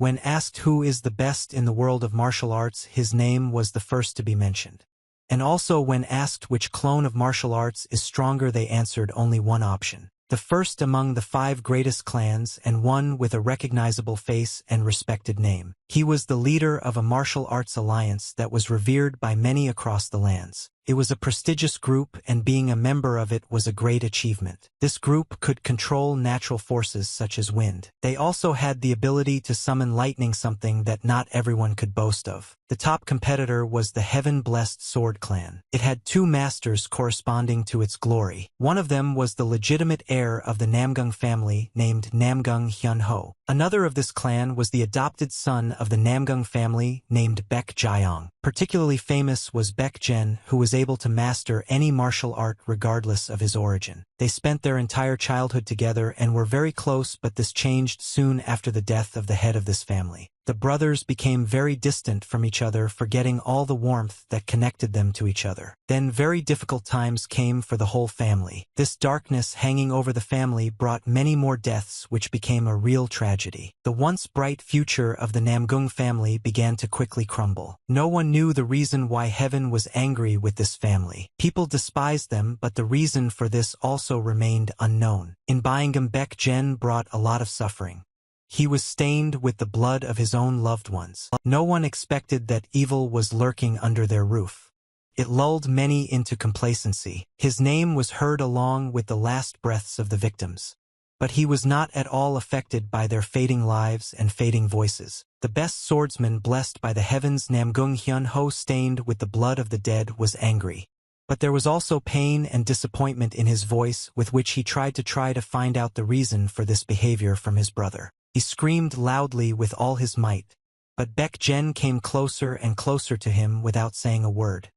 When asked who is the best in the world of martial arts, his name was the first to be mentioned. And also when asked which clone of martial arts is stronger, they answered only one option. The first among the 5 greatest clans and one with a recognizable face and respected name. He was the leader of a martial arts alliance that was revered by many across the lands. It was a prestigious group, and being a member of it was a great achievement. This group could control natural forces such as wind. They also had the ability to summon lightning, something that not everyone could boast of. The top competitor was the Heaven-Blessed Sword Clan. It had 2 masters corresponding to its glory. One of them was the legitimate heir of the Namgung family named Namgung Hyun-ho. Another of this clan was the adopted son of the Namgung family named Baek Jaeong. Particularly famous was Baek Jen, who was able to master any martial art regardless of his origin. They spent their entire childhood together and were very close, but this changed soon after the death of the head of this family. The brothers became very distant from each other, forgetting all the warmth that connected them to each other. Then very difficult times came for the whole family. This darkness hanging over the family brought many more deaths, which became a real tragedy. The once bright future of the Namgung family began to quickly crumble. No one knew the reason why heaven was angry with this family. People despised them, but the reason for this also remained unknown. In Byingam, Baek Jen brought a lot of suffering. He was stained with the blood of his own loved ones. No one expected that evil was lurking under their roof. It lulled many into complacency. His name was heard along with the last breaths of the victims. But he was not at all affected by their fading lives and fading voices. The best swordsman blessed by the heavens, Namgung Hyun-ho, stained with the blood of the dead, was angry. But there was also pain and disappointment in his voice, with which he tried to find out the reason for this behavior from his brother. He screamed loudly with all his might, but Baek Jen came closer and closer to him without saying a word.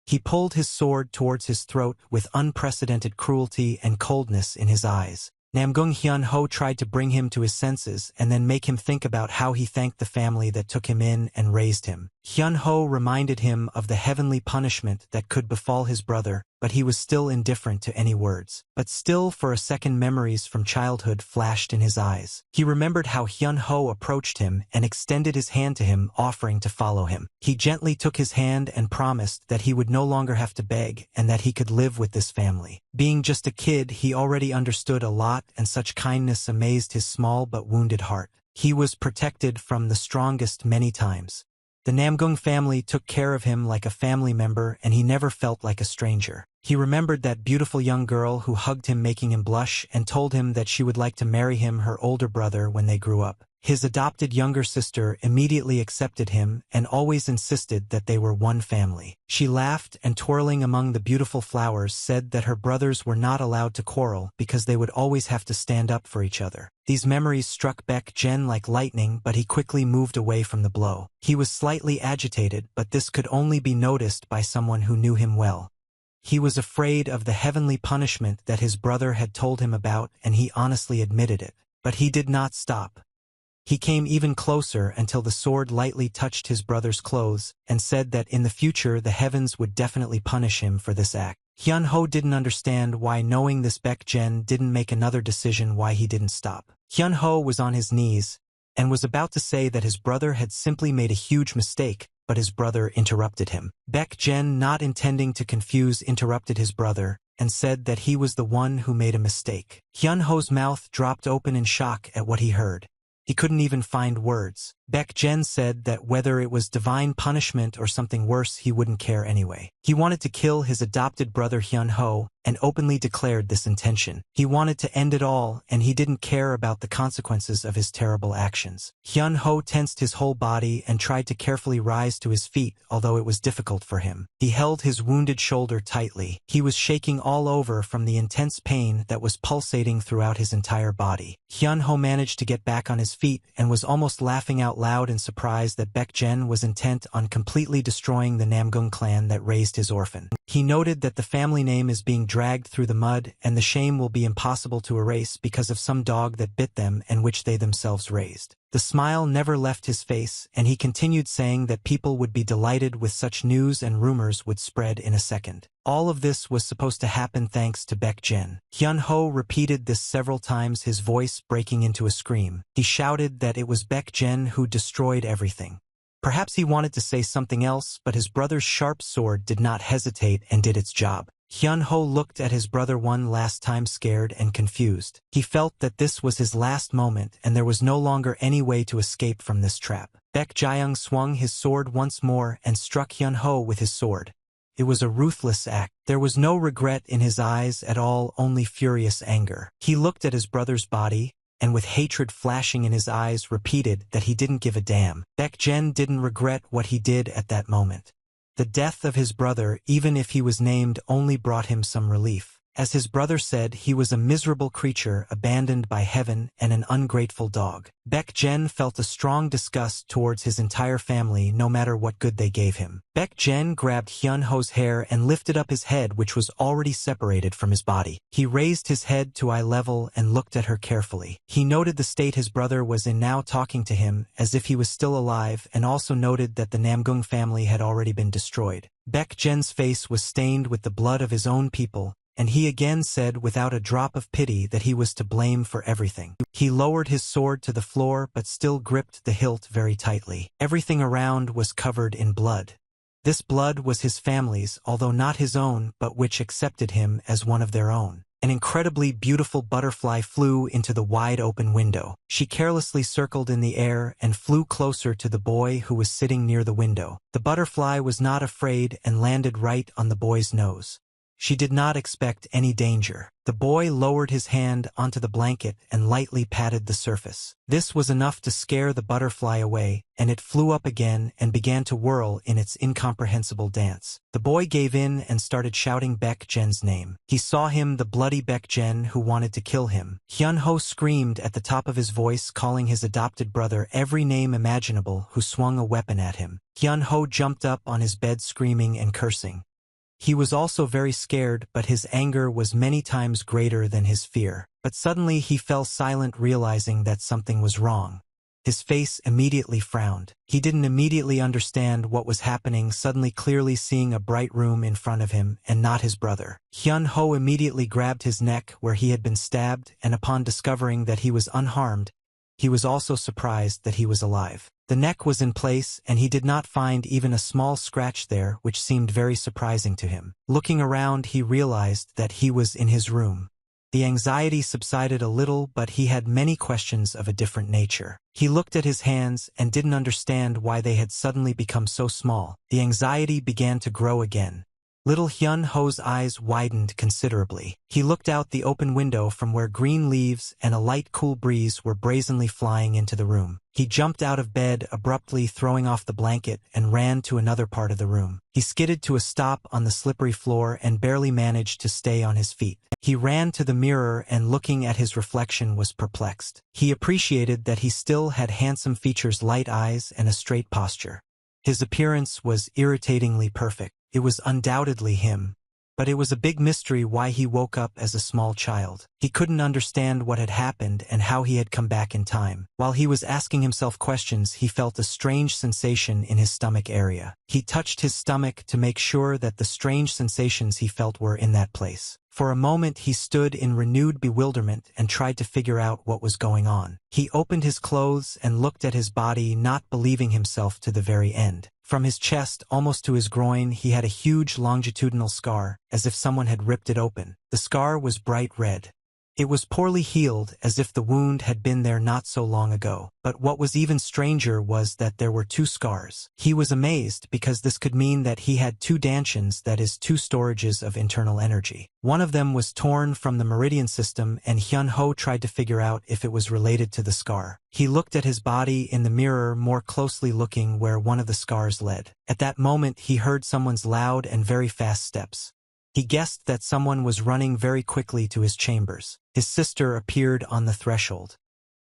He pulled his sword towards his throat with unprecedented cruelty and coldness in his eyes. Namgung Hyun-ho tried to bring him to his senses and then make him think about how he thanked the family that took him in and raised him. Hyun-ho reminded him of the heavenly punishment that could befall his brother, but he was still indifferent to any words. But still, for a second, memories from childhood flashed in his eyes. He remembered how Hyun-ho approached him and extended his hand to him, offering to follow him. He gently took his hand and promised that he would no longer have to beg and that he could live with this family. Being just a kid, he already understood a lot, and such kindness amazed his small but wounded heart. He was protected from the strongest many times. The Namgung family took care of him like a family member, and he never felt like a stranger. He remembered that beautiful young girl who hugged him, making him blush, and told him that she would like to marry him, her older brother, when they grew up. His adopted younger sister immediately accepted him and always insisted that they were one family. She laughed and, twirling among the beautiful flowers, said that her brothers were not allowed to quarrel because they would always have to stand up for each other. These memories struck Baek Jen like lightning, but he quickly moved away from the blow. He was slightly agitated, but this could only be noticed by someone who knew him well. He was afraid of the heavenly punishment that his brother had told him about, and he honestly admitted it. But he did not stop. He came even closer until the sword lightly touched his brother's clothes and said that in the future the heavens would definitely punish him for this act. Hyun-ho didn't understand why, knowing this, Baek Jen didn't make another decision why he didn't stop. Hyun-ho was on his knees and was about to say that his brother had simply made a huge mistake, but his brother interrupted him. Baek Jen, not intending to confuse, interrupted his brother and said that he was the one who made a mistake. Hyun-ho's mouth dropped open in shock at what he heard. He couldn't even find words. Baek Jen said that whether it was divine punishment or something worse, he wouldn't care anyway. He wanted to kill his adopted brother Hyun-ho and openly declared this intention. He wanted to end it all, and he didn't care about the consequences of his terrible actions. Hyun-ho tensed his whole body and tried to carefully rise to his feet, although it was difficult for him. He held his wounded shoulder tightly. He was shaking all over from the intense pain that was pulsating throughout his entire body. Hyun-ho managed to get back on his feet and was almost laughing out loud in surprise that Baek Jen was intent on completely destroying the Namgung clan that raised his orphan. He noted that the family name is being dragged through the mud, and the shame will be impossible to erase because of some dog that bit them and which they themselves raised. The The smile never left his face, and he continued saying that people would be delighted with such news and rumors would spread in a second. All of this was supposed to happen thanks to Baek Jen. Hyun-ho repeated this several times, his voice breaking into a scream. He shouted that it was Baek Jen who destroyed everything. Perhaps he wanted to say something else, but his brother's sharp sword did not hesitate and did its job. Hyun-ho looked at his brother one last time, scared and confused. He felt that this was his last moment and there was no longer any way to escape from this trap. Baek Jaeyoung swung his sword once more and struck Hyun-ho with his sword. It was a ruthless act. There was no regret in his eyes at all, only furious anger. He looked at his brother's body, and with hatred flashing in his eyes repeated that he didn't give a damn. Baek Jen didn't regret what he did at that moment. The death of his brother, even if he was named, only brought him some relief. As his brother said, he was a miserable creature abandoned by heaven and an ungrateful dog. Baek Jen felt a strong disgust towards his entire family no matter what good they gave him. Baek Jen grabbed Hyun-ho's hair and lifted up his head, which was already separated from his body. He raised his head to eye level and looked at her carefully. He noted the state his brother was in now, talking to him as if he was still alive, and also noted that the Namgung family had already been destroyed. Baek Jen's face was stained with the blood of his own people, and he again said without a drop of pity that he was to blame for everything. He lowered his sword to the floor but still gripped the hilt very tightly. Everything around was covered in blood. This blood was his family's, although not his own, but which accepted him as one of their own. An incredibly beautiful butterfly flew into the wide-open window. She carelessly circled in the air and flew closer to the boy who was sitting near the window. The butterfly was not afraid and landed right on the boy's nose. She did not expect any danger. The boy lowered his hand onto the blanket and lightly patted the surface. This was enough to scare the butterfly away, and it flew up again and began to whirl in its incomprehensible dance. The boy gave in and started shouting Baek Jen's name. He saw him, the bloody Baek Jen who wanted to kill him. Hyun-ho screamed at the top of his voice, calling his adopted brother every name imaginable, who swung a weapon at him. Hyun-ho jumped up on his bed screaming and cursing. He was also very scared, but his anger was many times greater than his fear. But suddenly he fell silent, realizing that something was wrong. His face immediately frowned. He didn't immediately understand what was happening, suddenly clearly seeing a bright room in front of him and not his brother. Hyun-ho immediately grabbed his neck where he had been stabbed, and upon discovering that he was unharmed, he was also surprised that he was alive. The neck was in place, and he did not find even a small scratch there, which seemed very surprising to him. Looking around, he realized that he was in his room. The anxiety subsided a little, but he had many questions of a different nature. He looked at his hands and didn't understand why they had suddenly become so small. The anxiety began to grow again. Little Hyun-ho's eyes widened considerably. He looked out the open window from where green leaves and a light cool breeze were brazenly flying into the room. He jumped out of bed abruptly, throwing off the blanket, and ran to another part of the room. He skidded to a stop on the slippery floor and barely managed to stay on his feet. He ran to the mirror and, looking at his reflection, was perplexed. He appreciated that he still had handsome features, light eyes, and a straight posture. His appearance was irritatingly perfect. It was undoubtedly him, but it was a big mystery why he woke up as a small child. He couldn't understand what had happened and how he had come back in time. While he was asking himself questions, he felt a strange sensation in his stomach area. He touched his stomach to make sure that the strange sensations he felt were in that place. For a moment he stood in renewed bewilderment and tried to figure out what was going on. He opened his clothes and looked at his body, not believing himself to the very end. From his chest almost to his groin he had a huge longitudinal scar, as if someone had ripped it open. The scar was bright red. It was poorly healed, as if the wound had been there not so long ago. But what was even stranger was that there were two scars. He was amazed because this could mean that he had two dantians, that is, two storages of internal energy. One of them was torn from the meridian system, and Hyun-ho tried to figure out if it was related to the scar. He looked at his body in the mirror more closely, looking where one of the scars led. At that moment he heard someone's loud and very fast steps. He guessed that someone was running very quickly to his chambers. His sister appeared on the threshold.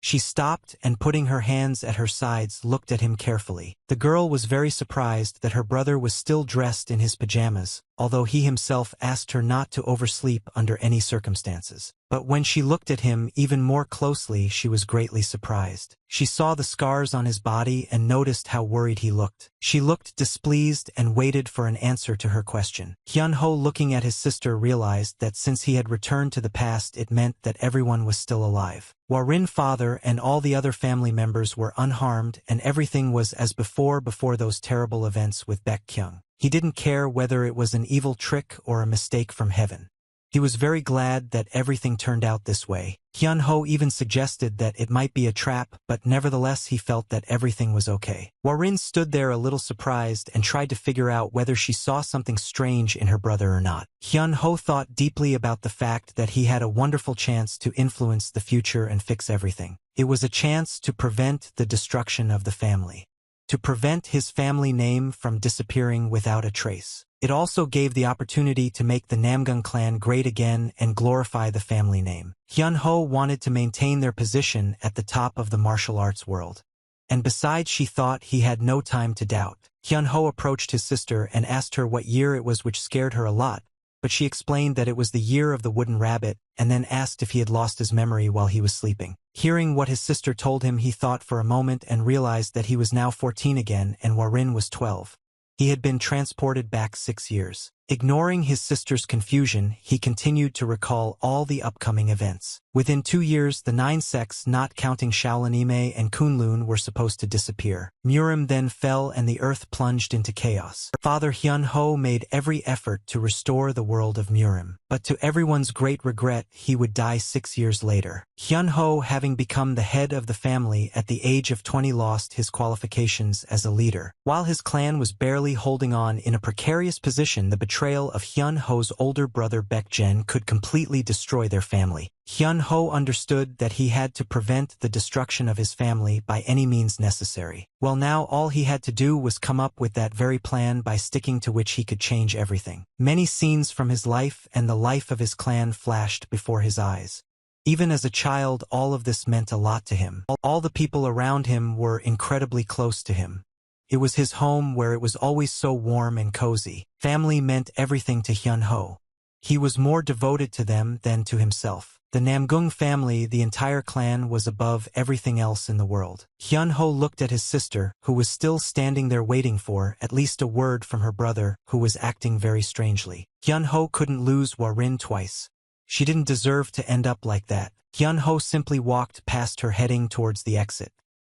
She stopped and, putting her hands at her sides, looked at him carefully. The girl was very surprised that her brother was still dressed in his pajamas, although he himself asked her not to oversleep under any circumstances. But when she looked at him even more closely, she was greatly surprised. She saw the scars on his body and noticed how worried he looked. She looked displeased and waited for an answer to her question. Hyun-ho, looking at his sister, realized that since he had returned to the past, it meant that everyone was still alive. Warin father and all the other family members were unharmed, and everything was as before those terrible events with Baek-kyung. He didn't care whether it was an evil trick or a mistake from heaven. He was very glad that everything turned out this way. Hyun-ho even suggested that it might be a trap, but nevertheless he felt that everything was okay. Warin stood there a little surprised and tried to figure out whether she saw something strange in her brother or not. Hyun-ho thought deeply about the fact that he had a wonderful chance to influence the future and fix everything. It was a chance to prevent the destruction of the family, to prevent his family name from disappearing without a trace. It also gave the opportunity to make the Namgung clan great again and glorify the family name. Hyun-ho wanted to maintain their position at the top of the martial arts world. And besides, she thought he had no time to doubt. Hyun-ho approached his sister and asked her what year it was, which scared her a lot, but she explained that it was the year of the wooden rabbit, and then asked if he had lost his memory while he was sleeping. Hearing what his sister told him, he thought for a moment and realized that he was now 14 again and Warin was 12. He had been transported back 6 years. Ignoring his sister's confusion, he continued to recall all the upcoming events. Within 2 years, the 9 sects, not counting Shaolin and Kunlun, were supposed to disappear. Murim then fell and the earth plunged into chaos. Father Hyun-ho made every effort to restore the world of Murim, but to everyone's great regret, he would die 6 years later. Hyun-ho, having become the head of the family at the age of 20, lost his qualifications as a leader. While his clan was barely holding on in a precarious position, the betrayal of Hyun-ho's older brother Baek-jen could completely destroy their family. Hyun-ho understood that he had to prevent the destruction of his family by any means necessary. Well, now all he had to do was come up with that very plan, by sticking to which he could change everything. Many scenes from his life and the life of his clan flashed before his eyes. Even as a child, all of this meant a lot to him. All the people around him were incredibly close to him. It was his home, where it was always so warm and cozy. Family meant everything to Hyun-ho. He was more devoted to them than to himself. The Namgung family, the entire clan, was above everything else in the world. Hyun-ho looked at his sister, who was still standing there waiting for at least a word from her brother, who was acting very strangely. Hyun-ho couldn't lose Warin twice. She didn't deserve to end up like that. Hyun-ho simply walked past her, heading towards the exit.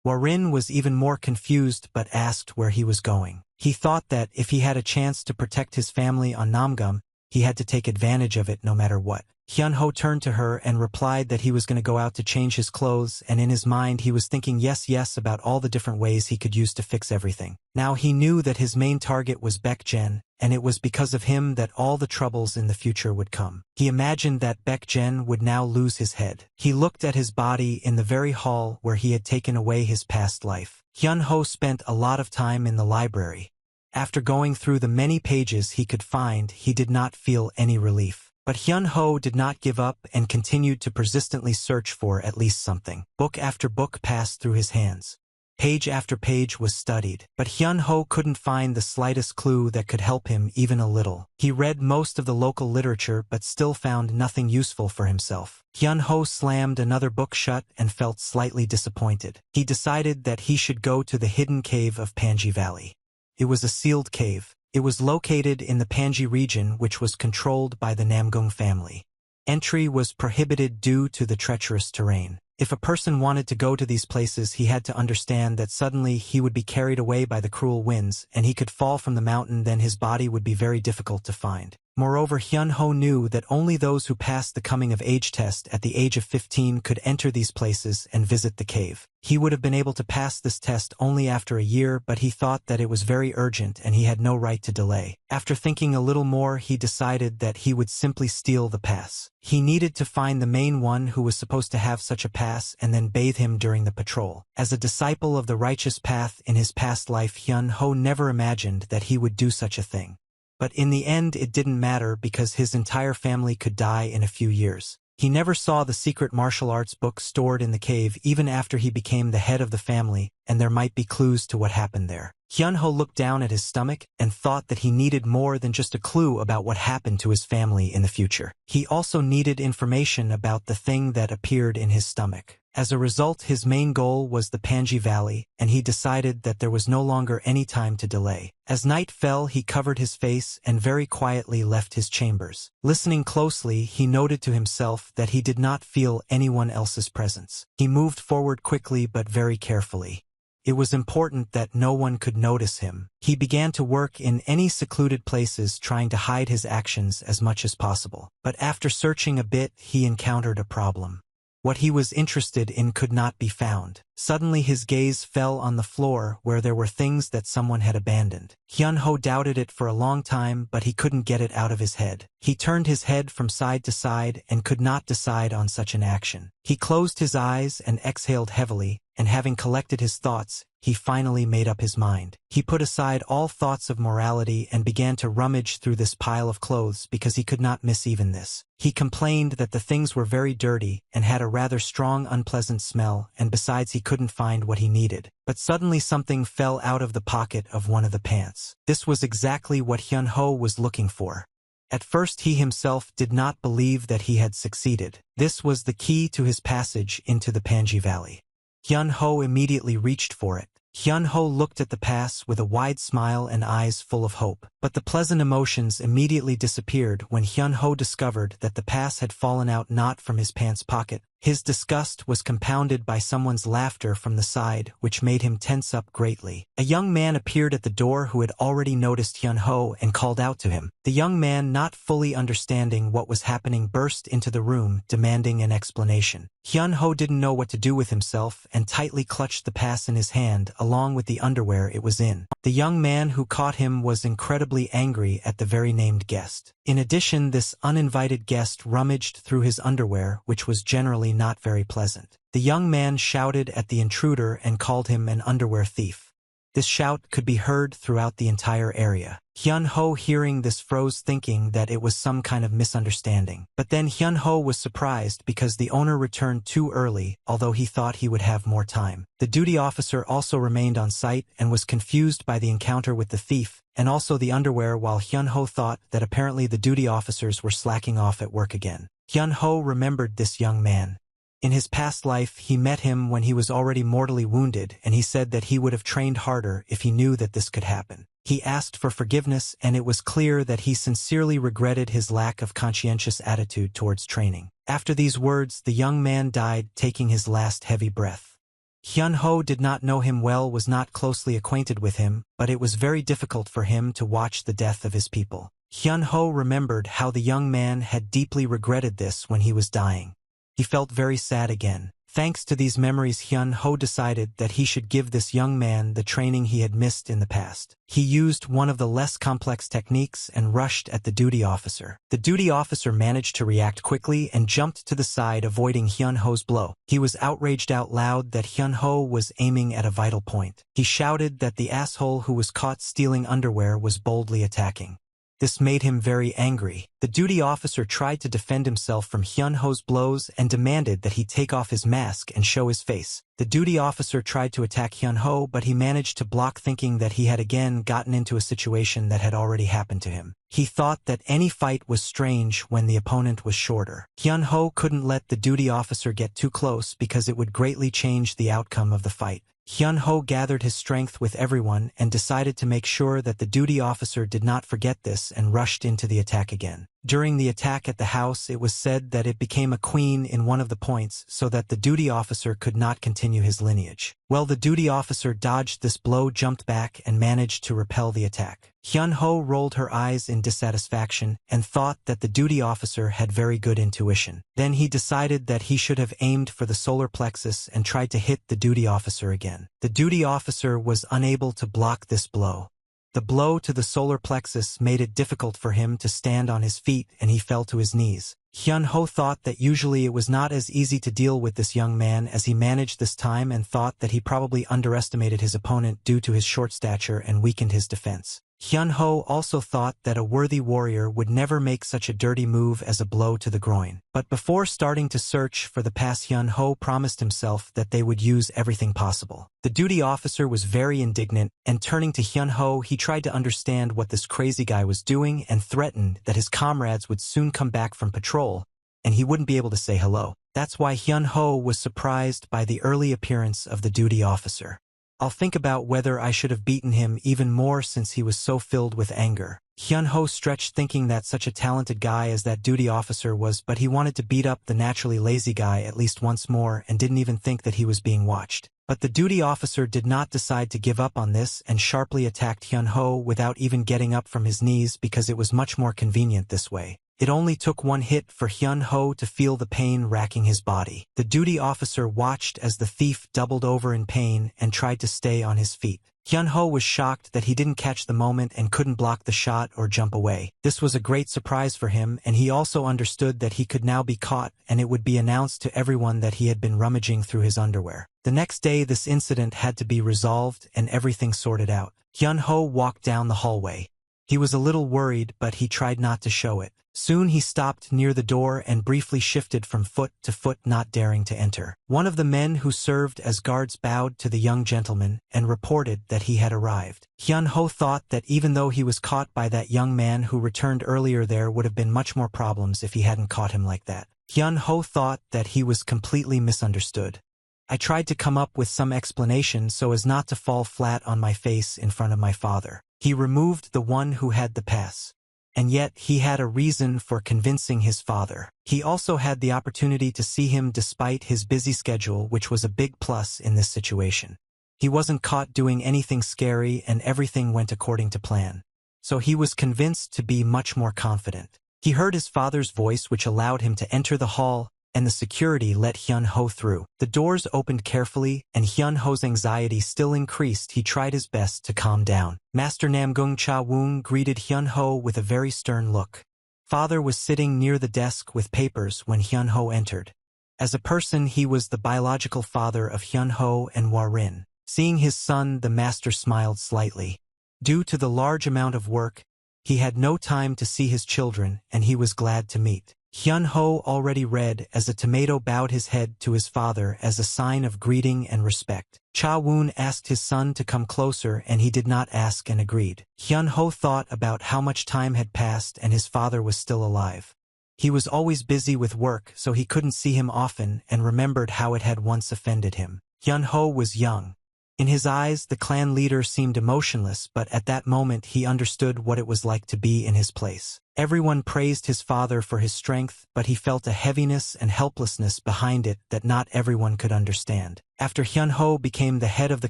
Warin was even more confused but asked where he was going. He thought that if he had a chance to protect his family on Namgung, he had to take advantage of it no matter what. Hyun-ho turned to her and replied that he was going to go out to change his clothes, and in his mind he was thinking yes about all the different ways he could use to fix everything. Now he knew that his main target was Baek-jen, and it was because of him that all the troubles in the future would come. He imagined that Baek-jen would now lose his head. He looked at his body in the very hall where he had taken away his past life. Hyun-ho spent a lot of time in the library. After going through the many pages he could find, he did not feel any relief. But Hyun-ho did not give up and continued to persistently search for at least something. Book after book passed through his hands. Page after page was studied, but Hyun-ho couldn't find the slightest clue that could help him even a little. He read most of the local literature but still found nothing useful for himself. Hyun-ho slammed another book shut and felt slightly disappointed. He decided that he should go to the hidden cave of Panji Valley. It was a sealed cave. It was located in the Panji region, which was controlled by the Namgung family. Entry was prohibited due to the treacherous terrain. If a person wanted to go to these places, he had to understand that suddenly he would be carried away by the cruel winds, and he could fall from the mountain. Then his body would be very difficult to find. Moreover, Hyun-ho knew that only those who passed the coming-of-age test at the age of 15 could enter these places and visit the cave. He would have been able to pass this test only after a year, but he thought that it was very urgent and he had no right to delay. After thinking a little more, he decided that he would simply steal the pass. He needed to find the main one who was supposed to have such a pass and then bathe him during the patrol. As a disciple of the righteous path in his past life, Hyun-ho never imagined that he would do such a thing. But in the end it didn't matter, because his entire family could die in a few years. He never saw the secret martial arts book stored in the cave even after he became the head of the family, and there might be clues to what happened there. Hyun-ho looked down at his stomach and thought that he needed more than just a clue about what happened to his family in the future. He also needed information about the thing that appeared in his stomach. As a result, his main goal was the Panji Valley, and he decided that there was no longer any time to delay. As night fell, he covered his face and very quietly left his chambers. Listening closely, he noted to himself that he did not feel anyone else's presence. He moved forward quickly but very carefully. It was important that no one could notice him. He began to work in any secluded places, trying to hide his actions as much as possible. But after searching a bit, he encountered a problem. What he was interested in could not be found. Suddenly his gaze fell on the floor where there were things that someone had abandoned. Hyun-ho doubted it for a long time, but he couldn't get it out of his head. He turned his head from side to side and could not decide on such an action. He closed his eyes and exhaled heavily, and having collected his thoughts, he finally made up his mind. He put aside all thoughts of morality and began to rummage through this pile of clothes because he could not miss even this. He complained that the things were very dirty and had a rather strong unpleasant smell, and besides he couldn't find what he needed. But suddenly something fell out of the pocket of one of the pants. This was exactly what Hyun-ho was looking for. At first he himself did not believe that he had succeeded. This was the key to his passage into the Panji Valley. Hyun-ho immediately reached for it. Hyun-ho looked at the pass with a wide smile and eyes full of hope. But the pleasant emotions immediately disappeared when Hyun-ho discovered that the pass had fallen out not from his pants pocket. His disgust was compounded by someone's laughter from the side, which made him tense up greatly. A young man appeared at the door who had already noticed Hyun-ho and called out to him. The young man, not fully understanding what was happening, burst into the room, demanding an explanation. Hyun-ho didn't know what to do with himself and tightly clutched the pass in his hand along with the underwear it was in. The young man who caught him was incredibly angry at the very named guest. In addition, this uninvited guest rummaged through his underwear, which was generally not very pleasant. The young man shouted at the intruder and called him an underwear thief. This shout could be heard throughout the entire area. Hyun-ho, hearing this, froze, thinking that it was some kind of misunderstanding. But then Hyun-ho was surprised because the owner returned too early, although he thought he would have more time. The duty officer also remained on site and was confused by the encounter with the thief, and also the underwear, while Hyun-ho thought that apparently the duty officers were slacking off at work again. Hyun-ho remembered this young man. In his past life, he met him when he was already mortally wounded, and he said that he would have trained harder if he knew that this could happen. He asked for forgiveness, and it was clear that he sincerely regretted his lack of conscientious attitude towards training. After these words, the young man died, taking his last heavy breath. Hyun-ho did not know him well, was not closely acquainted with him, but it was very difficult for him to watch the death of his people. Hyun-ho remembered how the young man had deeply regretted this when he was dying. He felt very sad again. Thanks to these memories, Hyun-ho decided that he should give this young man the training he had missed in the past. He used one of the less complex techniques and rushed at the duty officer. The duty officer managed to react quickly and jumped to the side, avoiding Hyun-ho's blow. He was outraged out loud that Hyun-ho was aiming at a vital point. He shouted that the asshole who was caught stealing underwear was boldly attacking. This made him very angry. The duty officer tried to defend himself from Hyun-ho's blows and demanded that he take off his mask and show his face. The duty officer tried to attack Hyun-ho, but he managed to block, thinking that he had again gotten into a situation that had already happened to him. He thought that any fight was strange when the opponent was shorter. Hyun-ho couldn't let the duty officer get too close because it would greatly change the outcome of the fight. Hyun-ho gathered his strength with everyone and decided to make sure that the duty officer did not forget this and rushed into the attack again. During the attack at the house, it was said that it became a queen in one of the points so that the duty officer could not continue his lineage. Well, the duty officer dodged this blow, jumped back, and managed to repel the attack. Hyun-ho rolled her eyes in dissatisfaction and thought that the duty officer had very good intuition. Then he decided that he should have aimed for the solar plexus and tried to hit the duty officer again. The duty officer was unable to block this blow. The blow to the solar plexus made it difficult for him to stand on his feet, and he fell to his knees. Hyun-ho thought that usually it was not as easy to deal with this young man as he managed this time, and thought that he probably underestimated his opponent due to his short stature and weakened his defense. Hyun-ho also thought that a worthy warrior would never make such a dirty move as a blow to the groin. But before starting to search for the pass, Hyun-ho promised himself that they would use everything possible. The duty officer was very indignant, and turning to Hyun-ho, he tried to understand what this crazy guy was doing and threatened that his comrades would soon come back from patrol, and he wouldn't be able to say hello. That's why Hyun-ho was surprised by the early appearance of the duty officer. I'll think about whether I should have beaten him even more since he was so filled with anger. Hyun-ho stretched, thinking that such a talented guy as that duty officer was, but he wanted to beat up the naturally lazy guy at least once more and didn't even think that he was being watched. But the duty officer did not decide to give up on this and sharply attacked Hyun-ho without even getting up from his knees because it was much more convenient this way. It only took one hit for Hyun-ho to feel the pain racking his body. The duty officer watched as the thief doubled over in pain and tried to stay on his feet. Hyun-ho was shocked that he didn't catch the moment and couldn't block the shot or jump away. This was a great surprise for him, and he also understood that he could now be caught and it would be announced to everyone that he had been rummaging through his underwear. The next day this incident had to be resolved and everything sorted out. Hyun-ho walked down the hallway. He was a little worried, but he tried not to show it. Soon he stopped near the door and briefly shifted from foot to foot, not daring to enter. One of the men who served as guards bowed to the young gentleman and reported that he had arrived. Hyun-ho thought that even though he was caught by that young man who returned earlier, there would have been much more problems if he hadn't caught him like that. Hyun-ho thought that he was completely misunderstood. I tried to come up with some explanation so as not to fall flat on my face in front of my father. He removed the one who had the pass. And yet he had a reason for convincing his father. He also had the opportunity to see him despite his busy schedule, which was a big plus in this situation. He wasn't caught doing anything scary and everything went according to plan. So he was convinced to be much more confident. He heard his father's voice, which allowed him to enter the hall, and the security let Hyun-ho through. The doors opened carefully, and Hyun-ho's anxiety still increased. He tried his best to calm down. Master Namgung Cha-woon greeted Hyun-ho with a very stern look. Father was sitting near the desk with papers when Hyun-ho entered. As a person, he was the biological father of Hyun-ho and Hwa-rin. Seeing his son, the master smiled slightly. Due to the large amount of work, he had no time to see his children, and he was glad to meet. Hyun-ho already read as a tomato bowed his head to his father as a sign of greeting and respect. Cha-woon asked his son to come closer, and he did not ask and agreed. Hyun-ho thought about how much time had passed and his father was still alive. He was always busy with work, so he couldn't see him often, and remembered how it had once offended him. Hyun-ho was young. In his eyes, the clan leader seemed emotionless, but at that moment he understood what it was like to be in his place. Everyone praised his father for his strength, but he felt a heaviness and helplessness behind it that not everyone could understand. After Hyun-ho became the head of the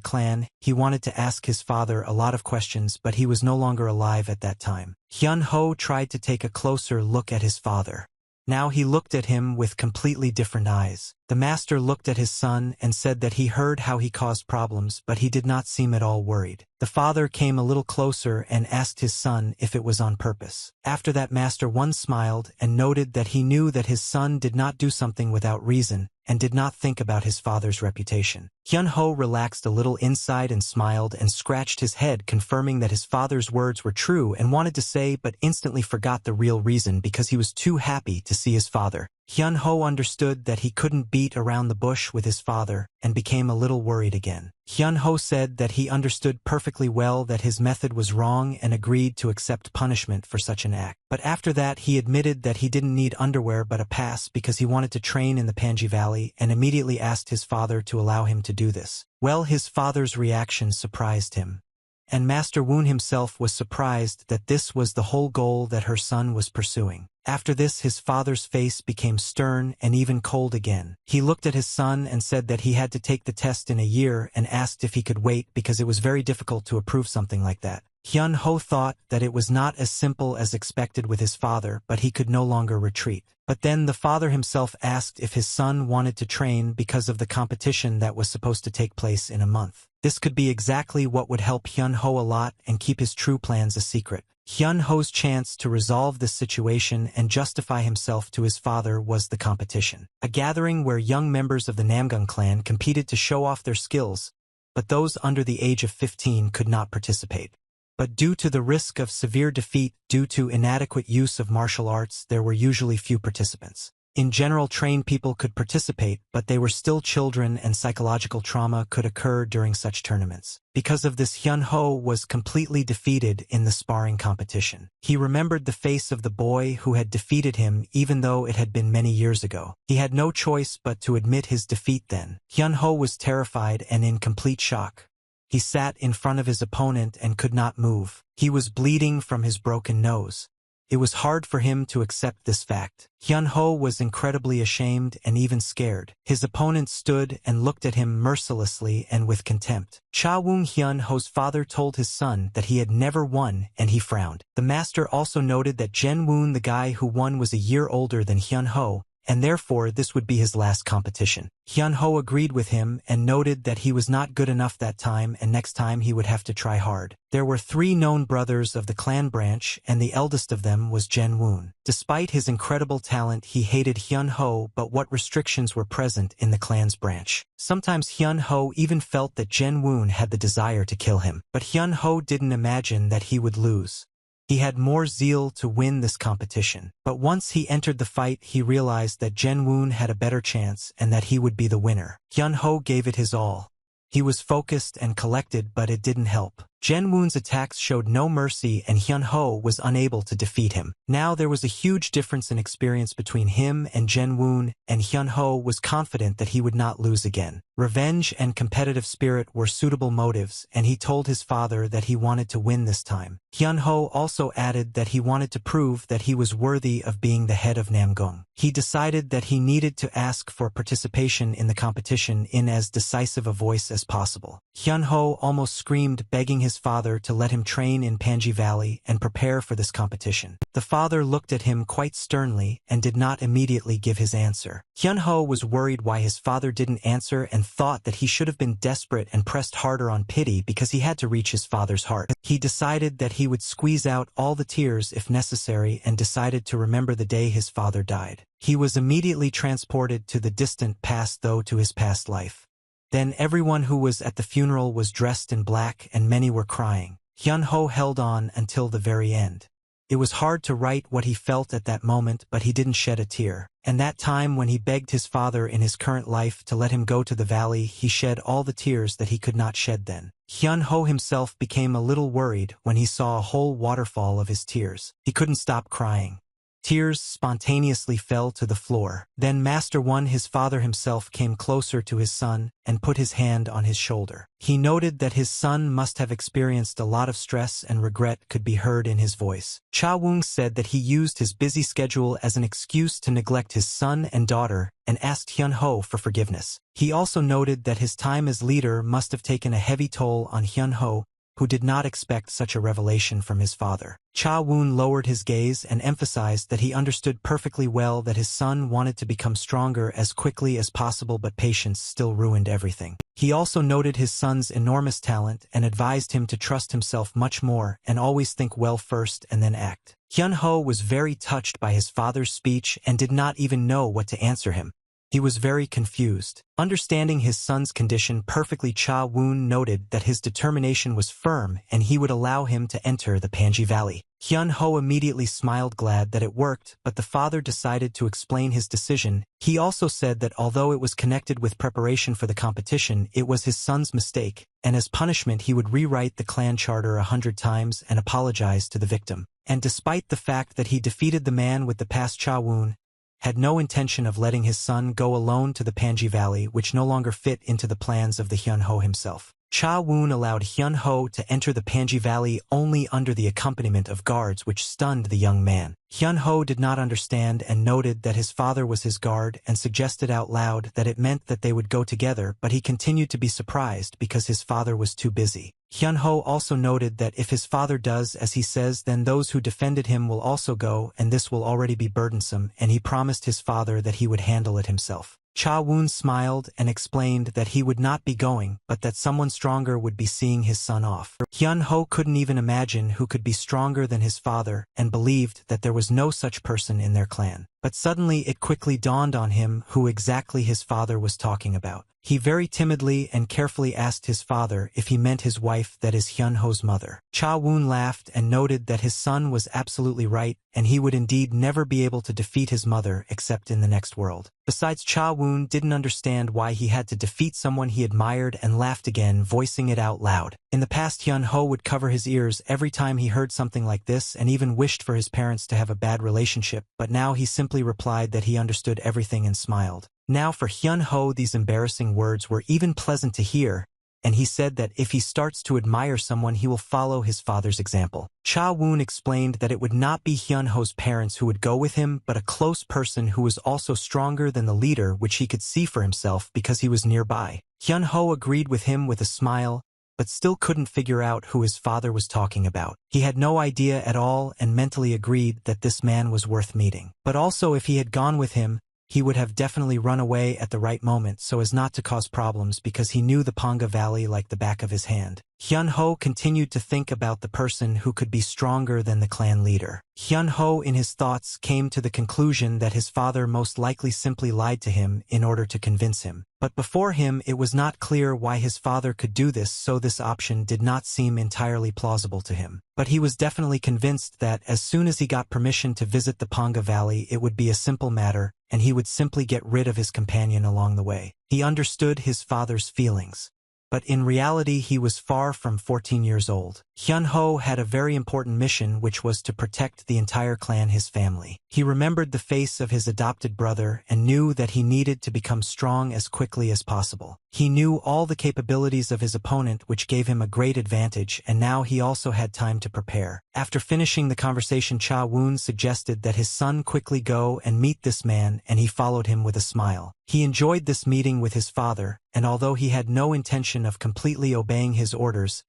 clan, he wanted to ask his father a lot of questions, but he was no longer alive at that time. Hyun-ho tried to take a closer look at his father. Now he looked at him with completely different eyes. The master looked at his son and said that he heard how he caused problems, but he did not seem at all worried. The father came a little closer and asked his son if it was on purpose. After that, Master One smiled and noted that he knew that his son did not do something without reason and did not think about his father's reputation. Hyun-ho relaxed a little inside and smiled and scratched his head, confirming that his father's words were true, and wanted to say but instantly forgot the real reason because he was too happy to see his father. Hyun-ho understood that he couldn't beat around the bush with his father and became a little worried again. Hyun-ho said that he understood perfectly well that his method was wrong and agreed to accept punishment for such an act. But after that he admitted that he didn't need underwear but a pass because he wanted to train in the Panji Valley, and immediately asked his father to allow him to do this. Well, his father's reaction surprised him. And Master Woon himself was surprised that this was the whole goal that her son was pursuing. After this, his father's face became stern and even cold again. He looked at his son and said that he had to take the test in a year and asked if he could wait because it was very difficult to approve something like that. Hyun-ho thought that it was not as simple as expected with his father, but he could no longer retreat. But then the father himself asked if his son wanted to train because of the competition that was supposed to take place in a month. This could be exactly what would help Hyun-ho a lot and keep his true plans a secret. Hyun-ho's chance to resolve this situation and justify himself to his father was the competition. A gathering where young members of the Namgung clan competed to show off their skills, but those under the age of 15 could not participate. But due to the risk of severe defeat due to inadequate use of martial arts, there were usually few participants. In general, trained people could participate, but they were still children and psychological trauma could occur during such tournaments. Because of this, Hyun-ho was completely defeated in the sparring competition. He remembered the face of the boy who had defeated him even though it had been many years ago. He had no choice but to admit his defeat then. Hyun-ho was terrified and in complete shock. He sat in front of his opponent and could not move. He was bleeding from his broken nose. It was hard for him to accept this fact. Hyun-ho was incredibly ashamed and even scared. His opponent stood and looked at him mercilessly and with contempt. Cha Woong, Hyun-ho's father, told his son that he had never won, and he frowned. The master also noted that Jen Woon, the guy who won, was a year older than Hyun-ho, and therefore this would be his last competition. Hyun-ho agreed with him and noted that he was not good enough that time and next time he would have to try hard. There were 3 known brothers of the clan branch and the eldest of them was Jen Woon. Despite his incredible talent, he hated Hyun-ho, but what restrictions were present in the clan's branch? Sometimes Hyun-ho even felt that Jen Woon had the desire to kill him, but Hyun-ho didn't imagine that he would lose. He had more zeal to win this competition, but once he entered the fight he realized that Jen Woon had a better chance and that he would be the winner. Hyun-ho gave it his all. He was focused and collected, but it didn't help. Jen Woon's attacks showed no mercy and Hyun-ho was unable to defeat him. Now there was a huge difference in experience between him and Jen Woon, and Hyun-ho was confident that he would not lose again. Revenge and competitive spirit were suitable motives, and he told his father that he wanted to win this time. Hyun-ho also added that he wanted to prove that he was worthy of being the head of Namgung. He decided that he needed to ask for participation in the competition in as decisive a voice as possible. Hyun-ho almost screamed, begging his father to let him train in Panji Valley and prepare for this competition. The father looked at him quite sternly and did not immediately give his answer. Hyun-ho was worried why his father didn't answer and thought that he should have been desperate and pressed harder on pity because he had to reach his father's heart. He decided that he would squeeze out all the tears if necessary and decided to remember the day his father died. He was immediately transported to the distant past, though to his past life. Then everyone who was at the funeral was dressed in black and many were crying. Hyun-ho held on until the very end. It was hard to write what he felt at that moment, but he didn't shed a tear. And that time when he begged his father in his current life to let him go to the valley, he shed all the tears that he could not shed then. Hyun-ho himself became a little worried when he saw a whole waterfall of his tears. He couldn't stop crying. Tears spontaneously fell to the floor. Then Master One, his father himself, came closer to his son and put his hand on his shoulder. He noted that his son must have experienced a lot of stress and regret could be heard in his voice. Cha Woong said that he used his busy schedule as an excuse to neglect his son and daughter and asked Hyun-ho for forgiveness. He also noted that his time as leader must have taken a heavy toll on Hyun-ho, who did not expect such a revelation from his father. Cha Woon lowered his gaze and emphasized that he understood perfectly well that his son wanted to become stronger as quickly as possible, but patience still ruined everything. He also noted his son's enormous talent and advised him to trust himself much more and always think well first and then act. Hyun-ho was very touched by his father's speech and did not even know what to answer him. He was very confused. Understanding his son's condition perfectly, Cha Woon noted that his determination was firm and he would allow him to enter the Panji Valley. Hyun-ho immediately smiled, glad that it worked, but the father decided to explain his decision. He also said that although it was connected with preparation for the competition, it was his son's mistake, and as punishment he would rewrite the clan charter 100 times and apologize to the victim. And despite the fact that he defeated the man with the past, Cha Woon had no intention of letting his son go alone to the Panji Valley, which no longer fit into the plans of the Hyun-ho himself. Cha Woon allowed Hyun-ho to enter the Panji Valley only under the accompaniment of guards, which stunned the young man. Hyun-ho did not understand and noted that his father was his guard and suggested out loud that it meant that they would go together, but he continued to be surprised because his father was too busy. Hyun-ho also noted that if his father does as he says, then those who defended him will also go, and this will already be burdensome, and he promised his father that he would handle it himself. Cha Woon smiled and explained that he would not be going, but that someone stronger would be seeing his son off. Hyun Ho couldn't even imagine who could be stronger than his father and believed that there was no such person in their clan. But suddenly it quickly dawned on him who exactly his father was talking about. He very timidly and carefully asked his father if he meant his wife, that is Hyun Ho's mother. Cha Woon laughed and noted that his son was absolutely right, and he would indeed never be able to defeat his mother except in the next world. Besides, Cha Woon didn't understand why he had to defeat someone he admired and laughed again, voicing it out loud. In the past, Hyun Ho would cover his ears every time he heard something like this and even wished for his parents to have a bad relationship, but now he simply replied that he understood everything and smiled. Now for Hyun Ho, these embarrassing words were even pleasant to hear, and he said that if he starts to admire someone, he will follow his father's example. Cha Woon explained that it would not be Hyun Ho's parents who would go with him, but a close person who was also stronger than the leader, which he could see for himself because he was nearby. Hyun Ho agreed with him with a smile, but still couldn't figure out who his father was talking about. He had no idea at all and mentally agreed that this man was worth meeting. But also, if he had gone with him, he would have definitely run away at the right moment so as not to cause problems, because he knew the Manga Valley like the back of his hand. Hyun Ho continued to think about the person who could be stronger than the clan leader. Hyun Ho, in his thoughts, came to the conclusion that his father most likely simply lied to him in order to convince him. But before him, it was not clear why his father could do this, so this option did not seem entirely plausible to him. But he was definitely convinced that as soon as he got permission to visit the Manga Valley, it would be a simple matter, and he would simply get rid of his companion along the way. He understood his father's feelings. But in reality, he was far from 14 years old. Hyun Ho had a very important mission, which was to protect the entire clan, his family. He remembered the face of his adopted brother and knew that he needed to become strong as quickly as possible. He knew all the capabilities of his opponent, which gave him a great advantage, and now he also had time to prepare. After finishing the conversation, Cha Woon suggested that his son quickly go and meet this man, and he followed him with a smile. He enjoyed this meeting with his father, and although he had no intention of completely obeying his orders,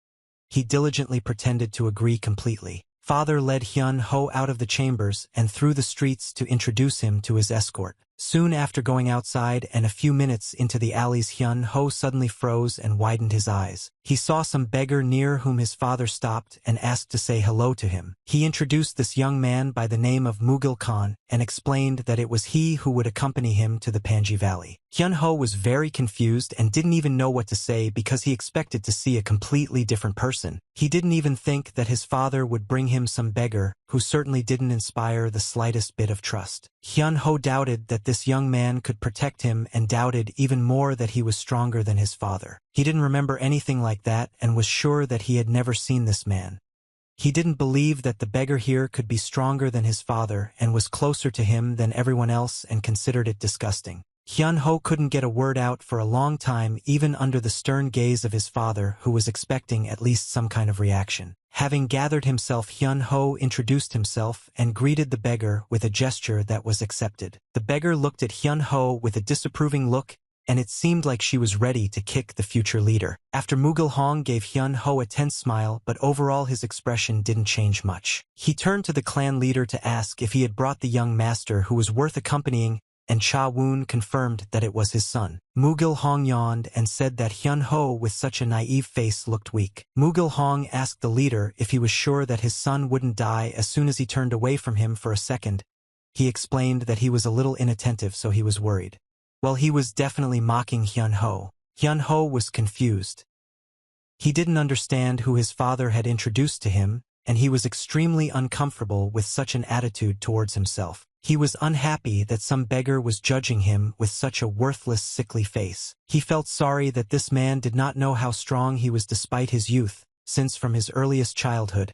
he diligently pretended to agree completely. Father led Hyun Ho out of the chambers and through the streets to introduce him to his escort. Soon after going outside and a few minutes into the alleys, Hyun Ho suddenly froze and widened his eyes. He saw some beggar near whom his father stopped and asked to say hello to him. He introduced this young man by the name of Mugil Khan and explained that it was he who would accompany him to the Panji Valley. Hyun Ho was very confused and didn't even know what to say because he expected to see a completely different person. He didn't even think that his father would bring him some beggar who certainly didn't inspire the slightest bit of trust. Hyun Ho doubted that this young man could protect him and doubted even more that he was stronger than his father. He didn't remember anything like that and was sure that he had never seen this man. He didn't believe that the beggar here could be stronger than his father and was closer to him than everyone else and considered it disgusting. Hyun Ho couldn't get a word out for a long time, even under the stern gaze of his father, who was expecting at least some kind of reaction. Having gathered himself, Hyun Ho introduced himself and greeted the beggar with a gesture that was accepted. The beggar looked at Hyun Ho with a disapproving look, and it seemed like she was ready to kick the future leader. After, Mugil Hong gave Hyun Ho a tense smile, but overall his expression didn't change much. He turned to the clan leader to ask if he had brought the young master who was worth accompanying, and Cha Woon confirmed that it was his son. Mugil Hong yawned and said that Hyun Ho with such a naive face looked weak. Mugil Hong asked the leader if he was sure that his son wouldn't die as soon as he turned away from him for a second. He explained that he was a little inattentive, so he was worried. Well, he was definitely mocking Hyun Ho. Hyun Ho was confused. He didn't understand who his father had introduced to him, and he was extremely uncomfortable with such an attitude towards himself. He was unhappy that some beggar was judging him with such a worthless, sickly face. He felt sorry that this man did not know how strong he was despite his youth, since from his earliest childhood,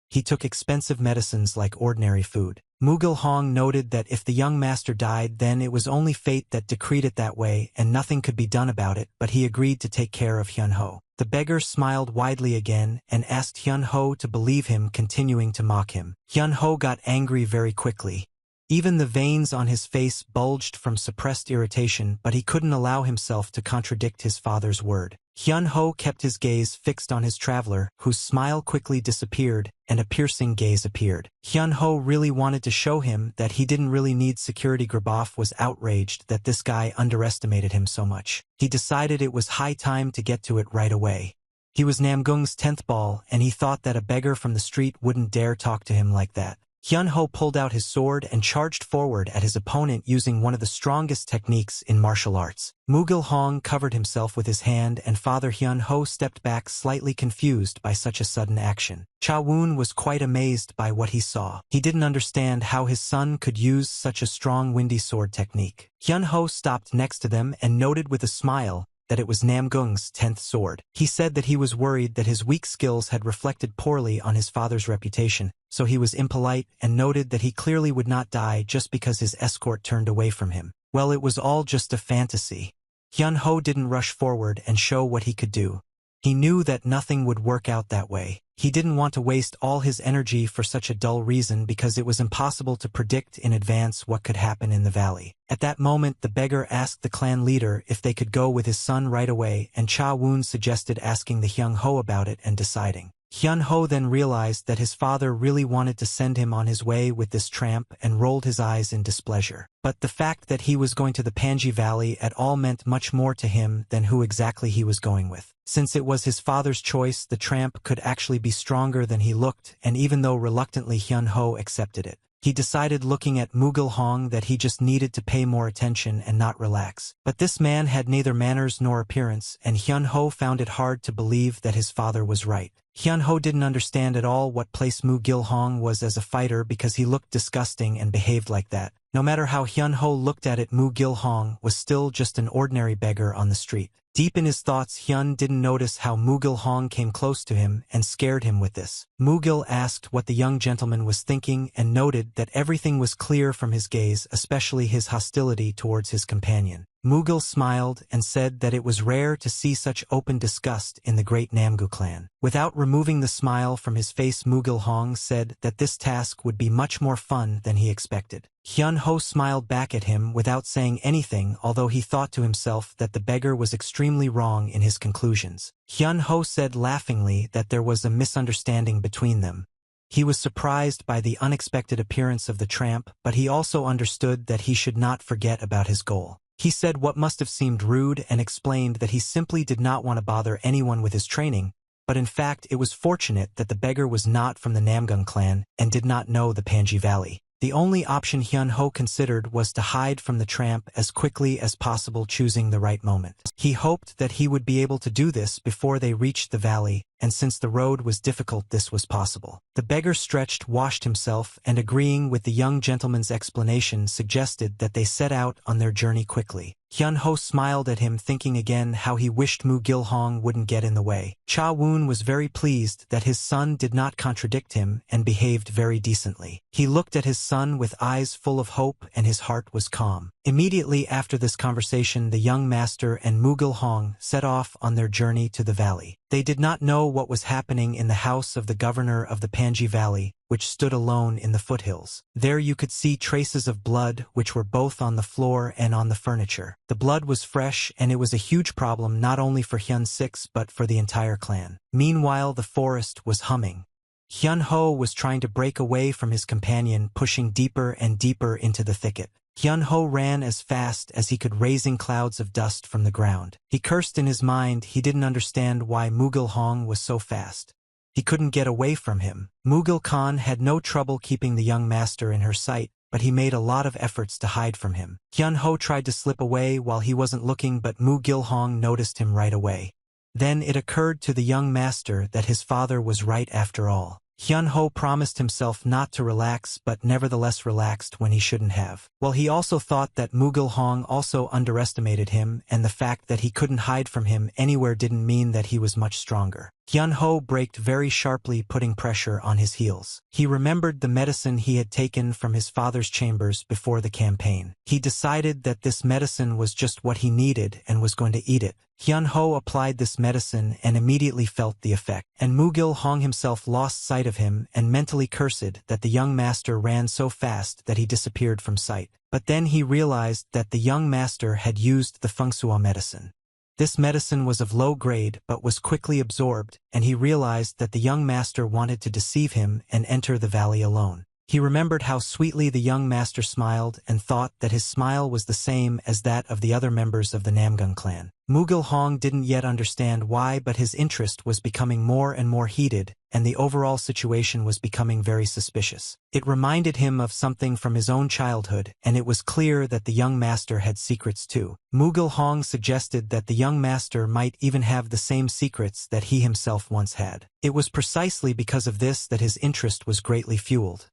he took expensive medicines like ordinary food. Mugil Hong noted that if the young master died, then it was only fate that decreed it that way and nothing could be done about it, but he agreed to take care of Hyun Ho. The beggar smiled widely again and asked Hyun Ho to believe him, continuing to mock him. Hyun Ho got angry very quickly. Even the veins on his face bulged from suppressed irritation, but he couldn't allow himself to contradict his father's word. Hyun-ho kept his gaze fixed on his traveler, whose smile quickly disappeared, and a piercing gaze appeared. Hyun-ho really wanted to show him that he didn't really need security. Grabov was outraged that this guy underestimated him so much. He decided it was high time to get to it right away. He was Namgung's 10th ball, and he thought that a beggar from the street wouldn't dare talk to him like that. Hyun-ho pulled out his sword and charged forward at his opponent using one of the strongest techniques in martial arts. Mugil-hong covered himself with his hand, and Father Hyun-ho stepped back slightly confused by such a sudden action. Cha-woon was quite amazed by what he saw. He didn't understand how his son could use such a strong windy sword technique. Hyun-ho stopped next to them and noted with a smile that it was Namgung's 10th sword. He said that he was worried that his weak skills had reflected poorly on his father's reputation, so he was impolite and noted that he clearly would not die just because his escort turned away from him. Well, it was all just a fantasy. Hyun-ho didn't rush forward and show what he could do. He knew that nothing would work out that way. He didn't want to waste all his energy for such a dull reason because it was impossible to predict in advance what could happen in the valley. At that moment, the beggar asked the clan leader if they could go with his son right away, and Cha-woon suggested asking the Hyun-ho about it and deciding. Hyun-ho then realized that his father really wanted to send him on his way with this tramp and rolled his eyes in displeasure. But the fact that he was going to the Panji Valley at all meant much more to him than who exactly he was going with. Since it was his father's choice, the tramp could actually be stronger than he looked, and even though reluctantly Hyun-ho accepted it. He decided, looking at Mugil-hong, that he just needed to pay more attention and not relax. But this man had neither manners nor appearance, and Hyun-ho found it hard to believe that his father was right. Hyun-ho didn't understand at all what place Mugil-hong was as a fighter because he looked disgusting and behaved like that. No matter how Hyun-ho looked at it, Mugil-hong was still just an ordinary beggar on the street. Deep in his thoughts, Hyun didn't notice how Mugil-hong came close to him and scared him with this. Mugil asked what the young gentleman was thinking and noted that everything was clear from his gaze, especially his hostility towards his companion. Mugil smiled and said that it was rare to see such open disgust in the great Namgu clan. Without removing the smile from his face, Mugil-hong said that this task would be much more fun than he expected. Hyun-ho smiled back at him without saying anything, although he thought to himself that the beggar was extremely wrong in his conclusions. Hyun-ho said laughingly that there was a misunderstanding between them. He was surprised by the unexpected appearance of the tramp, but he also understood that he should not forget about his goal. He said what must have seemed rude and explained that he simply did not want to bother anyone with his training, but in fact it was fortunate that the beggar was not from the Namgung clan and did not know the Panji Valley. The only option Hyun-ho considered was to hide from the tramp as quickly as possible, choosing the right moment. He hoped that he would be able to do this before they reached the valley, and since the road was difficult, this was possible. The beggar stretched, washed himself, and agreeing with the young gentleman's explanation, suggested that they set out on their journey quickly. Hyun-ho smiled at him, thinking again how he wished Mugil-hong wouldn't get in the way. Cha-woon was very pleased that his son did not contradict him and behaved very decently. He looked at his son with eyes full of hope, and his heart was calm. Immediately after this conversation, the young master and Mugil-hong set off on their journey to the valley. They did not know what was happening in the house of the governor of the Panji Valley, which stood alone in the foothills. There you could see traces of blood, which were both on the floor and on the furniture. The blood was fresh, and it was a huge problem not only for Hyun-sik but for the entire clan. Meanwhile, the forest was humming. Hyun-ho was trying to break away from his companion, pushing deeper and deeper into the thicket. Hyun-ho ran as fast as he could, raising clouds of dust from the ground. He cursed in his mind. He didn't understand why Mugil-hong was so fast. He couldn't get away from him. Mugil-khan had no trouble keeping the young master in her sight, but he made a lot of efforts to hide from him. Hyun-ho tried to slip away while he wasn't looking, but Mugil-hong noticed him right away. Then it occurred to the young master that his father was right after all. Hyun-ho promised himself not to relax, but nevertheless relaxed when he shouldn't have. Well, he also thought that Mugil-hong also underestimated him, and the fact that he couldn't hide from him anywhere didn't mean that he was much stronger. Hyun-ho braked very sharply, putting pressure on his heels. He remembered the medicine he had taken from his father's chambers before the campaign. He decided that this medicine was just what he needed and was going to eat it. Hyun-ho applied this medicine and immediately felt the effect, and Mugil-hong himself lost sight of him and mentally cursed that the young master ran so fast that he disappeared from sight. But then he realized that the young master had used the Feng Shui medicine. This medicine was of low grade but was quickly absorbed, and he realized that the young master wanted to deceive him and enter the valley alone. He remembered how sweetly the young master smiled and thought that his smile was the same as that of the other members of the Namgung clan. Mughal Hong didn't yet understand why, but his interest was becoming more and more heated, and the overall situation was becoming very suspicious. It reminded him of something from his own childhood, and it was clear that the young master had secrets too. Mughal Hong suggested that the young master might even have the same secrets that he himself once had. It was precisely because of this that his interest was greatly fueled.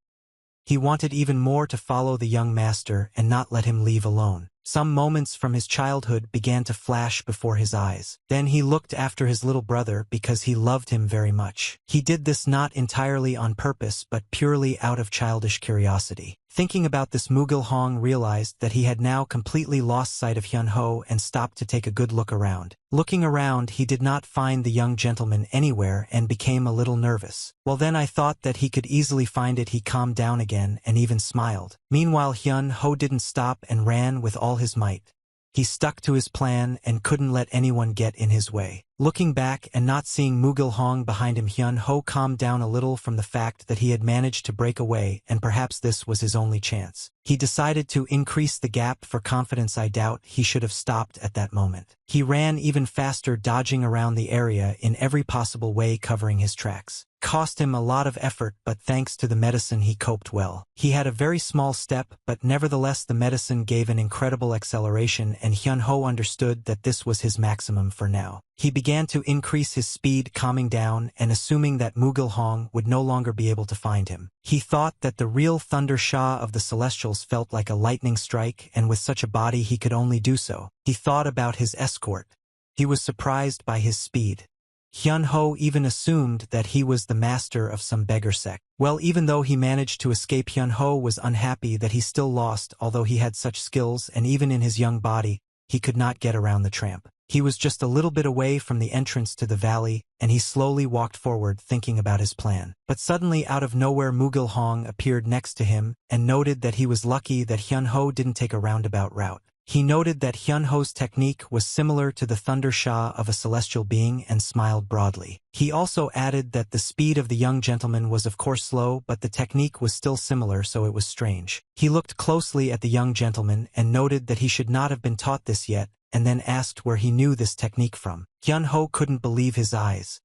He wanted even more to follow the young master and not let him leave alone. Some moments from his childhood began to flash before his eyes. Then he looked after his little brother because he loved him very much. He did this not entirely on purpose but purely out of childish curiosity. Thinking about this, Mughal Hong realized that he had now completely lost sight of Hyun Ho and stopped to take a good look around. Looking around, he did not find the young gentleman anywhere and became a little nervous. Well, then I thought that he could easily find it. He calmed down again and even smiled. Meanwhile, Hyun Ho didn't stop and ran with all his might. He stuck to his plan and couldn't let anyone get in his way. Looking back and not seeing Mughal Hong behind him, Hyun Ho calmed down a little from the fact that he had managed to break away, and perhaps this was his only chance. He decided to increase the gap for confidence. I doubt he should have stopped at that moment. He ran even faster, dodging around the area in every possible way, covering his tracks. Cost him a lot of effort, but thanks to the medicine he coped well. He had a very small step, but nevertheless the medicine gave an incredible acceleration, and Hyun Ho understood that this was his maximum for now. He began to increase his speed, calming down and assuming that Mughal Hong would no longer be able to find him. He thought that the real Thunder Shah of the Celestials felt like a lightning strike, and with such a body he could only do so. He thought about his escort. He was surprised by his speed. Hyun Ho even assumed that he was the master of some beggar sect. Well, even though he managed to escape, Hyun Ho was unhappy that he still lost. Although he had such skills and even in his young body, he could not get around the tramp. He was just a little bit away from the entrance to the valley, and he slowly walked forward thinking about his plan. But suddenly, out of nowhere, Mughal Hong appeared next to him and noted that he was lucky that Hyun Ho didn't take a roundabout route. He noted that Hyun Ho's technique was similar to the Thunder Shah of a celestial being and smiled broadly. He also added that the speed of the young gentleman was of course slow, but the technique was still similar, so it was strange. He looked closely at the young gentleman and noted that he should not have been taught this yet, and then asked where he knew this technique from. Hyun Ho couldn't believe his eyes.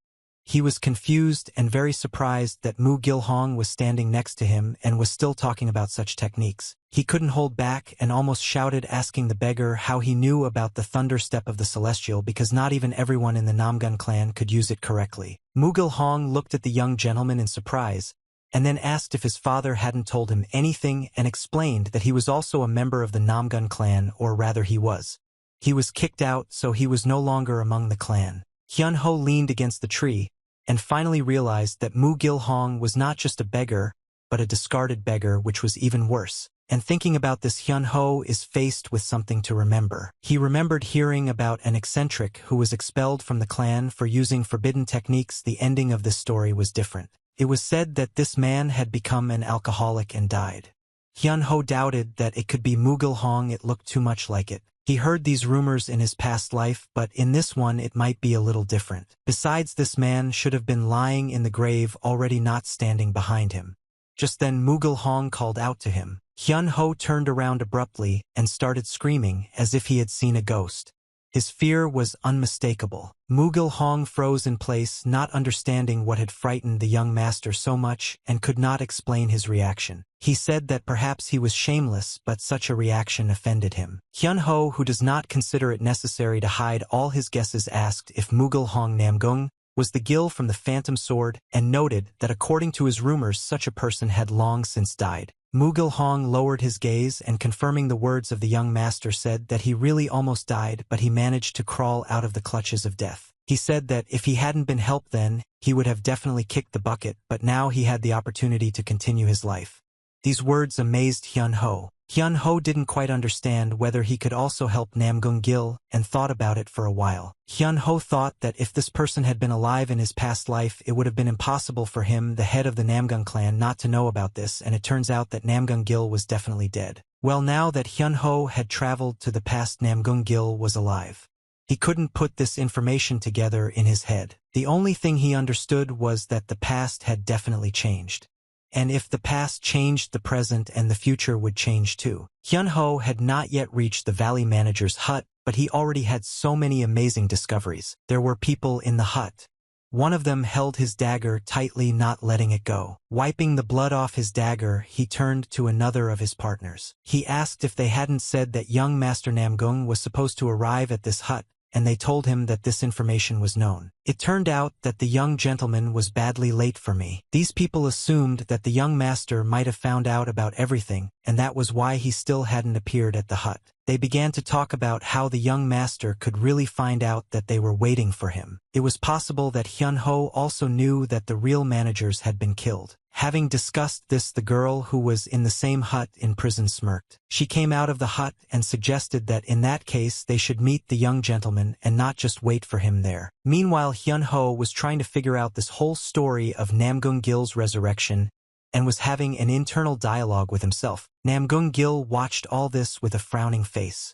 He was confused and very surprised that Mughal Hong was standing next to him and was still talking about such techniques. He couldn't hold back and almost shouted, asking the beggar how he knew about the thunder step of the celestial, because not even everyone in the Namgung clan could use it correctly. Mughal Hong looked at the young gentleman in surprise, and then asked if his father hadn't told him anything, and explained that he was also a member of the Namgung clan, or rather he was. He was kicked out, so he was no longer among the clan. Hyun Ho leaned against the tree, and finally realized that Mughal Hong was not just a beggar, but a discarded beggar, which was even worse. And thinking about this, Hyun Ho is faced with something to remember. He remembered hearing about an eccentric who was expelled from the clan for using forbidden techniques. The ending of this story was different. It was said that this man had become an alcoholic and died. Hyun Ho doubted that it could be Mughal Hong. It looked too much like it. He heard these rumors in his past life, but in this one it might be a little different. Besides, this man should have been lying in the grave already, not standing behind him. Just then Mughal Hong called out to him. Hyun Ho turned around abruptly and started screaming as if he had seen a ghost. His fear was unmistakable. Mughal Hong froze in place, not understanding what had frightened the young master so much, and could not explain his reaction. He said that perhaps he was shameless, but such a reaction offended him. Hyun Ho, who does not consider it necessary to hide all his guesses, asked if Mughal Hong Namgung was the Gil from the Phantom Sword, and noted that according to his rumors such a person had long since died. Mughal Hong lowered his gaze and, confirming the words of the young master, said that he really almost died, but he managed to crawl out of the clutches of death. He said that if he hadn't been helped then, he would have definitely kicked the bucket, but now he had the opportunity to continue his life. These words amazed Hyun Ho. Hyun Ho didn't quite understand whether he could also help Namgung Gil, and thought about it for a while. Hyun Ho thought that if this person had been alive in his past life, it would have been impossible for him, the head of the Namgung clan, not to know about this, and it turns out that Namgung Gil was definitely dead. Well, now that Hyun Ho had traveled to the past, Namgung Gil was alive. He couldn't put this information together in his head. The only thing he understood was that the past had definitely changed. And if the past changed, the present and the future would change too. Hyun-ho had not yet reached the valley manager's hut, but he already had so many amazing discoveries. There were people in the hut. One of them held his dagger tightly, not letting it go. Wiping the blood off his dagger, he turned to another of his partners. He asked if they hadn't said that young Master Namgung was supposed to arrive at this hut, and they told him that this information was known. It turned out that the young gentleman was badly late for me. These people assumed that the young master might have found out about everything, and that was why he still hadn't appeared at the hut. They began to talk about how the young master could really find out that they were waiting for him. It was possible that Hyun-ho also knew that the real managers had been killed. Having discussed this, the girl who was in the same hut in prison smirked. She came out of the hut and suggested that in that case they should meet the young gentleman and not just wait for him there. Meanwhile, Hyun-ho was trying to figure out this whole story of Namgung-gil's resurrection and was having an internal dialogue with himself. Namgung-gil watched all this with a frowning face.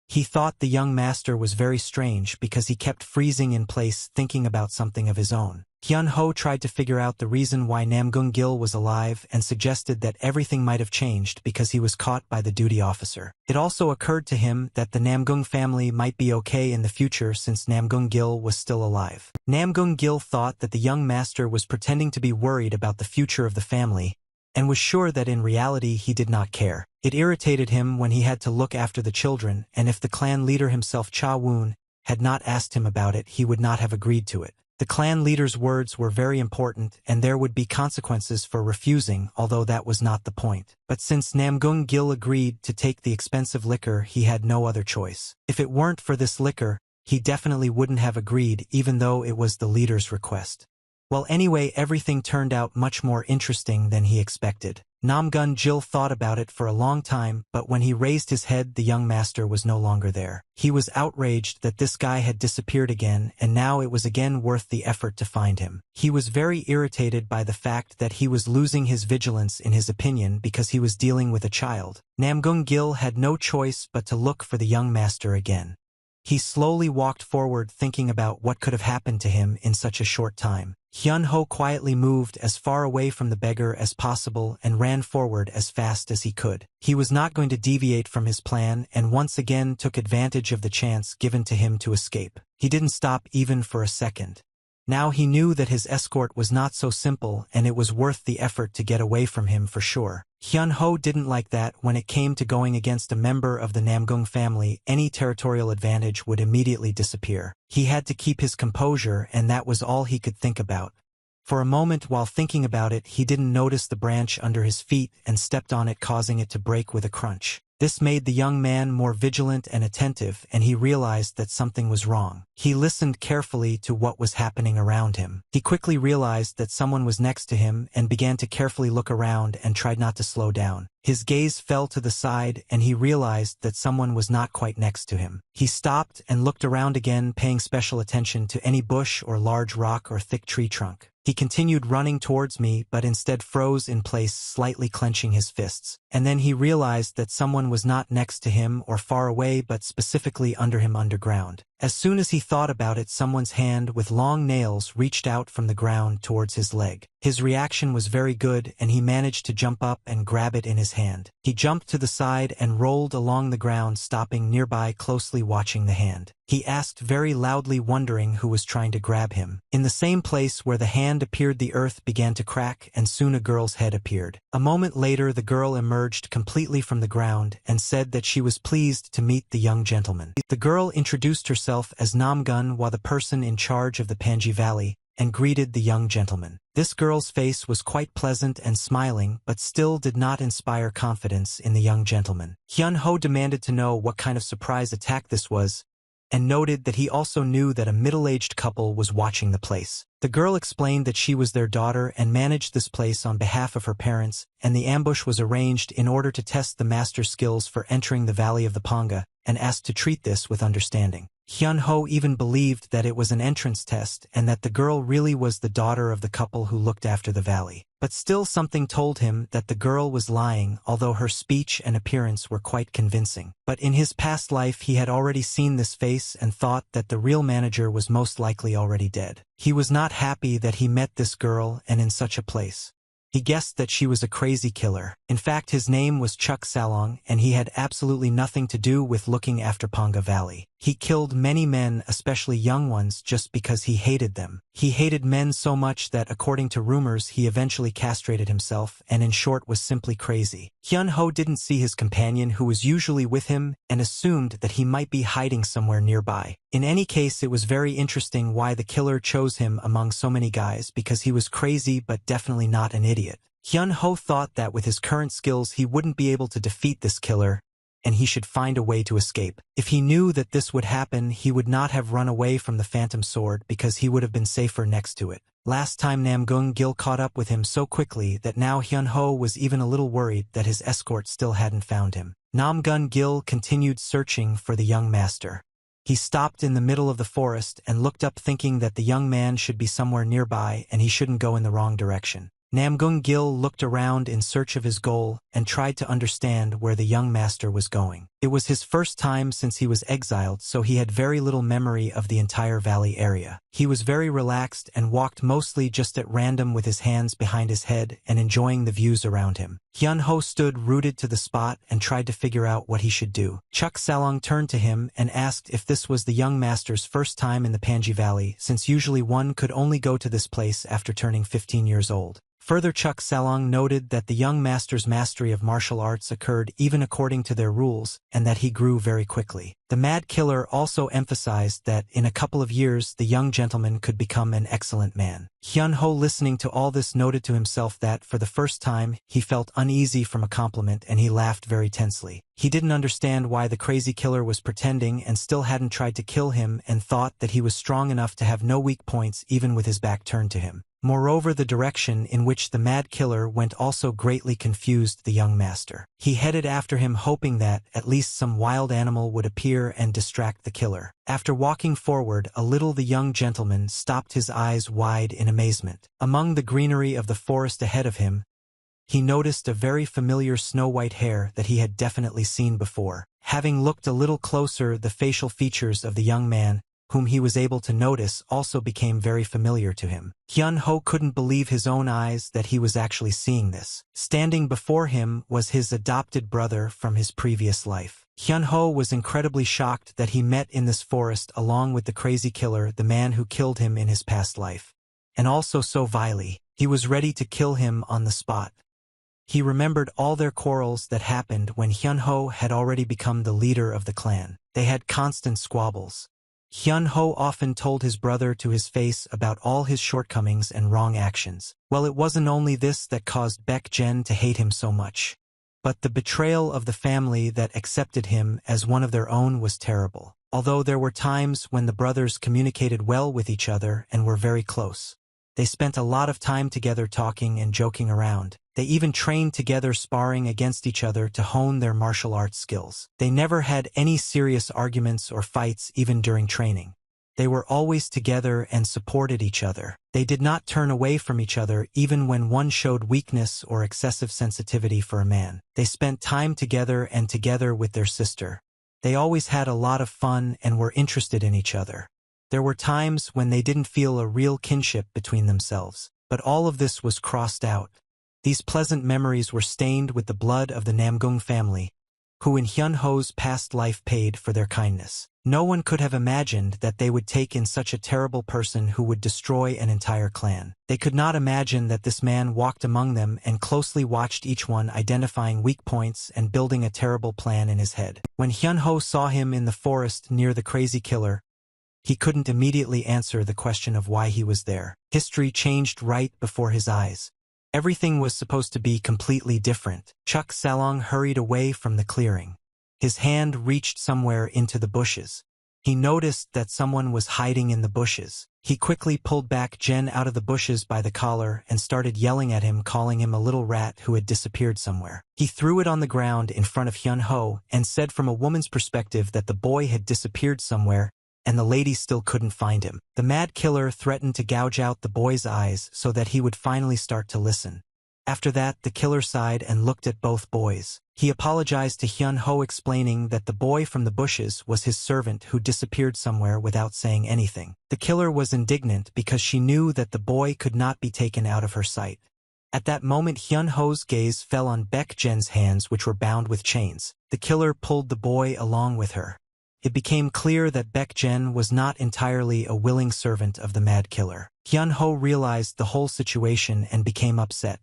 He thought the young master was very strange because he kept freezing in place thinking about something of his own. Hyun-ho tried to figure out the reason why Namgung-gil was alive and suggested that everything might have changed because he was caught by the duty officer. It also occurred to him that the Namgung family might be okay in the future since Namgung-gil was still alive. Namgung-gil thought that the young master was pretending to be worried about the future of the family and was sure that in reality he did not care. It irritated him when he had to look after the children, and if the clan leader himself, Cha Woon, had not asked him about it, he would not have agreed to it. The clan leader's words were very important, and there would be consequences for refusing, although that was not the point. But since Namgung-gil agreed to take the expensive liquor, he had no other choice. If it weren't for this liquor, he definitely wouldn't have agreed, even though it was the leader's request. Well, anyway, everything turned out much more interesting than he expected. Namgung-gil thought about it for a long time, but when he raised his head, the young master was no longer there. He was outraged that this guy had disappeared again, and now it was again worth the effort to find him. He was very irritated by the fact that he was losing his vigilance in his opinion because he was dealing with a child. Namgung-gil had no choice but to look for the young master again. He slowly walked forward thinking about what could have happened to him in such a short time. Hyun-ho quietly moved as far away from the beggar as possible and ran forward as fast as he could. He was not going to deviate from his plan and once again took advantage of the chance given to him to escape. He didn't stop even for a second. Now he knew that his escort was not so simple and it was worth the effort to get away from him for sure. Hyun-ho didn't like that when it came to going against a member of the Namgung family, any territorial advantage would immediately disappear. He had to keep his composure and that was all he could think about. For a moment while thinking about it, he didn't notice the branch under his feet and stepped on it, causing it to break with a crunch. This made the young man more vigilant and attentive, and he realized that something was wrong. He listened carefully to what was happening around him. He quickly realized that someone was next to him and began to carefully look around and tried not to slow down. His gaze fell to the side and he realized that someone was not quite next to him. He stopped and looked around again, paying special attention to any bush or large rock or thick tree trunk. He continued running towards me, but instead froze in place, slightly clenching his fists. And then he realized that someone was not next to him or far away, but specifically under him underground. As soon as he thought about it, someone's hand with long nails reached out from the ground towards his leg. His reaction was very good, and he managed to jump up and grab it in his hand. He jumped to the side and rolled along the ground, stopping nearby, closely watching the hand. He asked very loudly, wondering who was trying to grab him. In the same place where the hand appeared, the earth began to crack, and soon a girl's head appeared. A moment later, the girl emerged completely from the ground and said that she was pleased to meet the young gentleman. The girl introduced herself as Namgun, the person in charge of the Panji Valley, and greeted the young gentleman. This girl's face was quite pleasant and smiling, but still did not inspire confidence in the young gentleman. Hyun-ho demanded to know what kind of surprise attack this was, and noted that he also knew that a middle-aged couple was watching the place. The girl explained that she was their daughter and managed this place on behalf of her parents, and the ambush was arranged in order to test the master's skills for entering the Valley of the Panga, and asked to treat this with understanding. Hyun-ho even believed that it was an entrance test and that the girl really was the daughter of the couple who looked after the valley. But still something told him that the girl was lying, although her speech and appearance were quite convincing. But in his past life he had already seen this face and thought that the real manager was most likely already dead. He was not happy that he met this girl and in such a place. He guessed that she was a crazy killer. In fact, his name was Chuck Salong, and he had absolutely nothing to do with looking after Panga Valley. He killed many men, especially young ones, just because he hated them. He hated men so much that, according to rumors, he eventually castrated himself, and in short was simply crazy. Hyun-ho didn't see his companion, who was usually with him, and assumed that he might be hiding somewhere nearby. In any case, it was very interesting why the killer chose him among so many guys, because he was crazy but definitely not an idiot. Hyun-ho thought that with his current skills he wouldn't be able to defeat this killer, and he should find a way to escape. If he knew that this would happen, he would not have run away from the Phantom Sword because he would have been safer next to it. Last time Namgung-gil caught up with him so quickly that now Hyun-ho was even a little worried that his escort still hadn't found him. Namgung-gil continued searching for the young master. He stopped in the middle of the forest and looked up, thinking that the young man should be somewhere nearby and he shouldn't go in the wrong direction. Namgung-gil looked around in search of his goal and tried to understand where the young master was going. It was his first time since he was exiled, so he had very little memory of the entire valley area. He was very relaxed and walked mostly just at random with his hands behind his head and enjoying the views around him. Hyun-ho stood rooted to the spot and tried to figure out what he should do. Chuck Salong turned to him and asked if this was the young master's first time in the Panji Valley, since usually one could only go to this place after turning 15 years old. Further, Chuck Salong noted that the young master's mastery of martial arts occurred even according to their rules, and that he grew very quickly. The Mad Killer also emphasized that in a couple of years the young gentleman could become an excellent man. Hyun-ho, listening to all this, noted to himself that for the first time he felt uneasy from a compliment, and he laughed very tensely. He didn't understand why the crazy killer was pretending and still hadn't tried to kill him, and thought that he was strong enough to have no weak points even with his back turned to him. Moreover, the direction in which the Mad Killer went also greatly confused the young master. He headed after him, hoping that at least some wild animal would appear and distract the killer. After walking forward a little, the young gentleman stopped, his eyes wide in amazement. Among the greenery of the forest ahead of him, he noticed a very familiar snow-white hair that he had definitely seen before. Having looked a little closer, the facial features of the young man, whom he was able to notice, also became very familiar to him. Hyun-ho couldn't believe his own eyes that he was actually seeing this. Standing before him was his adopted brother from his previous life. Hyun-ho was incredibly shocked that he met in this forest along with the crazy killer, the man who killed him in his past life. And also so vilely. He was ready to kill him on the spot. He remembered all their quarrels that happened when Hyun-ho had already become the leader of the clan. They had constant squabbles. Hyun-ho often told his brother to his face about all his shortcomings and wrong actions. Well, it wasn't only this that caused Baek-jen to hate him so much, but the betrayal of the family that accepted him as one of their own was terrible. Although there were times when the brothers communicated well with each other and were very close. They spent a lot of time together talking and joking around. They even trained together, sparring against each other to hone their martial arts skills. They never had any serious arguments or fights even during training. They were always together and supported each other. They did not turn away from each other even when one showed weakness or excessive sensitivity for a man. They spent time together and together with their sister. They always had a lot of fun and were interested in each other. There were times when they didn't feel a real kinship between themselves, but all of this was crossed out. These pleasant memories were stained with the blood of the Namgung family, who in Hyun-ho's past life paid for their kindness. No one could have imagined that they would take in such a terrible person who would destroy an entire clan. They could not imagine that this man walked among them and closely watched each one, identifying weak points and building a terrible plan in his head. When Hyun-ho saw him in the forest near the crazy killer, he couldn't immediately answer the question of why he was there. History changed right before his eyes. Everything was supposed to be completely different. Chuck Salong hurried away from the clearing. His hand reached somewhere into the bushes. He noticed that someone was hiding in the bushes. He quickly pulled Baek-jen out of the bushes by the collar and started yelling at him, calling him a little rat who had disappeared somewhere. He threw it on the ground in front of Hyun-ho and said from a woman's perspective that the boy had disappeared somewhere and the lady still couldn't find him. The mad killer threatened to gouge out the boy's eyes so that he would finally start to listen. After that, the killer sighed and looked at both boys. He apologized to Hyun-ho, explaining that the boy from the bushes was his servant who disappeared somewhere without saying anything. The killer was indignant because she knew that the boy could not be taken out of her sight. At that moment, Hyun-ho's gaze fell on Baek-jen's hands, which were bound with chains. The killer pulled the boy along with her. It became clear that Baek-jen was not entirely a willing servant of the mad killer. Hyun-ho realized the whole situation and became upset.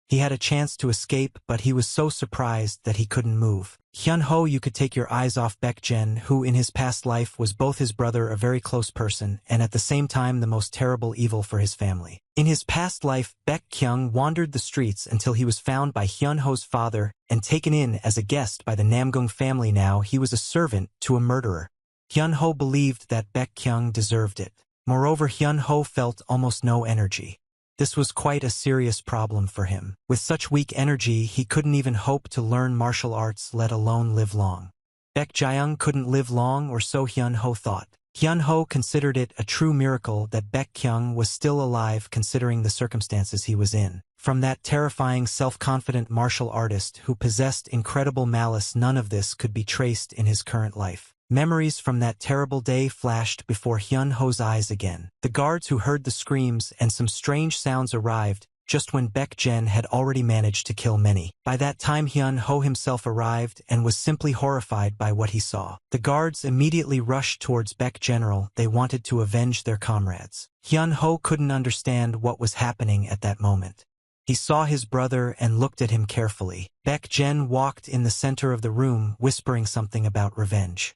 He had a chance to escape, but he was so surprised that he couldn't move. Hyun-ho, you could take your eyes off Baek-jen, who in his past life was both his brother, a very close person, and at the same time the most terrible evil for his family. In his past life, Baek-kyung wandered the streets until he was found by Hyun-ho's father and taken in as a guest by the Namgung family. Now he was a servant to a murderer. Hyun-ho believed that Baek-kyung deserved it. Moreover, Hyun-ho felt almost no energy. This was quite a serious problem for him. With such weak energy, he couldn't even hope to learn martial arts, let alone live long. Baek-jeong couldn't live long, or so Hyun-ho thought. Hyun-ho considered it a true miracle that Baek-kyung was still alive considering the circumstances he was in. From that terrifying, self-confident martial artist who possessed incredible malice, none of this could be traced in his current life. Memories from that terrible day flashed before Hyun-ho's eyes again. The guards who heard the screams and some strange sounds arrived just when Baek-jen had already managed to kill many. By that time, Hyun-ho himself arrived and was simply horrified by what he saw. The guards immediately rushed towards Baek-general. They wanted to avenge their comrades. Hyun-ho couldn't understand what was happening at that moment. He saw his brother and looked at him carefully. Baek-jen walked in the center of the room, whispering something about revenge.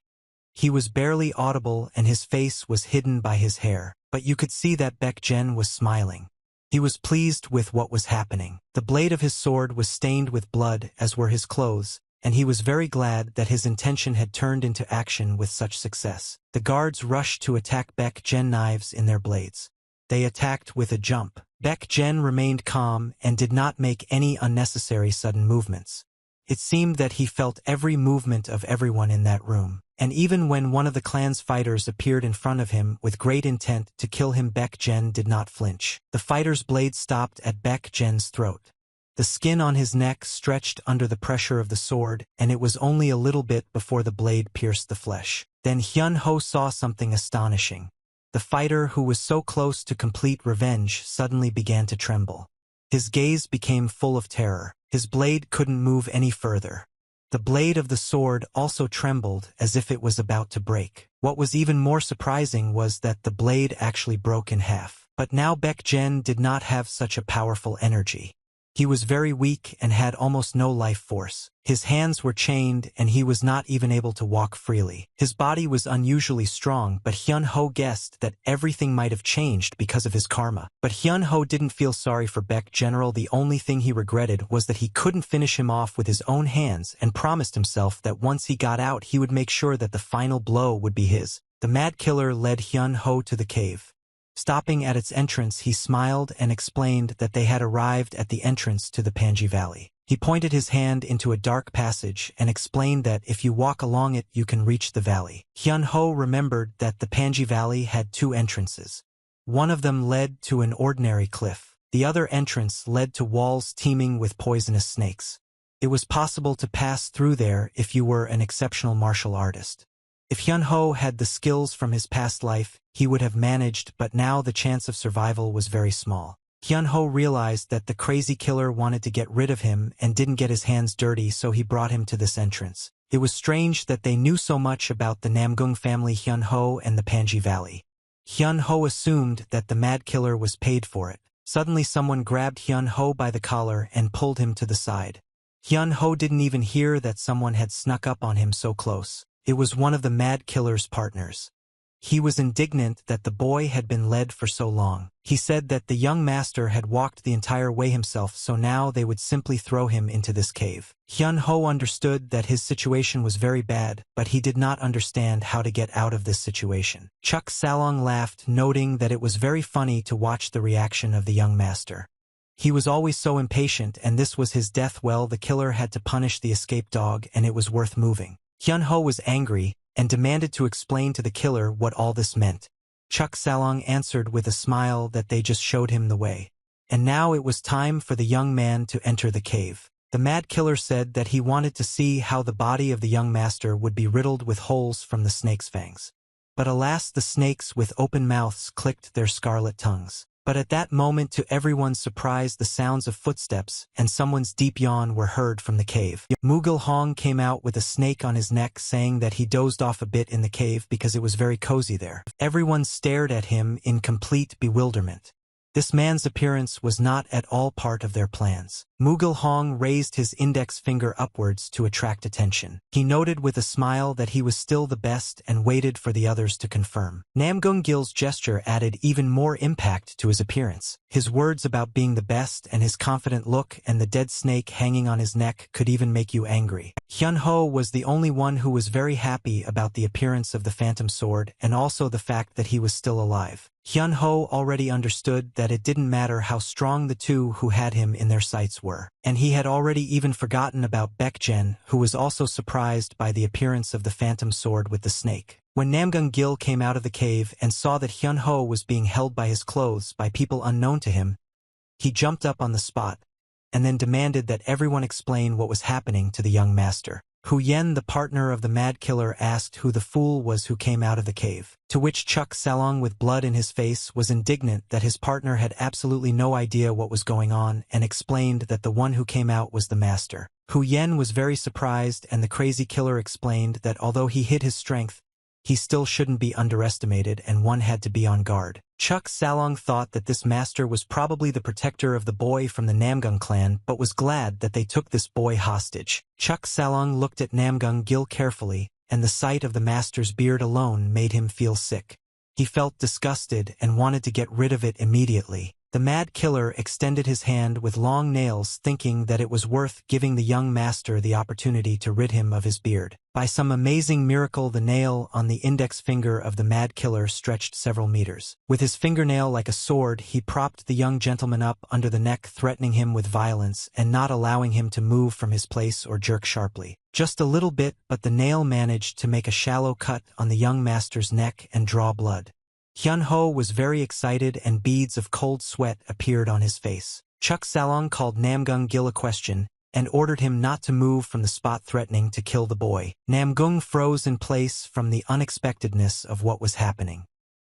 He was barely audible and his face was hidden by his hair, but you could see that Baek-jen was smiling. He was pleased with what was happening. The blade of his sword was stained with blood, as were his clothes, and he was very glad that his intention had turned into action with such success. The guards rushed to attack Baek-jen, knives in their blades. They attacked with a jump. Baek-jen remained calm and did not make any unnecessary sudden movements. It seemed that he felt every movement of everyone in that room. And even when one of the clan's fighters appeared in front of him with great intent to kill him, Baek-jen did not flinch. The fighter's blade stopped at Baek-jen's throat. The skin on his neck stretched under the pressure of the sword, and it was only a little bit before the blade pierced the flesh. Then Hyun-ho saw something astonishing. The fighter, who was so close to complete revenge, suddenly began to tremble. His gaze became full of terror. His blade couldn't move any further. The blade of the sword also trembled as if it was about to break. What was even more surprising was that the blade actually broke in half. But now Baek-jen did not have such a powerful energy. He was very weak and had almost no life force. His hands were chained and he was not even able to walk freely. His body was unusually strong, but Hyun-ho guessed that everything might have changed because of his karma. But Hyun-ho didn't feel sorry for Baek-general. The only thing he regretted was that he couldn't finish him off with his own hands, and promised himself that once he got out he would make sure that the final blow would be his. The mad killer led Hyun-ho to the cave. Stopping at its entrance, he smiled and explained that they had arrived at the entrance to the Panji Valley. He pointed his hand into a dark passage and explained that if you walk along it, you can reach the valley. Hyun-ho remembered that the Panji Valley had two entrances. One of them led to an ordinary cliff. The other entrance led to walls teeming with poisonous snakes. It was possible to pass through there if you were an exceptional martial artist. If Hyun-ho had the skills from his past life, he would have managed, but now the chance of survival was very small. Hyun-ho realized that the crazy killer wanted to get rid of him and didn't get his hands dirty, so he brought him to this entrance. It was strange that they knew so much about the Namgung family, Hyun-ho and the Panji Valley. Hyun-ho assumed that the mad killer was paid for it. Suddenly someone grabbed Hyun-ho by the collar and pulled him to the side. Hyun-ho didn't even hear that someone had snuck up on him so close. It was one of the mad killer's partners. He was indignant that the boy had been led for so long. He said that the young master had walked the entire way himself, so now they would simply throw him into this cave. Hyun-ho understood that his situation was very bad, but he did not understand how to get out of this situation. Chuk Salong laughed, noting that it was very funny to watch the reaction of the young master. He was always so impatient, and this was his death. Well, the killer had to punish the escaped dog, and it was worth moving. Hyun-ho was angry, and demanded to explain to the killer what all this meant. Chuck Salong answered with a smile that they just showed him the way. And now it was time for the young man to enter the cave. The mad killer said that he wanted to see how the body of the young master would be riddled with holes from the snake's fangs. But alas, the snakes with open mouths clicked their scarlet tongues. But at that moment, to everyone's surprise, the sounds of footsteps and someone's deep yawn were heard from the cave. Mughal Hong came out with a snake on his neck, saying that he dozed off a bit in the cave because it was very cozy there. Everyone stared at him in complete bewilderment. This man's appearance was not at all part of their plans. Mughal Hong raised his index finger upwards to attract attention. He noted with a smile that he was still the best and waited for the others to confirm. Namgung Gil's gesture added even more impact to his appearance. His words about being the best and his confident look and the dead snake hanging on his neck could even make you angry. Hyun Ho was the only one who was very happy about the appearance of the phantom sword and also the fact that he was still alive. Hyun Ho already understood that it didn't matter how strong the two who had him in their sights were. And he had already even forgotten about Baekjen, who was also surprised by the appearance of the phantom sword with the snake. When Namgung Gil came out of the cave and saw that Hyun Ho was being held by his clothes by people unknown to him, he jumped up on the spot and then demanded that everyone explain what was happening to the young master. Hu Yen, the partner of the mad killer, asked who the fool was who came out of the cave, to which Chuck Salong, with blood in his face, was indignant that his partner had absolutely no idea what was going on and explained that the one who came out was the master. Hu Yen was very surprised, and the crazy killer explained that although he hid his strength, he still shouldn't be underestimated and one had to be on guard. Chuck Salong thought that this master was probably the protector of the boy from the Namgung clan, but was glad that they took this boy hostage. Chuck Salong looked at Namgung Gil carefully, and the sight of the master's beard alone made him feel sick. He felt disgusted and wanted to get rid of it immediately. The mad killer extended his hand with long nails, thinking that it was worth giving the young master the opportunity to rid him of his beard. By some amazing miracle, the nail on the index finger of the mad killer stretched several meters. With his fingernail like a sword, he propped the young gentleman up under the neck, threatening him with violence and not allowing him to move from his place or jerk sharply. Just a little bit, but the nail managed to make a shallow cut on the young master's neck and draw blood. Hyun Ho was very excited and beads of cold sweat appeared on his face. Chuck Salong called Namgung Gil a question and ordered him not to move from the spot, threatening to kill the boy. Namgung froze in place from the unexpectedness of what was happening.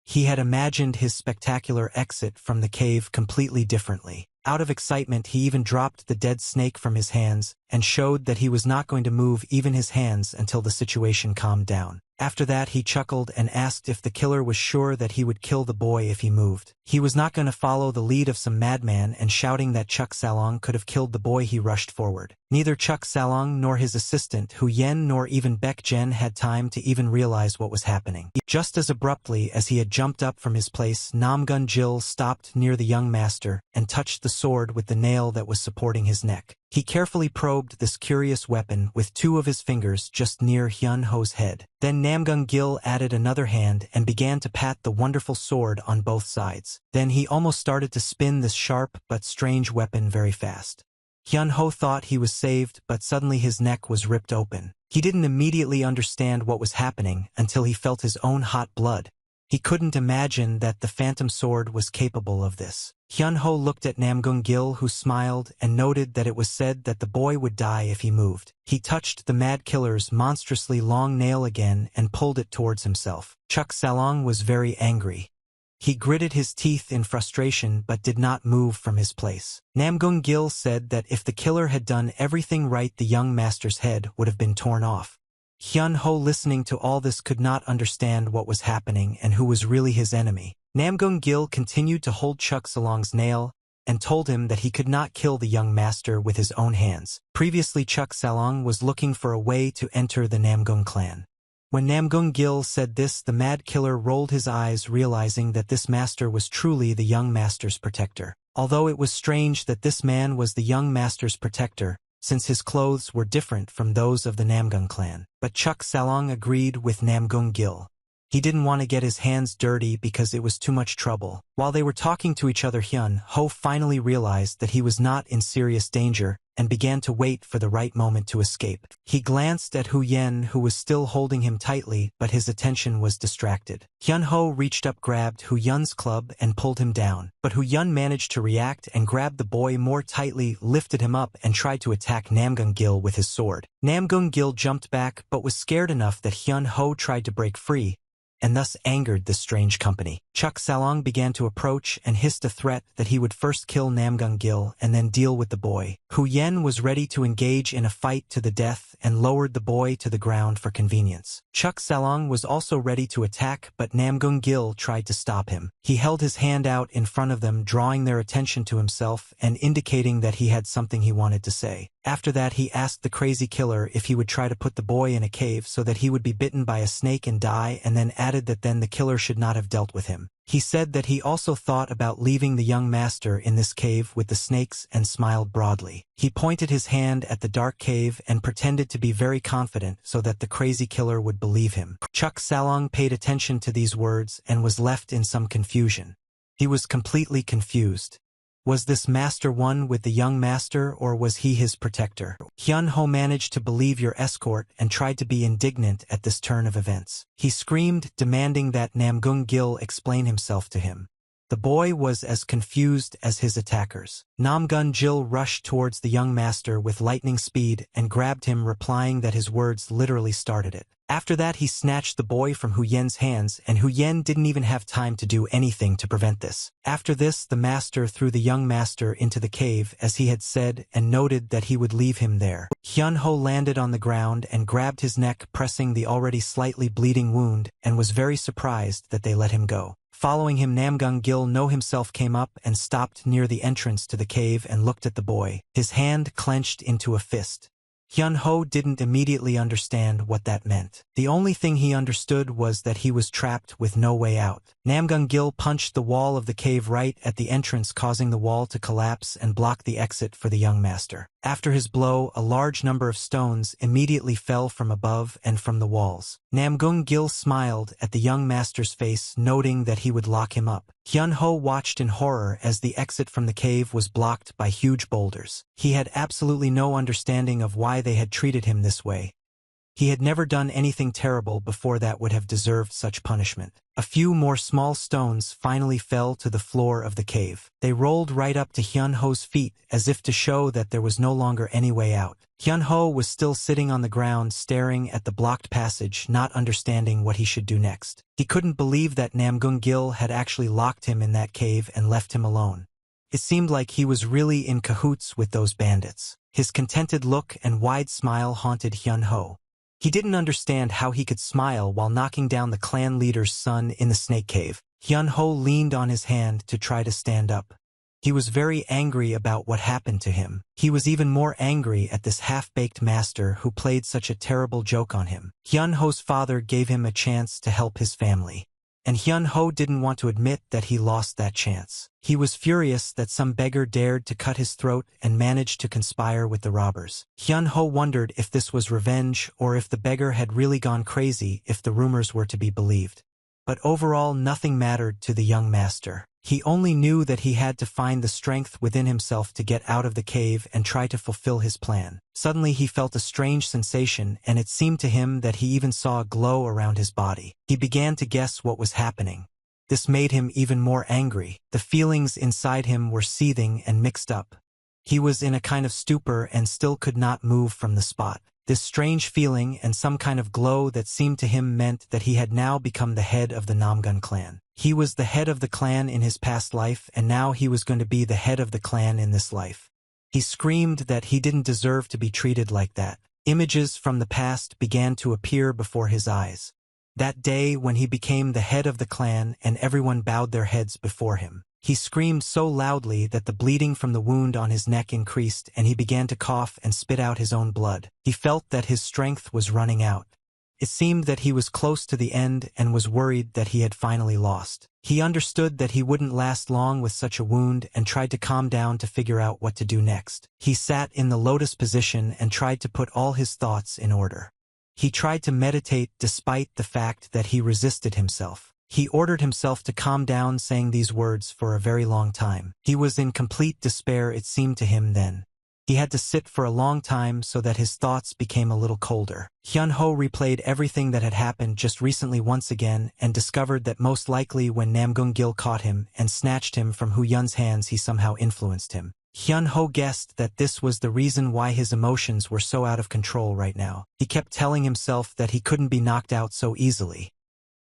He had imagined his spectacular exit from the cave completely differently. Out of excitement, he even dropped the dead snake from his hands and showed that he was not going to move even his hands until the situation calmed down. After that, he chuckled and asked if the killer was sure that he would kill the boy if he moved. He was not going to follow the lead of some madman, and shouting that Chuck Salong could have killed the boy, he rushed forward. Neither Chuck Salong nor his assistant Hu Yen nor even Baekjen had time to even realize what was happening. Just as abruptly as he had jumped up from his place, Namgung Gil stopped near the young master and touched the sword with the nail that was supporting his neck. He carefully probed this curious weapon with two of his fingers just near Hyun Ho's head. Then Namgung Gil added another hand and began to pat the wonderful sword on both sides. Then he almost started to spin this sharp but strange weapon very fast. Hyun Ho thought he was saved, but suddenly his neck was ripped open. He didn't immediately understand what was happening until he felt his own hot blood. He couldn't imagine that the phantom sword was capable of this. Hyun Ho looked at Namgung Gil, who smiled and noted that it was said that the boy would die if he moved. He touched the mad killer's monstrously long nail again and pulled it towards himself. Chuck Salong was very angry. He gritted his teeth in frustration but did not move from his place. Namgung Gil said that if the killer had done everything right, the young master's head would have been torn off. Hyun Ho, listening to all this, could not understand what was happening and who was really his enemy. Namgung Gil continued to hold Chuck Salong's nail and told him that he could not kill the young master with his own hands. Previously, Chuck Salong was looking for a way to enter the Namgung clan. When Namgung Gil said this, the mad killer rolled his eyes, realizing that this master was truly the young master's protector. Although it was strange that this man was the young master's protector, since his clothes were different from those of the Namgung clan. But Chuck Salong agreed with Namgung Gil. He didn't want to get his hands dirty because it was too much trouble. While they were talking to each other, Hyun Ho finally realized that he was not in serious danger and began to wait for the right moment to escape. He glanced at Hu Yen, who was still holding him tightly, but his attention was distracted. Hyun-ho reached up, grabbed Hu Yun's club, and pulled him down. But Hu Yun managed to react and grabbed the boy more tightly, lifted him up, and tried to attack Namgung-gil with his sword. Namgung-gil jumped back, but was scared enough that Hyun-ho tried to break free, and thus angered the strange company. Chuk Salong began to approach and hissed a threat that he would first kill Namgung-gil and then deal with the boy. Hu Yen was ready to engage in a fight to the death and lowered the boy to the ground for convenience. Chuk Salong was also ready to attack, but Namgung-gil tried to stop him. He held his hand out in front of them, drawing their attention to himself and indicating that he had something he wanted to say. After that, he asked the crazy killer if he would try to put the boy in a cave so that he would be bitten by a snake and die, and then added that then the killer should not have dealt with him. He said that he also thought about leaving the young master in this cave with the snakes and smiled broadly. He pointed his hand at the dark cave and pretended to be very confident so that the crazy killer would believe him. Chuk Salong paid attention to these words and was left in some confusion. He was completely confused. Was this master one with the young master, or was he his protector? Hyun-ho managed to believe your escort and tried to be indignant at this turn of events. He screamed, demanding that Namgung-gil explain himself to him. The boy was as confused as his attackers. Namgung-gil rushed towards the young master with lightning speed and grabbed him, replying that his words literally started it. After that, he snatched the boy from Hu Yen's hands, and Hu Yen didn't even have time to do anything to prevent this. After this, the master threw the young master into the cave as he had said and noted that he would leave him there. Hyun-ho landed on the ground and grabbed his neck, pressing the already slightly bleeding wound, and was very surprised that they let him go. Following him, Namgung-gil himself came up and stopped near the entrance to the cave and looked at the boy, his hand clenched into a fist. Hyun-ho didn't immediately understand what that meant. The only thing he understood was that he was trapped with no way out. Namgung-gil punched the wall of the cave right at the entrance, causing the wall to collapse and block the exit for the young master. After his blow, a large number of stones immediately fell from above and from the walls. Namgung-gil smiled at the young master's face, noting that he would lock him up. Hyun-ho watched in horror as the exit from the cave was blocked by huge boulders. He had absolutely no understanding of why they had treated him this way. He had never done anything terrible before that would have deserved such punishment. A few more small stones finally fell to the floor of the cave. They rolled right up to Hyun-ho's feet as if to show that there was no longer any way out. Hyun-ho was still sitting on the ground, staring at the blocked passage, not understanding what he should do next. He couldn't believe that Namgung-gil had actually locked him in that cave and left him alone. It seemed like he was really in cahoots with those bandits. His contented look and wide smile haunted Hyun-ho. He didn't understand how he could smile while knocking down the clan leader's son in the snake cave. Hyun-ho leaned on his hand to try to stand up. He was very angry about what happened to him. He was even more angry at this half-baked master who played such a terrible joke on him. Hyun-ho's father gave him a chance to help his family, and Hyun-ho didn't want to admit that he lost that chance. He was furious that some beggar dared to cut his throat and managed to conspire with the robbers. Hyun-ho wondered if this was revenge or if the beggar had really gone crazy, if the rumors were to be believed. But overall, nothing mattered to the young master. He only knew that he had to find the strength within himself to get out of the cave and try to fulfill his plan. Suddenly he felt a strange sensation, and it seemed to him that he even saw a glow around his body. He began to guess what was happening. This made him even more angry. The feelings inside him were seething and mixed up. He was in a kind of stupor and still could not move from the spot. This strange feeling and some kind of glow that seemed to him meant that he had now become the head of the Namgun clan. He was the head of the clan in his past life, and now he was going to be the head of the clan in this life. He screamed that he didn't deserve to be treated like that. Images from the past began to appear before his eyes. That day when he became the head of the clan and everyone bowed their heads before him. He screamed so loudly that the bleeding from the wound on his neck increased, and he began to cough and spit out his own blood. He felt that his strength was running out. It seemed that he was close to the end and was worried that he had finally lost. He understood that he wouldn't last long with such a wound and tried to calm down to figure out what to do next. He sat in the lotus position and tried to put all his thoughts in order. He tried to meditate despite the fact that he resisted himself. He ordered himself to calm down, saying these words for a very long time. He was in complete despair, it seemed to him then. He had to sit for a long time so that his thoughts became a little colder. Hyun-ho replayed everything that had happened just recently once again and discovered that most likely when Namgung-gil caught him and snatched him from Hu-yun's hands he somehow influenced him. Hyun-ho guessed that this was the reason why his emotions were so out of control right now. He kept telling himself that he couldn't be knocked out so easily.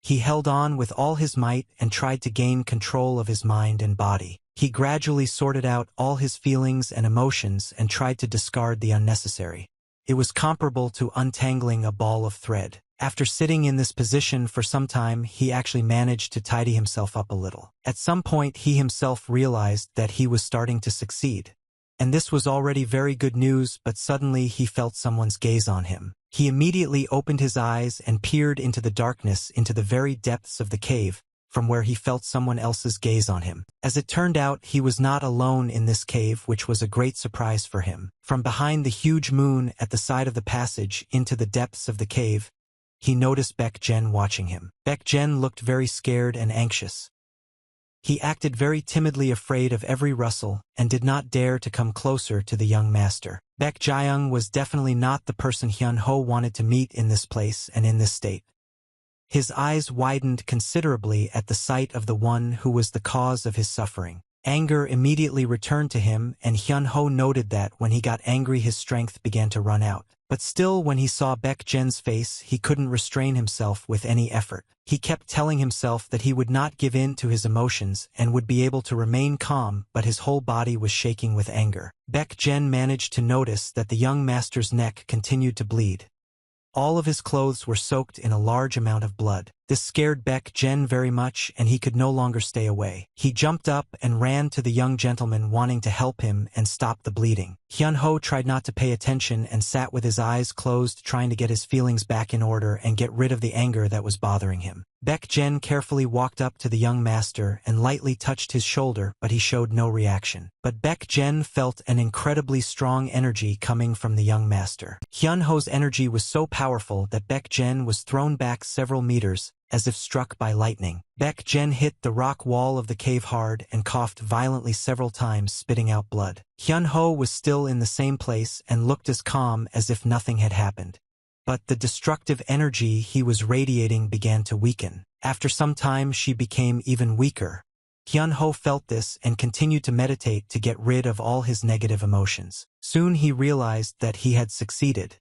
He held on with all his might and tried to gain control of his mind and body. He gradually sorted out all his feelings and emotions and tried to discard the unnecessary. It was comparable to untangling a ball of thread. After sitting in this position for some time, he actually managed to tidy himself up a little. At some point, he himself realized that he was starting to succeed. And this was already very good news, but suddenly he felt someone's gaze on him. He immediately opened his eyes and peered into the darkness, into the very depths of the cave, from where he felt someone else's gaze on him. As it turned out, he was not alone in this cave, which was a great surprise for him. From behind the huge moon at the side of the passage into the depths of the cave, he noticed Baek-jen watching him. Baek-jen looked very scared and anxious. He acted very timidly, afraid of every rustle, and did not dare to come closer to the young master. Baek Jaeyoung was definitely not the person Hyun-ho wanted to meet in this place and in this state. His eyes widened considerably at the sight of the one who was the cause of his suffering. Anger immediately returned to him, and Hyun-ho noted that when he got angry his strength began to run out. But still, when he saw Baek-jen's face, he couldn't restrain himself with any effort. He kept telling himself that he would not give in to his emotions and would be able to remain calm, but his whole body was shaking with anger. Baek-jen managed to notice that the young master's neck continued to bleed. All of his clothes were soaked in a large amount of blood. This scared Baek-jen very much, and he could no longer stay away. He jumped up and ran to the young gentleman, wanting to help him and stop the bleeding. Hyun-ho tried not to pay attention and sat with his eyes closed, trying to get his feelings back in order and get rid of the anger that was bothering him. Baek-jen carefully walked up to the young master and lightly touched his shoulder, but he showed no reaction. But Baek-jen felt an incredibly strong energy coming from the young master. Hyun-ho's energy was so powerful that Baek-jen was thrown back several meters, as if struck by lightning. Baek-jen hit the rock wall of the cave hard and coughed violently several times, spitting out blood. Hyun-ho was still in the same place and looked as calm as if nothing had happened. But the destructive energy he was radiating began to weaken. After some time she became even weaker. Hyun-ho felt this and continued to meditate to get rid of all his negative emotions. Soon he realized that he had succeeded.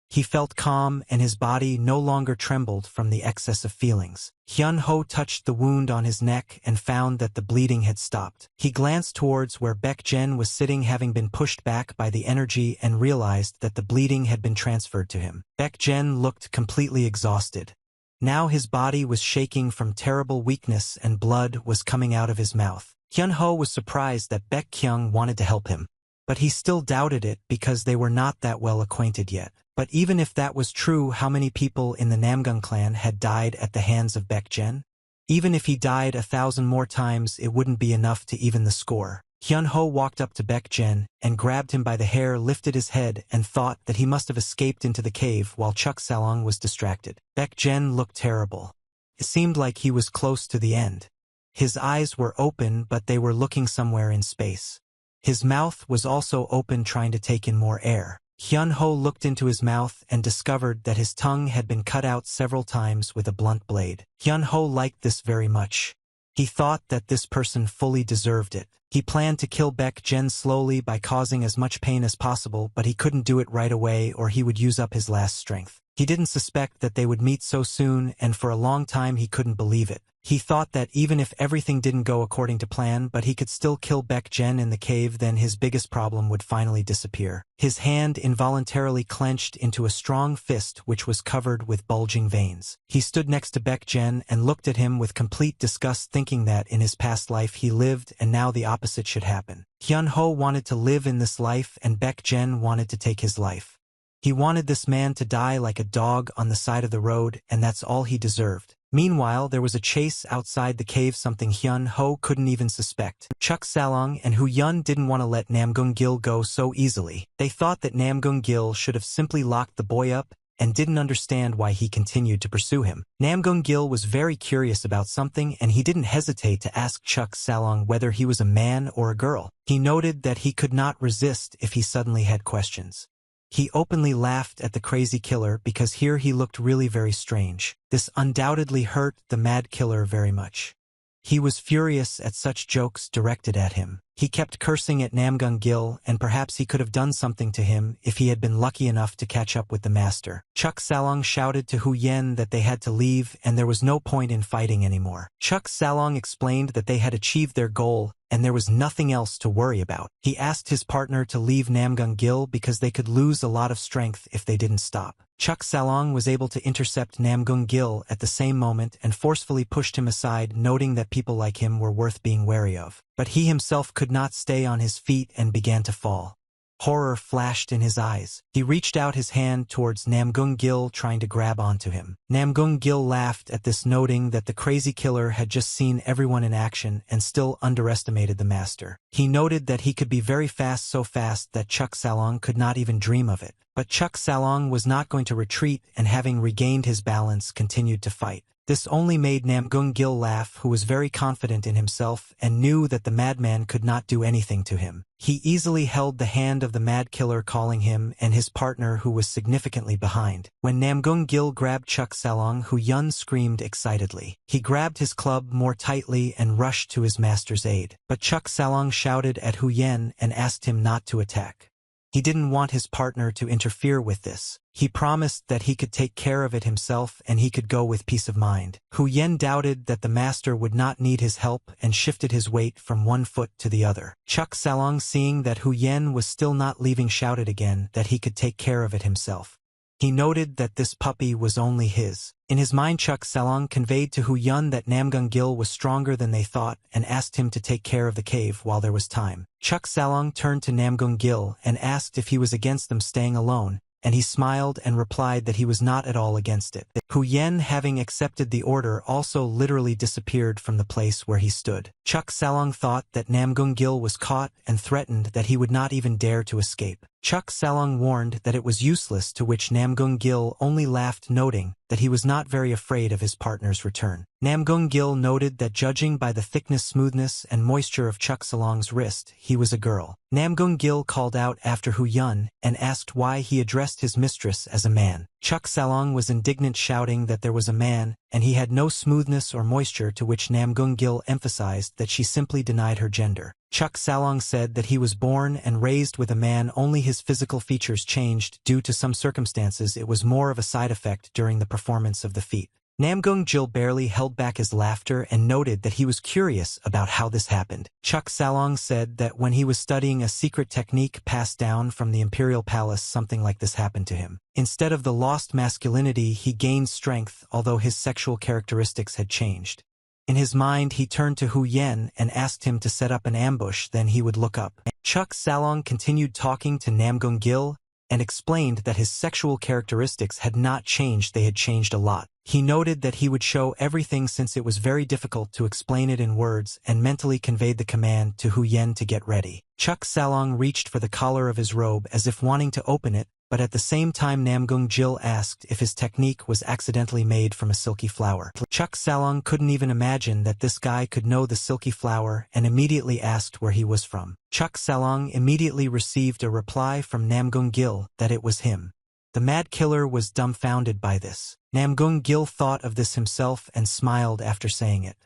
He felt calm and his body no longer trembled from the excess of feelings. Hyun-ho touched the wound on his neck and found that the bleeding had stopped. He glanced towards where Baek-jen was sitting, having been pushed back by the energy, and realized that the bleeding had been transferred to him. Baek-jen looked completely exhausted. Now his body was shaking from terrible weakness and blood was coming out of his mouth. Hyun-ho was surprised that Baek-kyung wanted to help him, but he still doubted it because they were not that well acquainted yet. But even if that was true, how many people in the Namgung clan had died at the hands of Baek-jen? Even if he died 1,000 more times, it wouldn't be enough to even the score. Hyun-ho walked up to Baek-jen and grabbed him by the hair, lifted his head, and thought that he must have escaped into the cave while Chuk Salong was distracted. Baek-jen looked terrible. It seemed like he was close to the end. His eyes were open, but they were looking somewhere in space. His mouth was also open, trying to take in more air. Hyun-ho looked into his mouth and discovered that his tongue had been cut out several times with a blunt blade. Hyun-ho liked this very much. He thought that this person fully deserved it. He planned to kill Baek-jen slowly by causing as much pain as possible, but he couldn't do it right away or he would use up his last strength. He didn't suspect that they would meet so soon, and for a long time he couldn't believe it. He thought that even if everything didn't go according to plan, but he could still kill Baek-jen in the cave, then his biggest problem would finally disappear. His hand involuntarily clenched into a strong fist which was covered with bulging veins. He stood next to Baek-jen and looked at him with complete disgust, thinking that in his past life he lived and now the opposite should happen. Hyun-ho wanted to live in this life and Baek-jen wanted to take his life. He wanted this man to die like a dog on the side of the road, and that's all he deserved. Meanwhile, there was a chase outside the cave, something Hyun-ho couldn't even suspect. Chuk Salong and Hu-yun didn't want to let Namgung-gil go so easily. They thought that Namgung-gil should have simply locked the boy up and didn't understand why he continued to pursue him. Namgung-gil was very curious about something, and he didn't hesitate to ask Chuk Salong whether he was a man or a girl. He noted that he could not resist if he suddenly had questions. He openly laughed at the crazy killer because here he looked really very strange. This undoubtedly hurt the mad killer very much. He was furious at such jokes directed at him. He kept cursing at Namgung-gil, and perhaps he could have done something to him if he had been lucky enough to catch up with the master. Chuk Salong shouted to Hu Yen that they had to leave and there was no point in fighting anymore. Chuk Salong explained that they had achieved their goal and there was nothing else to worry about. He asked his partner to leave Namgung-gil because they could lose a lot of strength if they didn't stop. Chuk Salong was able to intercept Namgung-gil at the same moment and forcefully pushed him aside, noting that people like him were worth being wary of. But he himself could not stay on his feet and began to fall. Horror flashed in his eyes. He reached out his hand towards Namgung-gil, trying to grab onto him. Namgung-gil laughed at this, noting that the crazy killer had just seen everyone in action and still underestimated the master. He noted that he could be very fast, so fast that Chuk Salong could not even dream of it. But Chuk Salong was not going to retreat, and having regained his balance, continued to fight. This only made Namgung-gil laugh, who was very confident in himself and knew that the madman could not do anything to him. He easily held the hand of the mad killer, calling him and his partner, who was significantly behind. When Namgung-gil grabbed Chuk Salong, Hu Yun screamed excitedly. He grabbed his club more tightly and rushed to his master's aid. But Chuk Salong shouted at Hu Yen and asked him not to attack. He didn't want his partner to interfere with this. He promised that he could take care of it himself and he could go with peace of mind. Hu Yen doubted that the master would not need his help and shifted his weight from one foot to the other. Chuk Salong, seeing that Hu Yen was still not leaving, shouted again that he could take care of it himself. He noted that this puppy was only his. In his mind, Chuk Salong conveyed to Hu Yun that Namgung-gil was stronger than they thought and asked him to take care of the cave while there was time. Chuk Salong turned to Namgung-gil and asked if he was against them staying alone, and he smiled and replied that he was not at all against it. Hu Yen, having accepted the order, also literally disappeared from the place where he stood. Chuk Salong thought that Namgung-gil was caught and threatened that he would not even dare to escape. Chuk Salong warned that it was useless, to which Namgung-gil only laughed, noting that he was not very afraid of his partner's return. Namgung-gil noted that judging by the thickness, smoothness, and moisture of Chuk Salong's wrist, he was a girl. Namgung-gil called out after Hu Yun and asked why he addressed his mistress as a man. Chuk Salong was indignant, shouting that there was a man, and he had no smoothness or moisture, to which Namgung-gil emphasized that she simply denied her gender. Chuk Salong said that he was born and raised with a man, only his physical features changed due to some circumstances. It was more of a side effect during the performance of the feat. Namgung-gil barely held back his laughter and noted that he was curious about how this happened. Chuk Salong said that when he was studying a secret technique passed down from the imperial palace, something like this happened to him. Instead of the lost masculinity, he gained strength, although his sexual characteristics had changed. In his mind, he turned to Hu Yen and asked him to set up an ambush, then he would look up. Chuk Salong continued talking to Namgung-gil and explained that his sexual characteristics had not changed, they had changed a lot. He noted that he would show everything since it was very difficult to explain it in words, and mentally conveyed the command to Hu Yen to get ready. Chuk Salong reached for the collar of his robe as if wanting to open it, but at the same time Namgung-gil asked if his technique was accidentally made from a silky flower. Chuk Salong couldn't even imagine that this guy could know the silky flower and immediately asked where he was from. Chuk Salong immediately received a reply from Namgung-gil that it was him. The mad killer was dumbfounded by this. Namgung-gil thought of this himself and smiled after saying it.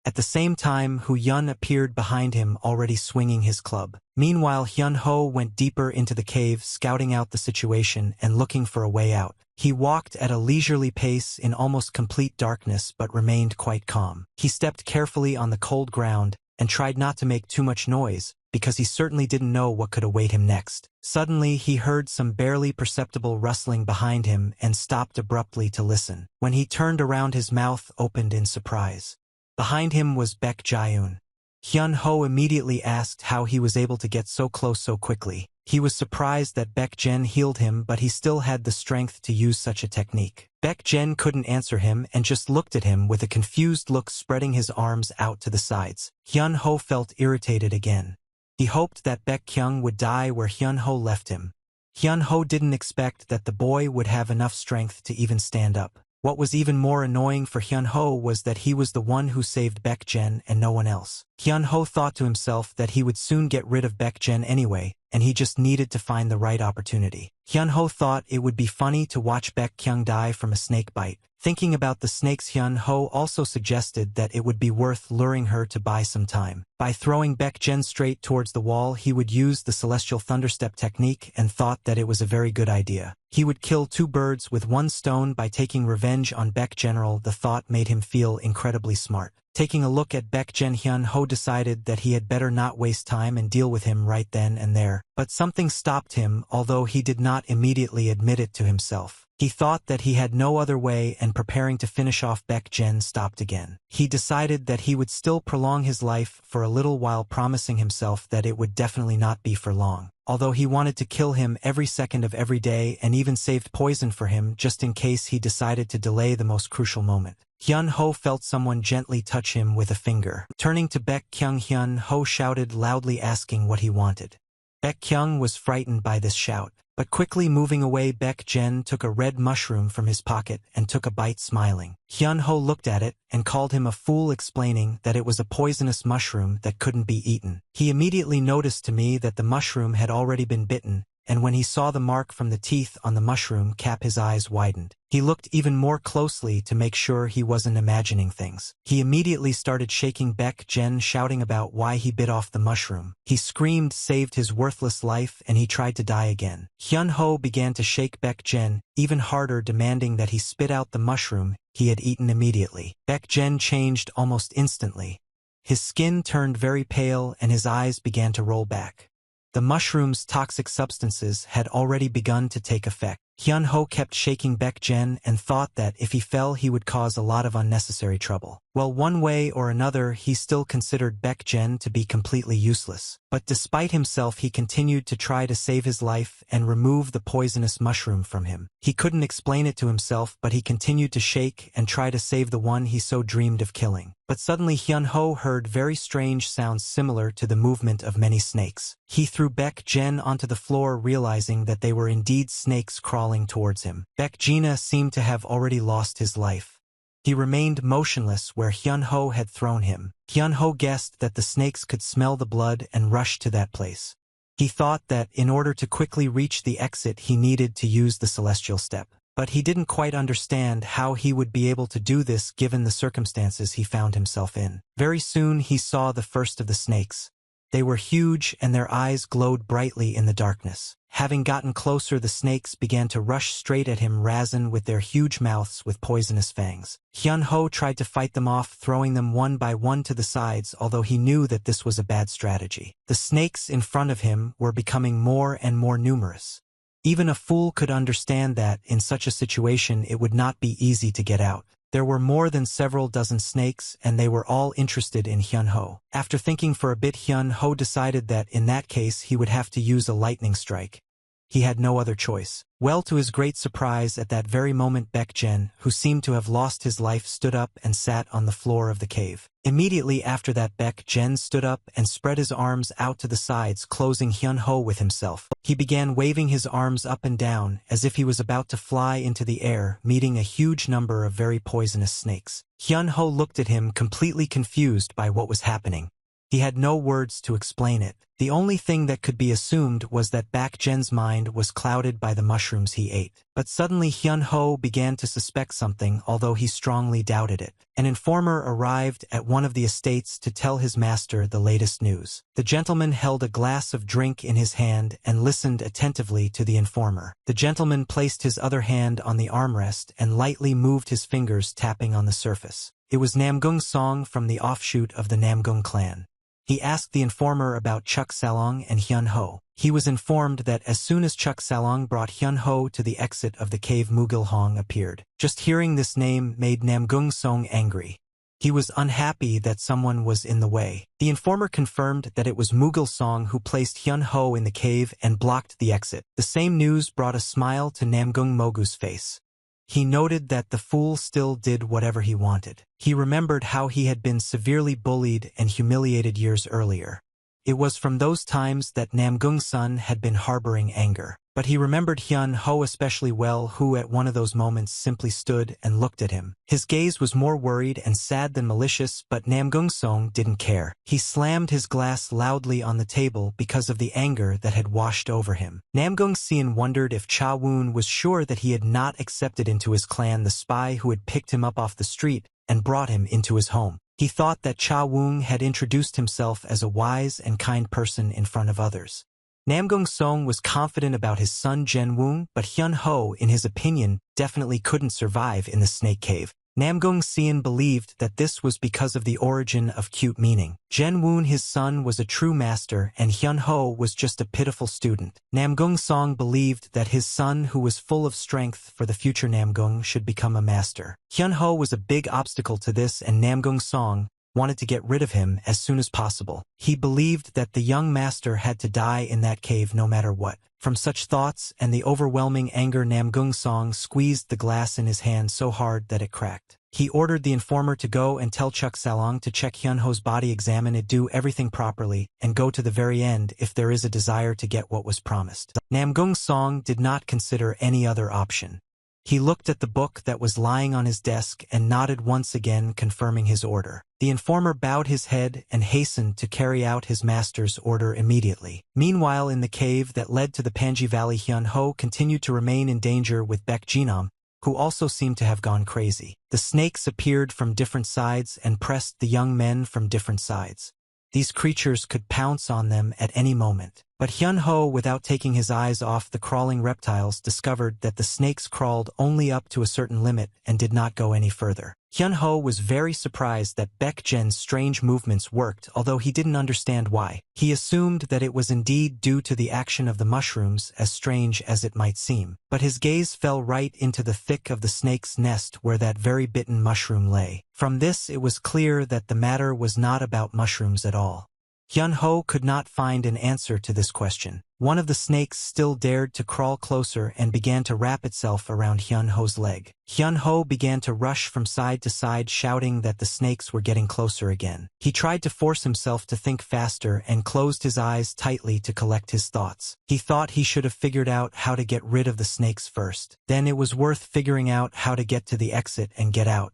At the same time, Hu Yun appeared behind him, already swinging his club. Meanwhile, Hyun Ho went deeper into the cave, scouting out the situation and looking for a way out. He walked at a leisurely pace in almost complete darkness but remained quite calm. He stepped carefully on the cold ground and tried not to make too much noise, because he certainly didn't know what could await him next. Suddenly, he heard some barely perceptible rustling behind him and stopped abruptly to listen. When he turned around, his mouth opened in surprise. Behind him was Baek Jae-un. Hyun Ho immediately asked how he was able to get so close so quickly. He was surprised that Baek Jen healed him, but he still had the strength to use such a technique. Baek Jen couldn't answer him and just looked at him with a confused look, spreading his arms out to the sides. Hyun Ho felt irritated again. He hoped that Baek Kyung would die where Hyun Ho left him. Hyun-ho didn't expect that the boy would have enough strength to even stand up. What was even more annoying for Hyun-ho was that he was the one who saved Baek-jin and no one else. Hyun-ho thought to himself that he would soon get rid of Baek-jin anyway, and he just needed to find the right opportunity. Hyun-ho thought it would be funny to watch Baek-kyung die from a snake bite. Thinking about the snakes, Hyun-ho also suggested that it would be worth luring her to buy some time. By throwing Baek-jin straight towards the wall, he would use the celestial thunderstep technique and thought that it was a very good idea. He would kill two birds with one stone by taking revenge on Baek-jin. The thought made him feel incredibly smart. Taking a look at Baek-jin, Hyun-ho decided that he had better not waste time and deal with him right then and there. But something stopped him, although he did not immediately admit it to himself. He thought that he had no other way, and preparing to finish off Baek-jin stopped again. He decided that he would still prolong his life for a little while, promising himself that it would definitely not be for long. Although he wanted to kill him every second of every day and even saved poison for him just in case he decided to delay the most crucial moment. Hyun-ho felt someone gently touch him with a finger. Turning to Baek-kyung, Hyun-ho shouted loudly, asking what he wanted. Baek-kyung was frightened by this shout, but quickly moving away. Baek-jin took a red mushroom from his pocket and took a bite, smiling. Hyun-ho looked at it and called him a fool, explaining that it was a poisonous mushroom that couldn't be eaten. He immediately noticed to me that the mushroom had already been bitten, and when he saw the mark from the teeth on the mushroom cap, his eyes widened. He looked even more closely to make sure he wasn't imagining things. He immediately started shaking Baek-jin, shouting about why he bit off the mushroom. He screamed, saved his worthless life, and he tried to die again. Hyun-ho began to shake Baek-jin even harder, demanding that he spit out the mushroom he had eaten immediately. Baek-jin changed almost instantly. His skin turned very pale and his eyes began to roll back. The mushroom's toxic substances had already begun to take effect. Hyun-ho kept shaking Baek-jin and thought that if he fell he would cause a lot of unnecessary trouble. Well, one way or another he still considered Baek-jin to be completely useless. But despite himself he continued to try to save his life and remove the poisonous mushroom from him. He couldn't explain it to himself, but he continued to shake and try to save the one he so dreamed of killing. But suddenly Hyun-ho heard very strange sounds similar to the movement of many snakes. He threw Baek-jin onto the floor, realizing that they were indeed snakes crawling towards him. Baek-jin seemed to have already lost his life. He remained motionless where Hyun-ho had thrown him. Hyun-ho guessed that the snakes could smell the blood and rushed to that place. He thought that in order to quickly reach the exit he needed to use the celestial step. But he didn't quite understand how he would be able to do this given the circumstances he found himself in. Very soon he saw the first of the snakes. They were huge and their eyes glowed brightly in the darkness. Having gotten closer, the snakes began to rush straight at him, razing with their huge mouths with poisonous fangs. Hyun-ho tried to fight them off, throwing them one by one to the sides, although he knew that this was a bad strategy. The snakes in front of him were becoming more and more numerous. Even a fool could understand that, in such a situation, it would not be easy to get out. There were more than several dozen snakes, and they were all interested in Hyun-ho. After thinking for a bit, Hyun-ho decided that in that case he would have to use a lightning strike. He had no other choice. Well, to his great surprise, at that very moment Baek-jin, who seemed to have lost his life, stood up and sat on the floor of the cave. Immediately after that, Baek-jin stood up and spread his arms out to the sides, closing Hyun-ho with himself. He began waving his arms up and down as if he was about to fly into the air, meeting a huge number of very poisonous snakes. Hyun-ho looked at him, completely confused by what was happening. He had no words to explain it. The only thing that could be assumed was that Baek-jin's mind was clouded by the mushrooms he ate. But suddenly Hyun-ho began to suspect something, although he strongly doubted it. An informer arrived at one of the estates to tell his master the latest news. The gentleman held a glass of drink in his hand and listened attentively to the informer. The gentleman placed his other hand on the armrest and lightly moved his fingers, tapping on the surface. It was Namgung Song from the offshoot of the Namgung clan. He asked the informer about Chuk Salong and Hyun-ho. He was informed that as soon as Chuk Salong brought Hyun-ho to the exit of the cave, Mugil-hong appeared. Just hearing this name made Namgung Song angry. He was unhappy that someone was in the way. The informer confirmed that it was Mugil-song who placed Hyun-ho in the cave and blocked the exit. The same news brought a smile to Namgung Mogu's face. He noted that the fool still did whatever he wanted. He remembered how he had been severely bullied and humiliated years earlier. It was from those times that Namgung Sun had been harboring anger. But he remembered Hyun Ho especially well, who at one of those moments simply stood and looked at him. His gaze was more worried and sad than malicious, but Namgung Song didn't care. He slammed his glass loudly on the table because of the anger that had washed over him. Namgung Seon wondered if Cha Woon was sure that he had not accepted into his clan the spy who had picked him up off the street and brought him into his home. He thought that Cha Woon had introduced himself as a wise and kind person in front of others. Namgung Song was confident about his son Jen Woon, but Hyun Ho, in his opinion, definitely couldn't survive in the snake cave. Namgung Seon believed that this was because of the origin of cute meaning. Jen Woon, his son, was a true master, and Hyun Ho was just a pitiful student. Namgung Song believed that his son, who was full of strength for the future Namgung, should become a master. Hyun Ho was a big obstacle to this, and Namgung Song wanted to get rid of him as soon as possible. He believed that the young master had to die in that cave no matter what. From such thoughts and the overwhelming anger, Namgung Song squeezed the glass in his hand so hard that it cracked. He ordered the informer to go and tell Chuk Salong to check Hyun Ho's body, examine it, do everything properly, and go to the very end if there is a desire to get what was promised. Namgung Song did not consider any other option. He looked at the book that was lying on his desk and nodded once again, confirming his order. The informer bowed his head and hastened to carry out his master's order immediately. Meanwhile, in the cave that led to the Panji Valley, Hyun Ho continued to remain in danger with Baek Jinam, who also seemed to have gone crazy. The snakes appeared from different sides and pressed the young men from different sides. These creatures could pounce on them at any moment. But Hyun Ho, without taking his eyes off the crawling reptiles, discovered that the snakes crawled only up to a certain limit and did not go any further. Hyun Ho was very surprised that Baek Jen's strange movements worked, although he didn't understand why. He assumed that it was indeed due to the action of the mushrooms, as strange as it might seem. But his gaze fell right into the thick of the snake's nest where that very bitten mushroom lay. From this it was clear that the matter was not about mushrooms at all. Hyun Ho could not find an answer to this question. One of the snakes still dared to crawl closer and began to wrap itself around Hyun Ho's leg. Hyun Ho began to rush from side to side, shouting that the snakes were getting closer again. He tried to force himself to think faster and closed his eyes tightly to collect his thoughts. He thought he should have figured out how to get rid of the snakes first. Then it was worth figuring out how to get to the exit and get out.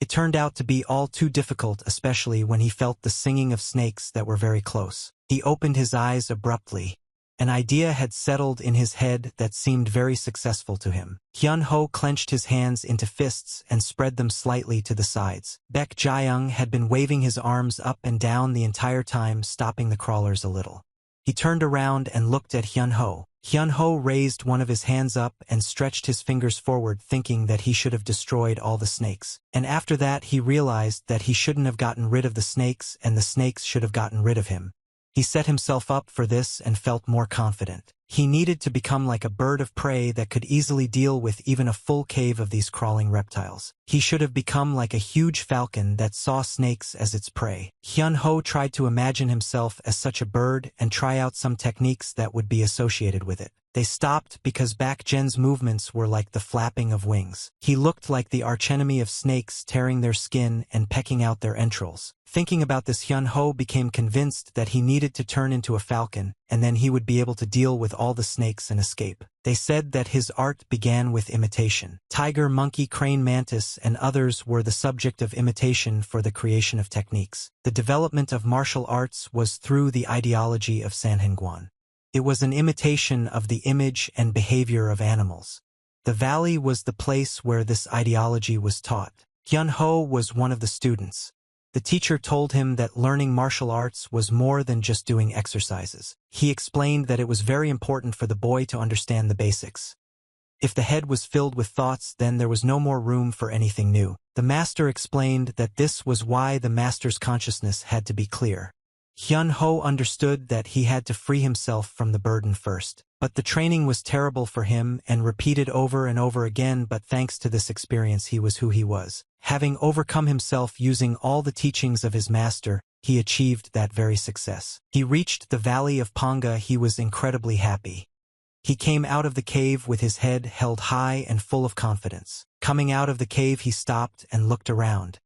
It turned out to be all too difficult, especially when he felt the singing of snakes that were very close. He opened his eyes abruptly. An idea had settled in his head that seemed very successful to him. Hyun Ho clenched his hands into fists and spread them slightly to the sides. Baek Jaeyoung had been waving his arms up and down the entire time, stopping the crawlers a little. He turned around and looked at Hyun Ho. Hyun Ho raised one of his hands up and stretched his fingers forward, thinking that he should have destroyed all the snakes. And after that he realized that he shouldn't have gotten rid of the snakes, and the snakes should have gotten rid of him. He set himself up for this and felt more confident. He needed to become like a bird of prey that could easily deal with even a full cave of these crawling reptiles. He should have become like a huge falcon that saw snakes as its prey. Hyun Ho tried to imagine himself as such a bird and try out some techniques that would be associated with it. They stopped because Baek Jen's movements were like the flapping of wings. He looked like the archenemy of snakes, tearing their skin and pecking out their entrails. Thinking about this, Hyun Ho became convinced that he needed to turn into a falcon, and then he would be able to deal with all the snakes and escape. They said that his art began with imitation. Tiger, monkey, crane, mantis, and others were the subject of imitation for the creation of techniques. The development of martial arts was through the ideology of Sanhengwan. It was an imitation of the image and behavior of animals. The valley was the place where this ideology was taught. Hyun Ho was one of the students. The teacher told him that learning martial arts was more than just doing exercises. He explained that it was very important for the boy to understand the basics. If the head was filled with thoughts, then there was no more room for anything new. The master explained that this was why the master's consciousness had to be clear. Hyun Ho understood that he had to free himself from the burden first. But the training was terrible for him and repeated over and over again, but thanks to this experience he was who he was. Having overcome himself using all the teachings of his master, he achieved that very success. He reached the valley of Manga. He was incredibly happy. He came out of the cave with his head held high and full of confidence. Coming out of the cave, he stopped and looked around.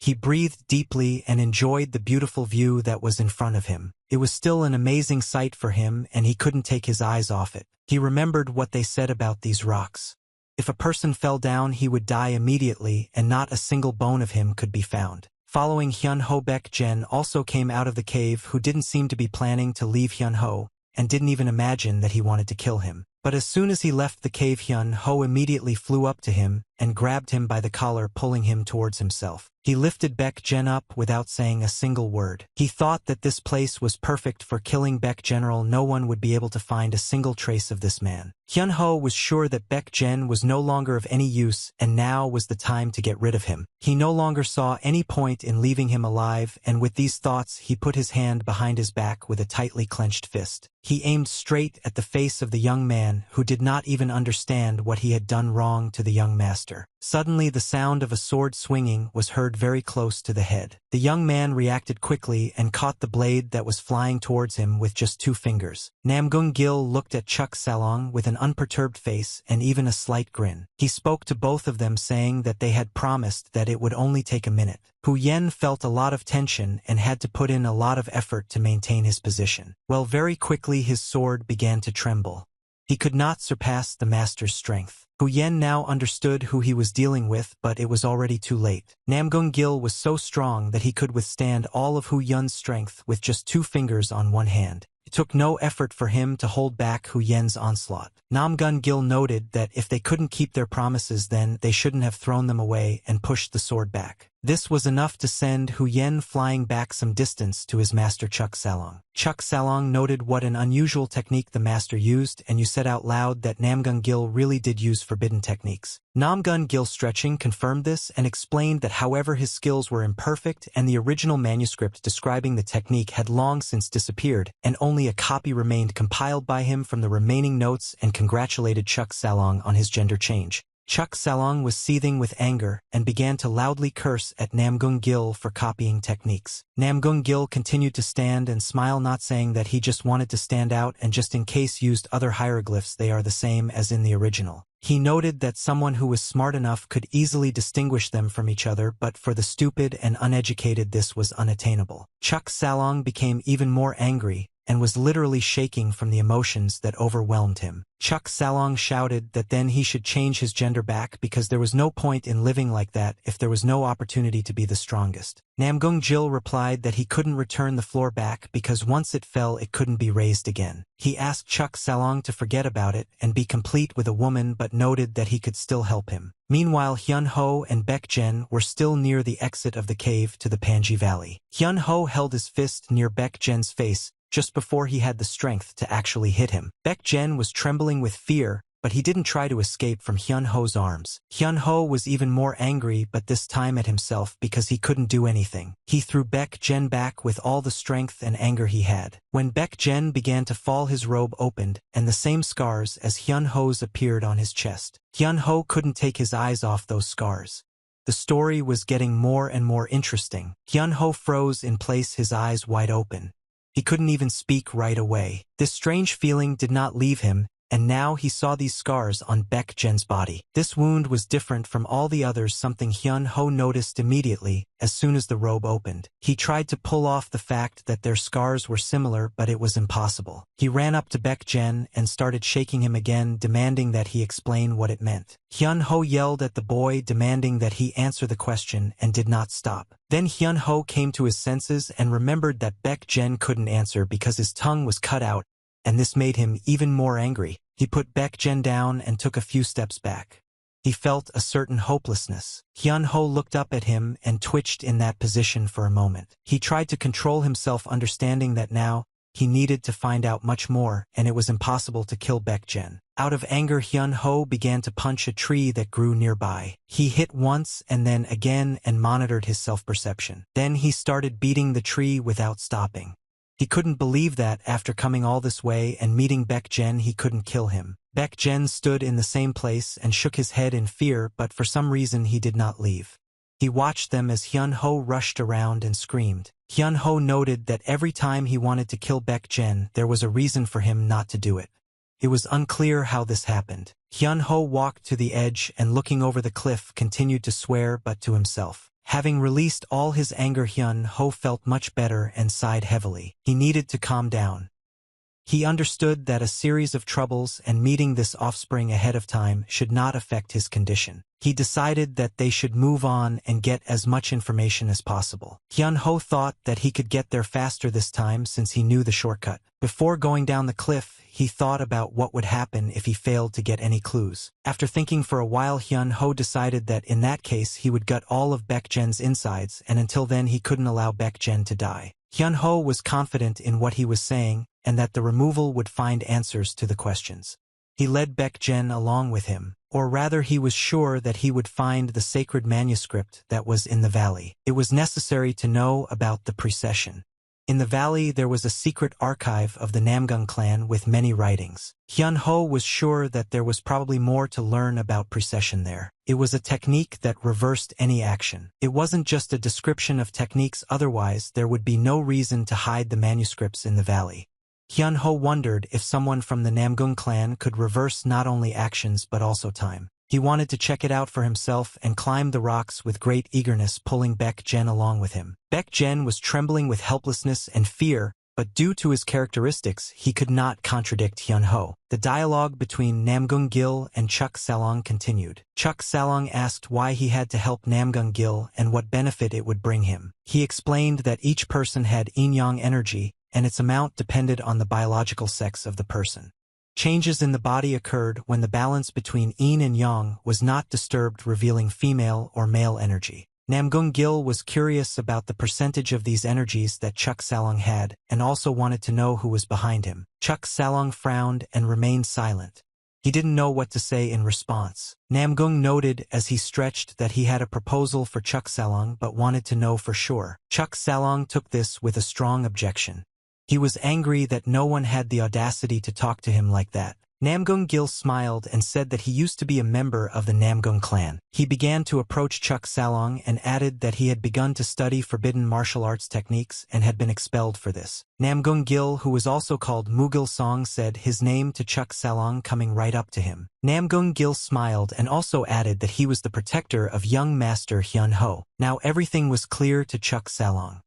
He breathed deeply and enjoyed the beautiful view that was in front of him. It was still an amazing sight for him, and he couldn't take his eyes off it. He remembered what they said about these rocks. If a person fell down, he would die immediately, and not a single bone of him could be found. Following Hyun-ho, Baek-jen also came out of the cave, who didn't seem to be planning to leave Hyun-ho, and didn't even imagine that he wanted to kill him. But as soon as he left the cave, Hyun-ho immediately flew up to him and grabbed him by the collar, pulling him towards himself. He lifted Baek-jen up without saying a single word. He thought that this place was perfect for killing Baek-general. No one would be able to find a single trace of this man. Hyun-ho was sure that Baek-jen was no longer of any use, and now was the time to get rid of him. He no longer saw any point in leaving him alive, and with these thoughts he put his hand behind his back with a tightly clenched fist. He aimed straight at the face of the young man, who did not even understand what he had done wrong to the young master. Suddenly the sound of a sword swinging was heard very close to the head. The young man reacted quickly and caught the blade that was flying towards him with just 2 fingers. Namgung-gil looked at Chuk Salong with an unperturbed face and even a slight grin. He spoke to both of them, saying that they had promised that it would only take a minute. Hu Yen felt a lot of tension and had to put in a lot of effort to maintain his position. Well, very quickly his sword began to tremble. He could not surpass the master's strength. Hu Yen now understood who he was dealing with, but it was already too late. Namgung-gil was so strong that he could withstand all of Hu Yen's strength with just 2 fingers on one hand. It took no effort for him to hold back Hu Yen's onslaught. Namgung-gil noted that if they couldn't keep their promises, then they shouldn't have thrown them away and pushed the sword back. This was enough to send Hu Yen flying back some distance to his master Chuk Salong. Chuk Salong noted what an unusual technique the master used, and you said out loud that Namgung-gil really did use forbidden techniques. Namgung-gil stretching confirmed this and explained that however his skills were imperfect and the original manuscript describing the technique had long since disappeared, and only a copy remained compiled by him from the remaining notes, and congratulated Chuk Salong on his gender change. Chuk Salong was seething with anger and began to loudly curse at Namgung-gil for copying techniques. Namgung-gil continued to stand and smile, not saying that he just wanted to stand out and just in case used other hieroglyphs. They are the same as in the original. He noted that someone who was smart enough could easily distinguish them from each other, but for the stupid and uneducated this was unattainable. Chuk Salong became even more angry and was literally shaking from the emotions that overwhelmed him. Chuk Salong shouted that then he should change his gender back because there was no point in living like that if there was no opportunity to be the strongest. Namgung-gil replied that he couldn't return the floor back because once it fell it couldn't be raised again. He asked Chuk Salong to forget about it and be complete with a woman, but noted that he could still help him. Meanwhile, Hyun-ho and Baek-jen were still near the exit of the cave to the Panji Valley. Hyun-ho held his fist near Baek-jen's face just before he had the strength to actually hit him. Baek-jen was trembling with fear, but he didn't try to escape from Hyun-ho's arms. Hyun-ho was even more angry, but this time at himself because he couldn't do anything. He threw Baek-jen back with all the strength and anger he had. When Baek-jen began to fall, his robe opened, and the same scars as Hyun-ho's appeared on his chest. Hyun-ho couldn't take his eyes off those scars. The story was getting more and more interesting. Hyun-ho froze in place, his eyes wide open. He couldn't even speak right away. This strange feeling did not leave him, and now he saw these scars on Baek-jen's body. This wound was different from all the others, something Hyun-ho noticed immediately as soon as the robe opened. He tried to pull off the fact that their scars were similar, but it was impossible. He ran up to Baek-jen and started shaking him again, demanding that he explain what it meant. Hyun-ho yelled at the boy, demanding that he answer the question, and did not stop. Then Hyun-ho came to his senses and remembered that Baek-jen couldn't answer because his tongue was cut out, and this made him even more angry. He put Baek-jen down and took a few steps back. He felt a certain hopelessness. Hyun-ho looked up at him and twitched in that position for a moment. He tried to control himself, understanding that now he needed to find out much more, and it was impossible to kill Baek-jen. Out of anger, Hyun-ho began to punch a tree that grew nearby. He hit once and then again and monitored his self-perception. Then he started beating the tree without stopping. He couldn't believe that after coming all this way and meeting Baek-jen he couldn't kill him. Baek-jen stood in the same place and shook his head in fear, but for some reason he did not leave. He watched them as Hyun-ho rushed around and screamed. Hyun-ho noted that every time he wanted to kill Baek-jen there was a reason for him not to do it. It was unclear how this happened. Hyun-ho walked to the edge and looking over the cliff continued to swear, but to himself. Having released all his anger, Hyun Ho felt much better and sighed heavily. He needed to calm down. He understood that a series of troubles and meeting this offspring ahead of time should not affect his condition. He decided that they should move on and get as much information as possible. Hyun Ho thought that he could get there faster this time since he knew the shortcut. Before going down the cliff, he thought about what would happen if he failed to get any clues. After thinking for a while, Hyun Ho decided that in that case he would gut all of Baek Jen's insides, and until then he couldn't allow Baek Jen to die. Hyun Ho was confident in what he was saying and that the removal would find answers to the questions. He led Baek Jen along with him, or rather he was sure that he would find the sacred manuscript that was in the valley. It was necessary to know about the precession. In the valley there was a secret archive of the Namgung clan with many writings. Hyun Ho was sure that there was probably more to learn about precession there. It was a technique that reversed any action. It wasn't just a description of techniques, otherwise there would be no reason to hide the manuscripts in the valley. Hyun Ho wondered if someone from the Namgung clan could reverse not only actions but also time. He wanted to check it out for himself and climbed the rocks with great eagerness, pulling Baek Jen along with him. Baek Jen was trembling with helplessness and fear, but due to his characteristics, he could not contradict Hyun Ho. The dialogue between Namgung Gil and Chuk Salong continued. Chuk Salong asked why he had to help Namgung Gil and what benefit it would bring him. He explained that each person had yin-yang energy, and its amount depended on the biological sex of the person. Changes in the body occurred when the balance between yin and yang was not disturbed, revealing female or male energy. Namgung Gil was curious about the percentage of these energies that Chuk Salong had, and also wanted to know who was behind him. Chuk Salong frowned and remained silent. He didn't know what to say in response. Namgung noted as he stretched that he had a proposal for Chuk Salong but wanted to know for sure. Chuk Salong took this with a strong objection. He was angry that no one had the audacity to talk to him like that. Namgung Gil smiled and said that he used to be a member of the Namgung clan. He began to approach Chuk Salong and added that he had begun to study forbidden martial arts techniques and had been expelled for this. Namgung Gil, who was also called Mugil Song, said his name to Chuk Salong, coming right up to him. Namgung Gil smiled and also added that he was the protector of young master Hyun Ho. Now everything was clear to Chuk Salong.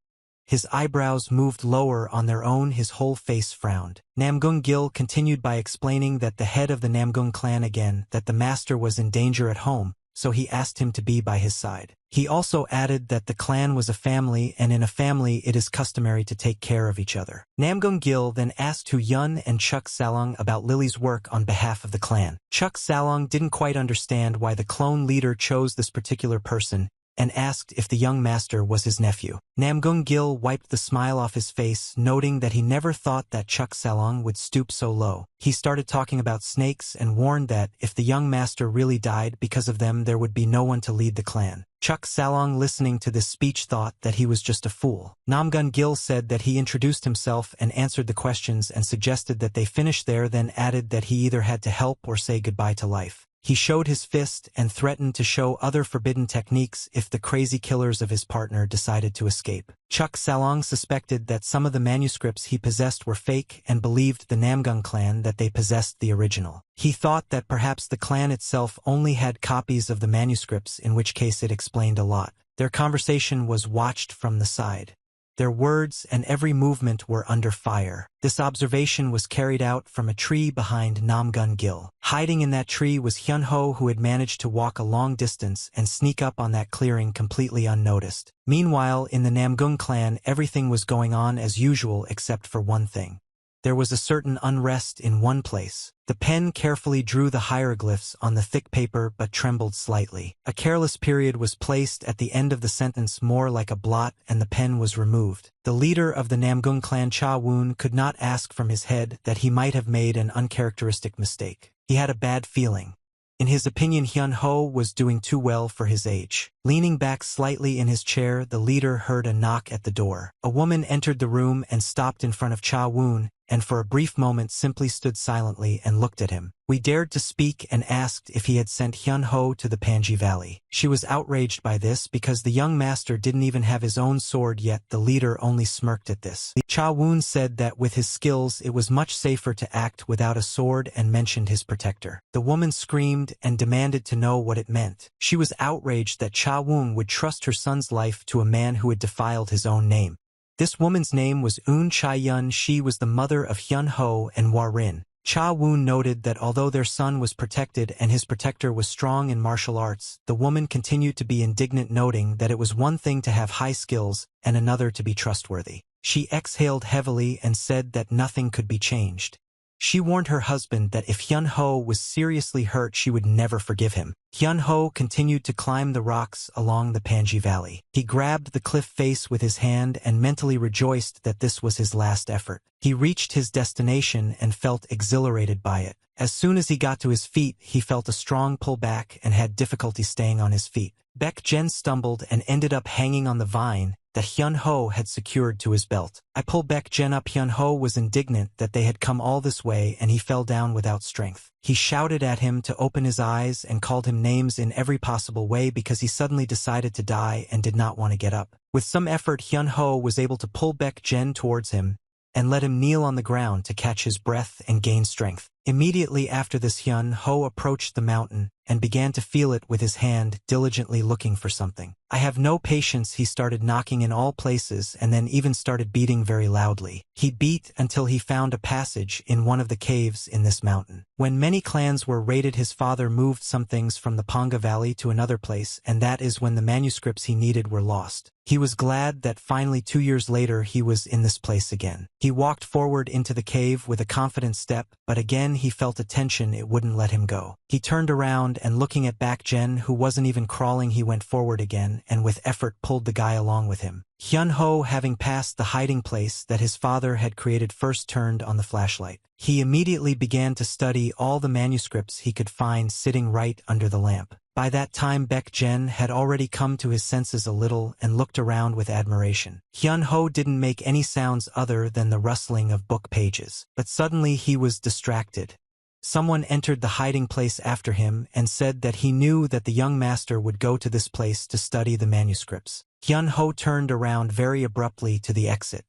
His eyebrows moved lower on their own, his whole face frowned. Namgung Gil continued by explaining that the head of the Namgung clan again, that the master was in danger at home, so he asked him to be by his side. He also added that the clan was a family, and in a family it is customary to take care of each other. Namgung Gil then asked Hu Yun and Chuk Salong about Lily's work on behalf of the clan. Chuk Salong didn't quite understand why the clone leader chose this particular person, and asked if the young master was his nephew. Namgung Gil wiped the smile off his face, noting that he never thought that Chuk Salong would stoop so low. He started talking about snakes and warned that if the young master really died because of them, there would be no one to lead the clan. Chuk Salong, listening to this speech, thought that he was just a fool. Namgung Gil said that he introduced himself and answered the questions and suggested that they finish there, then added that he either had to help or say goodbye to life. He showed his fist and threatened to show other forbidden techniques if the crazy killers of his partner decided to escape. Chuk Salong suspected that some of the manuscripts he possessed were fake and believed the Namgung clan that they possessed the original. He thought that perhaps the clan itself only had copies of the manuscripts, in which case it explained a lot. Their conversation was watched from the side. Their words and every movement were under fire. This observation was carried out from a tree behind Namgung Gil. Hiding in that tree was Hyun Ho, who had managed to walk a long distance and sneak up on that clearing completely unnoticed. Meanwhile, in the Namgung clan, everything was going on as usual except for one thing. There was a certain unrest in one place. The pen carefully drew the hieroglyphs on the thick paper but trembled slightly. A careless period was placed at the end of the sentence, more like a blot, and the pen was removed. The leader of the Namgung clan, Cha Woon, could not ask from his head that he might have made an uncharacteristic mistake. He had a bad feeling. In his opinion, Hyun Ho was doing too well for his age. Leaning back slightly in his chair, the leader heard a knock at the door. A woman entered the room and stopped in front of Cha Woon, and for a brief moment simply stood silently and looked at him. We dared to speak and asked if he had sent Hyun-ho to the Panji Valley. She was outraged by this because the young master didn't even have his own sword yet. The leader only smirked at this. Cha-woon said that with his skills it was much safer to act without a sword and mentioned his protector. The woman screamed and demanded to know what it meant. She was outraged that Cha-woon would trust her son's life to a man who had defiled his own name. This woman's name was Eun Chae-yun. She was the mother of Hyun-ho and Hwa-rin. Cha-woon noted that although their son was protected and his protector was strong in martial arts, the woman continued to be indignant, noting that it was one thing to have high skills and another to be trustworthy. She exhaled heavily and said that nothing could be changed. She warned her husband that if Hyun-ho was seriously hurt she would never forgive him. Hyun-ho continued to climb the rocks along the Panji Valley. He grabbed the cliff face with his hand and mentally rejoiced that this was his last effort. He reached his destination and felt exhilarated by it. As soon as he got to his feet, he felt a strong pull back and had difficulty staying on his feet. Baek-jen stumbled and ended up hanging on the vine that Hyun-ho had secured to his belt. I pulled Baek-jen up. Hyun-ho was indignant that they had come all this way and he fell down without strength. He shouted at him to open his eyes and called him names in every possible way because he suddenly decided to die and did not want to get up. With some effort, Hyun-ho was able to pull Baek-jen towards him and let him kneel on the ground to catch his breath and gain strength. Immediately after this, Hyun-ho approached the mountain and began to feel it with his hand, diligently looking for something. I have no patience. He started knocking in all places and then even started beating very loudly. He beat until he found a passage in one of the caves in this mountain. When many clans were raided, his father moved some things from the Panga Valley to another place, and that is when the manuscripts he needed were lost. He was glad that finally 2 years later he was in this place again. He walked forward into the cave with a confident step, but again he felt a tension. It wouldn't let him go. He turned around and looking at Baek-jen, who wasn't even crawling, he went forward again and with effort pulled the guy along with him. Hyun-ho, having passed the hiding place that his father had created, first turned on the flashlight. He immediately began to study all the manuscripts he could find sitting right under the lamp. By that time Baek-jen had already come to his senses a little and looked around with admiration. Hyun-ho didn't make any sounds other than the rustling of book pages. But suddenly he was distracted. Someone entered the hiding place after him and said that he knew that the young master would go to this place to study the manuscripts. Hyun-ho turned around very abruptly to the exit.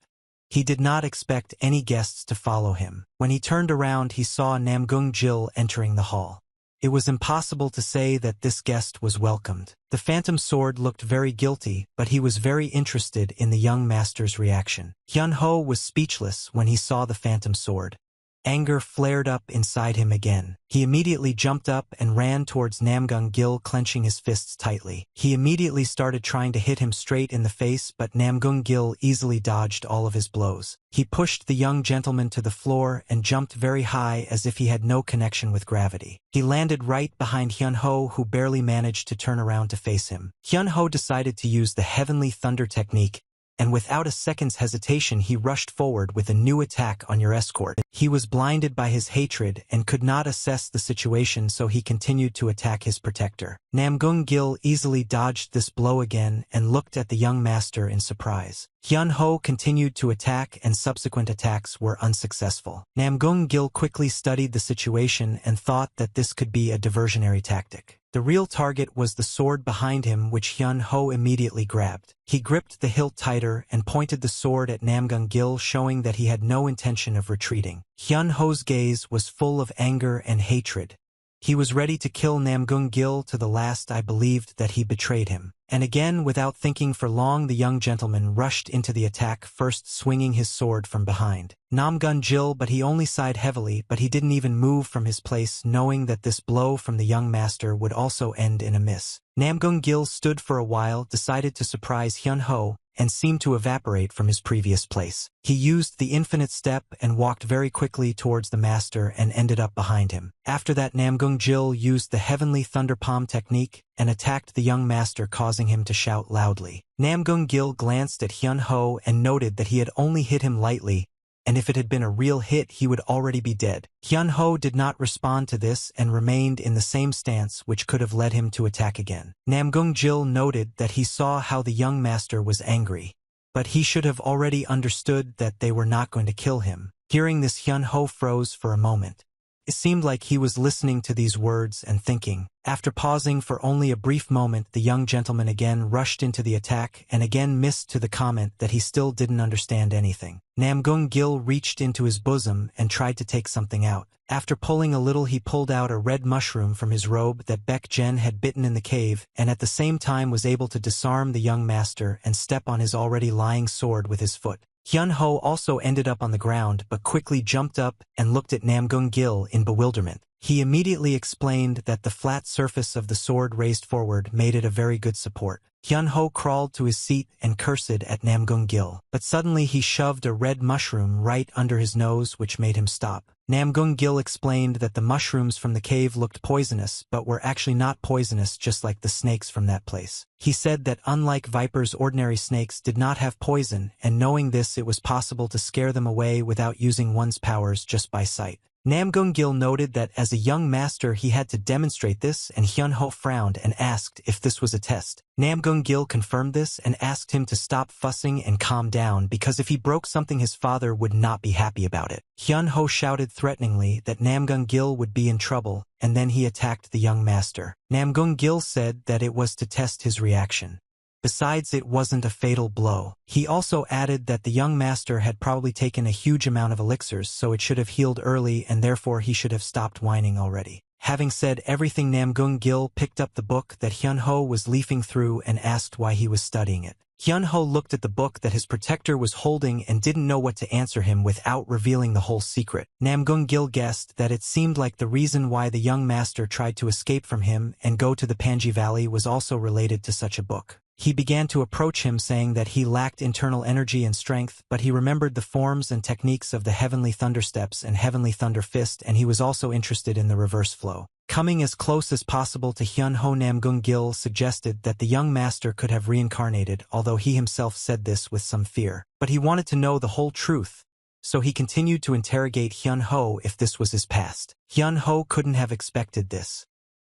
He did not expect any guests to follow him. When he turned around, he saw Namgung-jil entering the hall. It was impossible to say that this guest was welcomed. The phantom sword looked very guilty, but he was very interested in the young master's reaction. Hyun-ho was speechless when he saw the phantom sword. Anger flared up inside him again. He immediately jumped up and ran towards Namgung-gil, clenching his fists tightly. He immediately started trying to hit him straight in the face, but Namgung-gil easily dodged all of his blows. He pushed the young gentleman to the floor and jumped very high as if he had no connection with gravity. He landed right behind Hyun-ho, who barely managed to turn around to face him. Hyun-ho decided to use the Heavenly Thunder technique, and without a second's hesitation he rushed forward with a new attack on your escort. He was blinded by his hatred and could not assess the situation, so he continued to attack his protector. Namgung-gil easily dodged this blow again and looked at the young master in surprise. Hyun-ho continued to attack and subsequent attacks were unsuccessful. Namgung-gil quickly studied the situation and thought that this could be a diversionary tactic. The real target was the sword behind him, which Hyun-ho immediately grabbed. He gripped the hilt tighter and pointed the sword at Namgung-gil, showing that he had no intention of retreating. Hyun-ho's gaze was full of anger and hatred. He was ready to kill Namgung-gil to the last. I believed that he betrayed him. And again, without thinking for long, the young gentleman rushed into the attack, first swinging his sword from behind Namgung-gil, but he only sighed heavily, but he didn't even move from his place, knowing that this blow from the young master would also end in a miss. Namgung-gil stood for a while, decided to surprise Hyun-ho, and seemed to evaporate from his previous place. He used the infinite step and walked very quickly towards the master and ended up behind him. After that, Namgung-gil used the Heavenly Thunder Palm technique and attacked the young master, causing him to shout loudly. Namgung-gil glanced at Hyun-ho and noted that he had only hit him lightly, and if it had been a real hit he would already be dead. Hyun-ho did not respond to this and remained in the same stance, which could have led him to attack again. Namgung-gil noted that he saw how the young master was angry, but he should have already understood that they were not going to kill him. Hearing this, Hyun-ho froze for a moment. It seemed like he was listening to these words and thinking. After pausing for only a brief moment, the young gentleman again rushed into the attack and again missed to the comment that he still didn't understand anything. Namgung-gil reached into his bosom and tried to take something out. After pulling a little, he pulled out a red mushroom from his robe that Baek-jen had bitten in the cave, and at the same time was able to disarm the young master and step on his already lying sword with his foot. Hyun-ho also ended up on the ground but quickly jumped up and looked at Namgung-gil in bewilderment. He immediately explained that the flat surface of the sword raised forward made it a very good support. Hyun-ho crawled to his seat and cursed at Namgung-gil, but suddenly he shoved a red mushroom right under his nose, which made him stop. Namgung-gil explained that the mushrooms from the cave looked poisonous but were actually not poisonous, just like the snakes from that place. He said that unlike vipers, ordinary snakes did not have poison, and knowing this, it was possible to scare them away without using one's powers just by sight. Namgung-gil noted that as a young master he had to demonstrate this, and Hyun-ho frowned and asked if this was a test. Namgung-gil confirmed this and asked him to stop fussing and calm down, because if he broke something his father would not be happy about it. Hyun-ho shouted threateningly that Namgung-gil would be in trouble, and then he attacked the young master. Namgung-gil said that it was to test his reaction. Besides, it wasn't a fatal blow. He also added that the young master had probably taken a huge amount of elixirs, so it should have healed early and therefore he should have stopped whining already. Having said everything, Namgung-gil picked up the book that Hyun-ho was leafing through and asked why he was studying it. Hyun-ho looked at the book that his protector was holding and didn't know what to answer him without revealing the whole secret. Namgung-gil guessed that it seemed like the reason why the young master tried to escape from him and go to the Panji Valley was also related to such a book. He began to approach him, saying that he lacked internal energy and strength, but he remembered the forms and techniques of the Heavenly Thunder Steps and Heavenly Thunder Fist, and he was also interested in the reverse flow. Coming as close as possible to Hyun-ho, Namgung-gil suggested that the young master could have reincarnated, although he himself said this with some fear. But he wanted to know the whole truth, so he continued to interrogate Hyun-ho if this was his past. Hyun-ho couldn't have expected this.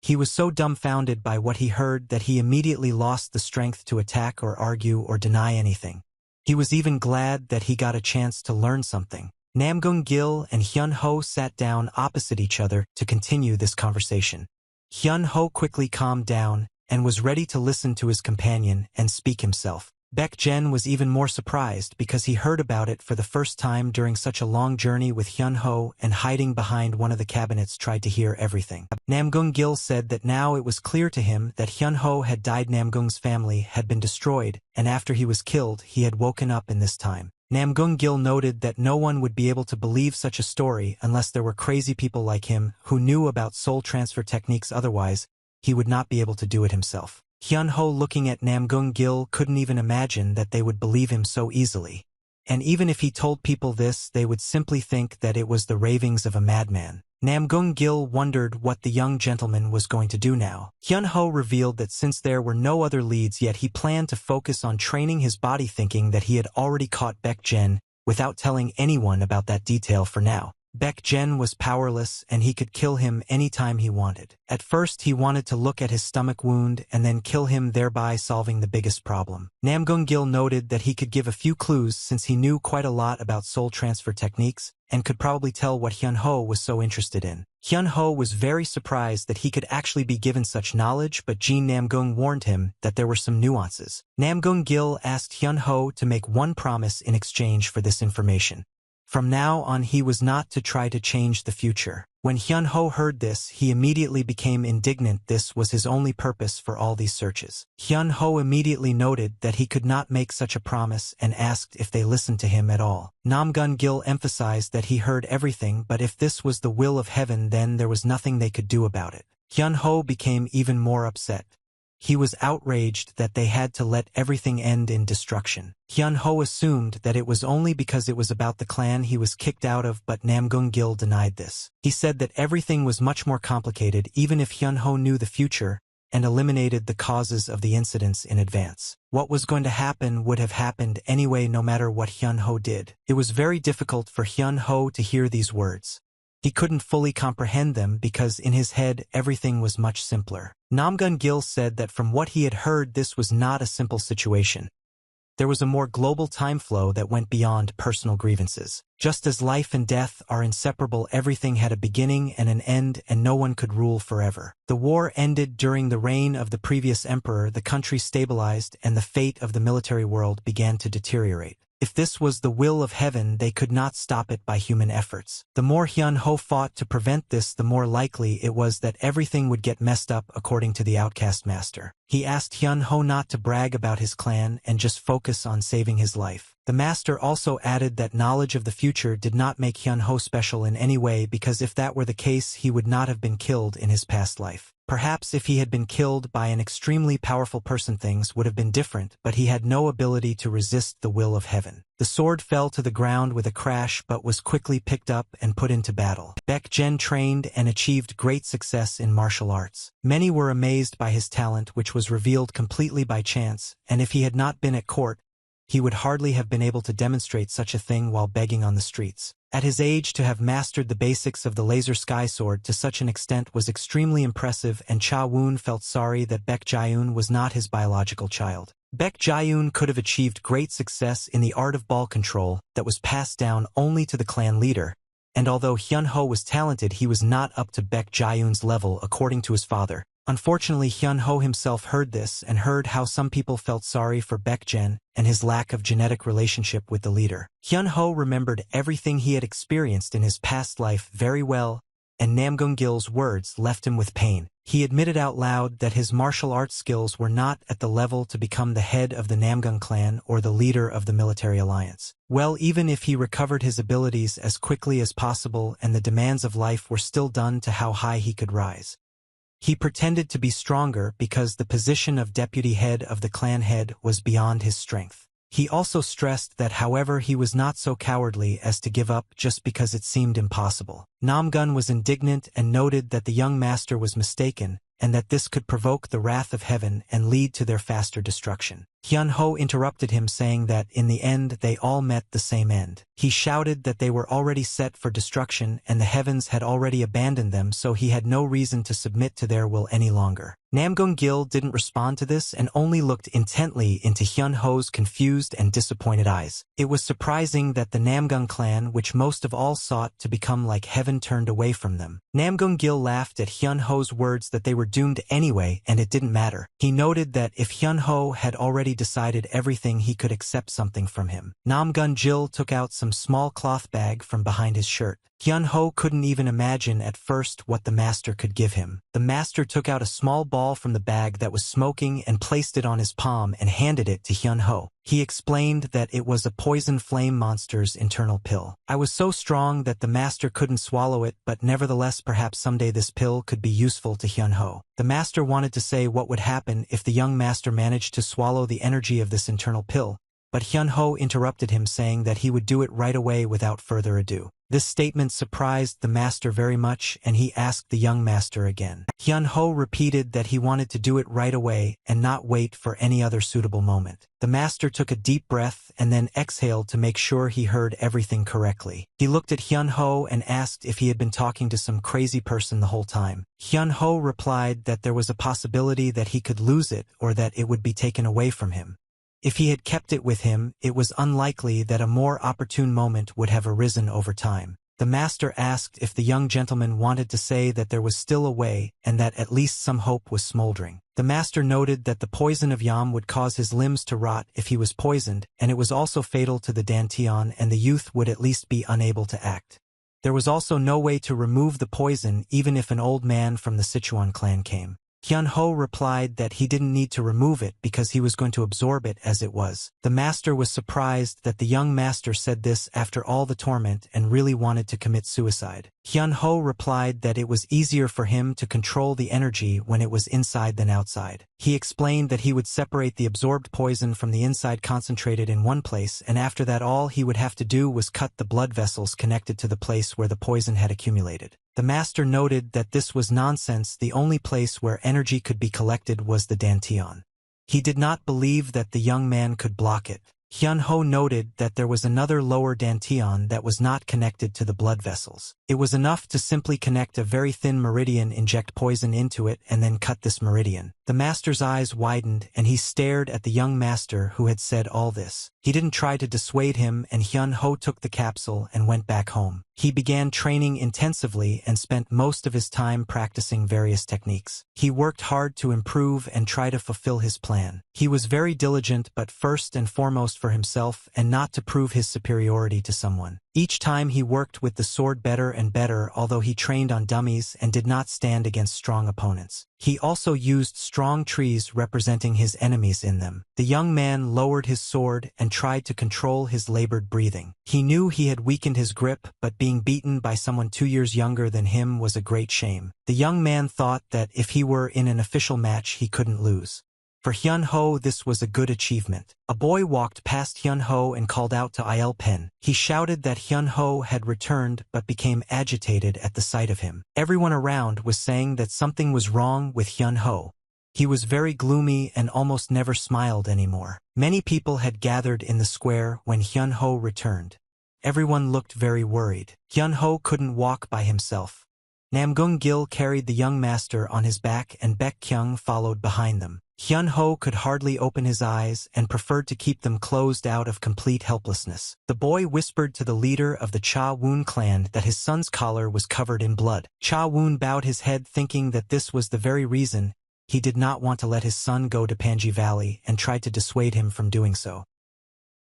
He was so dumbfounded by what he heard that he immediately lost the strength to attack or argue or deny anything. He was even glad that he got a chance to learn something. Namgung-gil and Hyun-ho sat down opposite each other to continue this conversation. Hyun-ho quickly calmed down and was ready to listen to his companion and speak himself. Baek-jen was even more surprised because he heard about it for the first time during such a long journey with Hyun-ho, and hiding behind one of the cabinets tried to hear everything. Namgung-gil said that now it was clear to him that Hyun-ho had died. Namgung's family had been destroyed, and after he was killed he had woken up in this time. Namgung-gil noted that no one would be able to believe such a story unless there were crazy people like him who knew about soul transfer techniques, otherwise he would not be able to do it himself. Hyun-ho, looking at Namgung-gil, couldn't even imagine that they would believe him so easily. And even if he told people this, they would simply think that it was the ravings of a madman. Namgung-gil wondered what the young gentleman was going to do now. Hyun-ho revealed that since there were no other leads yet, he planned to focus on training his body, thinking that he had already caught Baek-jen without telling anyone about that detail for now. Baek-jen was powerless and he could kill him anytime he wanted. At first he wanted to look at his stomach wound and then kill him, thereby solving the biggest problem. Namgung-gil noted that he could give a few clues since he knew quite a lot about soul transfer techniques and could probably tell what Hyun-ho was so interested in. Hyun-ho was very surprised that he could actually be given such knowledge, but Jean Namgung warned him that there were some nuances. Namgung-gil asked Hyun-ho to make one promise in exchange for this information. From now on he was not to try to change the future. When Hyun-ho heard this, he immediately became indignant. This was his only purpose for all these searches. Hyun-ho immediately noted that he could not make such a promise and asked if they listened to him at all. Namgung-gil emphasized that he heard everything, but if this was the will of heaven, then there was nothing they could do about it. Hyun-ho became even more upset. He was outraged that they had to let everything end in destruction. Hyun-ho assumed that it was only because it was about the clan he was kicked out of, but Namgung-gil denied this. He said that everything was much more complicated, even if Hyun-ho knew the future and eliminated the causes of the incidents in advance. What was going to happen would have happened anyway, no matter what Hyun-ho did. It was very difficult for Hyun-ho to hear these words. He couldn't fully comprehend them because in his head everything was much simpler. Namgung-gil said that from what he had heard, this was not a simple situation. There was a more global time flow that went beyond personal grievances. Just as life and death are inseparable, everything had a beginning and an end, and no one could rule forever. The war ended during the reign of the previous emperor, the country stabilized, and the fate of the military world began to deteriorate. If this was the will of heaven, they could not stop it by human efforts. The more Hyun-ho fought to prevent this, the more likely it was that everything would get messed up, according to the outcast master. He asked Hyun-ho not to brag about his clan and just focus on saving his life. The master also added that knowledge of the future did not make Hyun-ho special in any way, because if that were the case, he would not have been killed in his past life. Perhaps if he had been killed by an extremely powerful person, things would have been different, but he had no ability to resist the will of heaven. The sword fell to the ground with a crash, but was quickly picked up and put into battle. Baek Jen trained and achieved great success in martial arts. Many were amazed by his talent, which was revealed completely by chance, and if he had not been at court, he would hardly have been able to demonstrate such a thing while begging on the streets. At his age, to have mastered the basics of the laser sky sword to such an extent was extremely impressive, and Cha Woon felt sorry that Baek Jaeun was not his biological child. Baek Jaeun could have achieved great success in the art of ball control that was passed down only to the clan leader, and although Hyun-ho was talented, he was not up to Baek Jaeun's level according to his father. Unfortunately, Hyun-ho himself heard this and heard how some people felt sorry for Baek Jen and his lack of genetic relationship with the leader. Hyun-ho remembered everything he had experienced in his past life very well, and Namgung-gil's words left him with pain. He admitted out loud that his martial arts skills were not at the level to become the head of the Namgung clan or the leader of the military alliance. Well, even if he recovered his abilities as quickly as possible and the demands of life were still done to how high he could rise. He pretended to be stronger because the position of deputy head of the clan head was beyond his strength. He also stressed that, however, he was not so cowardly as to give up just because it seemed impossible. Namgun was indignant and noted that the young master was mistaken, and that this could provoke the wrath of heaven and lead to their faster destruction. Hyun-ho interrupted him, saying that in the end they all met the same end. He shouted that they were already set for destruction and the heavens had already abandoned them, so he had no reason to submit to their will any longer. Namgung-gil didn't respond to this and only looked intently into Hyun-ho's confused and disappointed eyes. It was surprising that the Namgung clan, which most of all sought to become like heaven, turned away from them. Namgung-gil laughed at Hyun-ho's words that they were doomed anyway and it didn't matter. He noted that if Hyun-ho had already decided everything, he could accept something from him. Namgung-gil took out some small cloth bag from behind his shirt. Hyun-ho couldn't even imagine at first what the master could give him. The master took out a small ball from the bag that was smoking and placed it on his palm and handed it to Hyun-ho. He explained that it was a poison flame monster's internal pill. I was so strong that the master couldn't swallow it, but nevertheless perhaps someday this pill could be useful to Hyun-ho. The master wanted to say what would happen if the young master managed to swallow the energy of this internal pill, but Hyun-ho interrupted him, saying that he would do it right away without further ado. This statement surprised the master very much, and he asked the young master again. Hyun-ho repeated that he wanted to do it right away and not wait for any other suitable moment. The master took a deep breath and then exhaled to make sure he heard everything correctly. He looked at Hyun-ho and asked if he had been talking to some crazy person the whole time. Hyun-ho replied that there was a possibility that he could lose it or that it would be taken away from him. If he had kept it with him, it was unlikely that a more opportune moment would have arisen over time. The master asked if the young gentleman wanted to say that there was still a way and that at least some hope was smoldering. The master noted that the poison of yam would cause his limbs to rot if he was poisoned, and it was also fatal to the dantian, and the youth would at least be unable to act. There was also no way to remove the poison even if an old man from the Sichuan clan came. Hyun-ho replied that he didn't need to remove it because he was going to absorb it as it was. The master was surprised that the young master said this after all the torment and really wanted to commit suicide. Hyun-ho replied that it was easier for him to control the energy when it was inside than outside. He explained that he would separate the absorbed poison from the inside concentrated in one place, and after that all he would have to do was cut the blood vessels connected to the place where the poison had accumulated. The master noted that this was nonsense. The only place where energy could be collected was the dantian. He did not believe that the young man could block it. Hyun-ho noted that there was another lower dantian that was not connected to the blood vessels. It was enough to simply connect a very thin meridian, inject poison into it, and then cut this meridian. The master's eyes widened, and he stared at the young master who had said all this. He didn't try to dissuade him, and Hyun-ho took the capsule and went back home. He began training intensively and spent most of his time practicing various techniques. He worked hard to improve and try to fulfill his plan. He was very diligent, but first and foremost for himself and not to prove his superiority to someone. Each time he worked with the sword better and better, although he trained on dummies and did not stand against strong opponents. He also used strong trees representing his enemies in them. The young man lowered his sword and tried to control his labored breathing. He knew he had weakened his grip, but being beaten by someone 2 years younger than him was a great shame. The young man thought that if he were in an official match, he couldn't lose. For Hyun-ho, this was a good achievement. A boy walked past Hyun-ho and called out to Il Pen. He shouted that Hyun-ho had returned but became agitated at the sight of him. Everyone around was saying that something was wrong with Hyun-ho. He was very gloomy and almost never smiled anymore. Many people had gathered in the square when Hyun-ho returned. Everyone looked very worried. Hyun-ho couldn't walk by himself. Namgung-gil carried the young master on his back and Baek-kyung followed behind them. Hyun-ho could hardly open his eyes and preferred to keep them closed out of complete helplessness. The boy whispered to the leader of the Cha-woon clan that his son's collar was covered in blood. Cha-woon bowed his head, thinking that this was the very reason he did not want to let his son go to Panji Valley, and tried to dissuade him from doing so.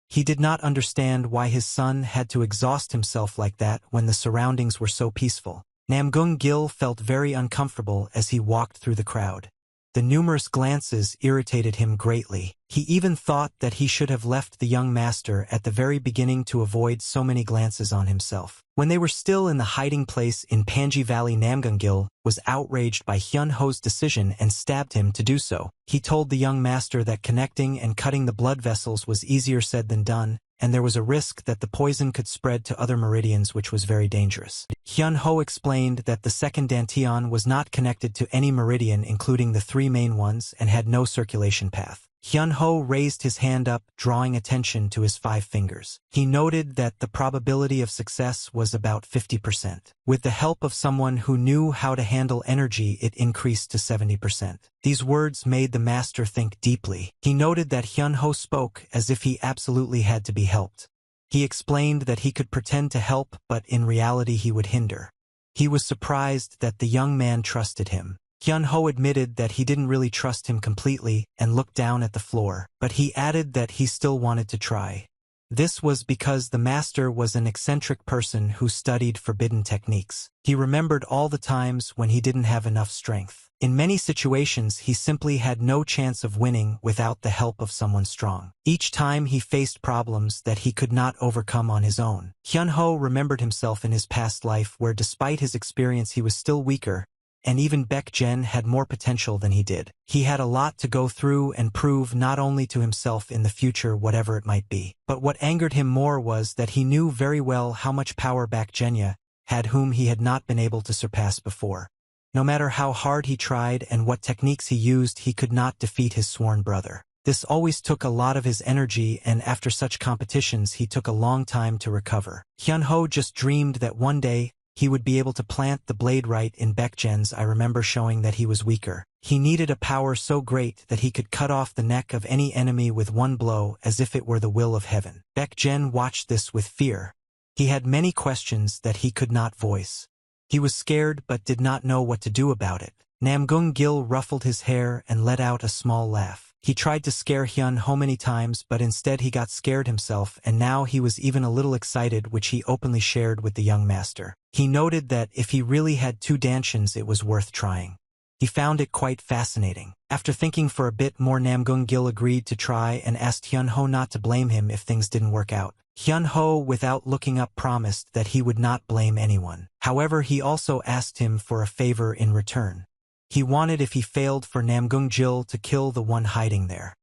He did not understand why his son had to exhaust himself like that when the surroundings were so peaceful. Namgung-gil felt very uncomfortable as he walked through the crowd. The numerous glances irritated him greatly. He even thought that he should have left the young master at the very beginning to avoid so many glances on himself. When they were still in the hiding place in Panji Valley, Namgung-gil was outraged by Hyun-ho's decision and stabbed him to do so. He told the young master that connecting and cutting the blood vessels was easier said than done, and there was a risk that the poison could spread to other meridians, which was very dangerous. Hyun-ho explained that the second dantian was not connected to any meridian, including the 3 main ones, and had no circulation path. Hyun-ho raised his hand up, drawing attention to his 5 fingers. He noted that the probability of success was about 50%. With the help of someone who knew how to handle energy, it increased to 70%. These words made the master think deeply. He noted that Hyun-ho spoke as if he absolutely had to be helped. He explained that he could pretend to help, but in reality he would hinder. He was surprised that the young man trusted him. Hyun-ho admitted that he didn't really trust him completely and looked down at the floor, but he added that he still wanted to try. This was because the master was an eccentric person who studied forbidden techniques. He remembered all the times when he didn't have enough strength. In many situations, he simply had no chance of winning without the help of someone strong. Each time he faced problems that he could not overcome on his own. Hyun-ho remembered himself in his past life where despite his experience he was still weaker, and even Baek-jen had more potential than he did. He had a lot to go through and prove, not only to himself in the future, whatever it might be. But what angered him more was that he knew very well how much power Baek-jenya had, whom he had not been able to surpass before. No matter how hard he tried and what techniques he used, he could not defeat his sworn brother. This always took a lot of his energy, and after such competitions he took a long time to recover. Hyun-ho just dreamed that one day he would be able to plant the blade right in Baek-jen's eye, remember showing that he was weaker. He needed a power so great that he could cut off the neck of any enemy with one blow, as if it were the will of heaven. Baek-jen watched this with fear. He had many questions that he could not voice. He was scared but did not know what to do about it. Namgung-gil ruffled his hair and let out a small laugh. He tried to scare Hyun-ho many times, but instead he got scared himself, and now he was even a little excited, which he openly shared with the young master. He noted that if he really had 2 dantians, it was worth trying. He found it quite fascinating. After thinking for a bit more, Namgung-gil agreed to try and asked Hyun-ho not to blame him if things didn't work out. Hyun-ho, without looking up, promised that he would not blame anyone. However, he also asked him for a favor in return. He wanted, if he failed, for Namgung-gil to kill the one hiding there.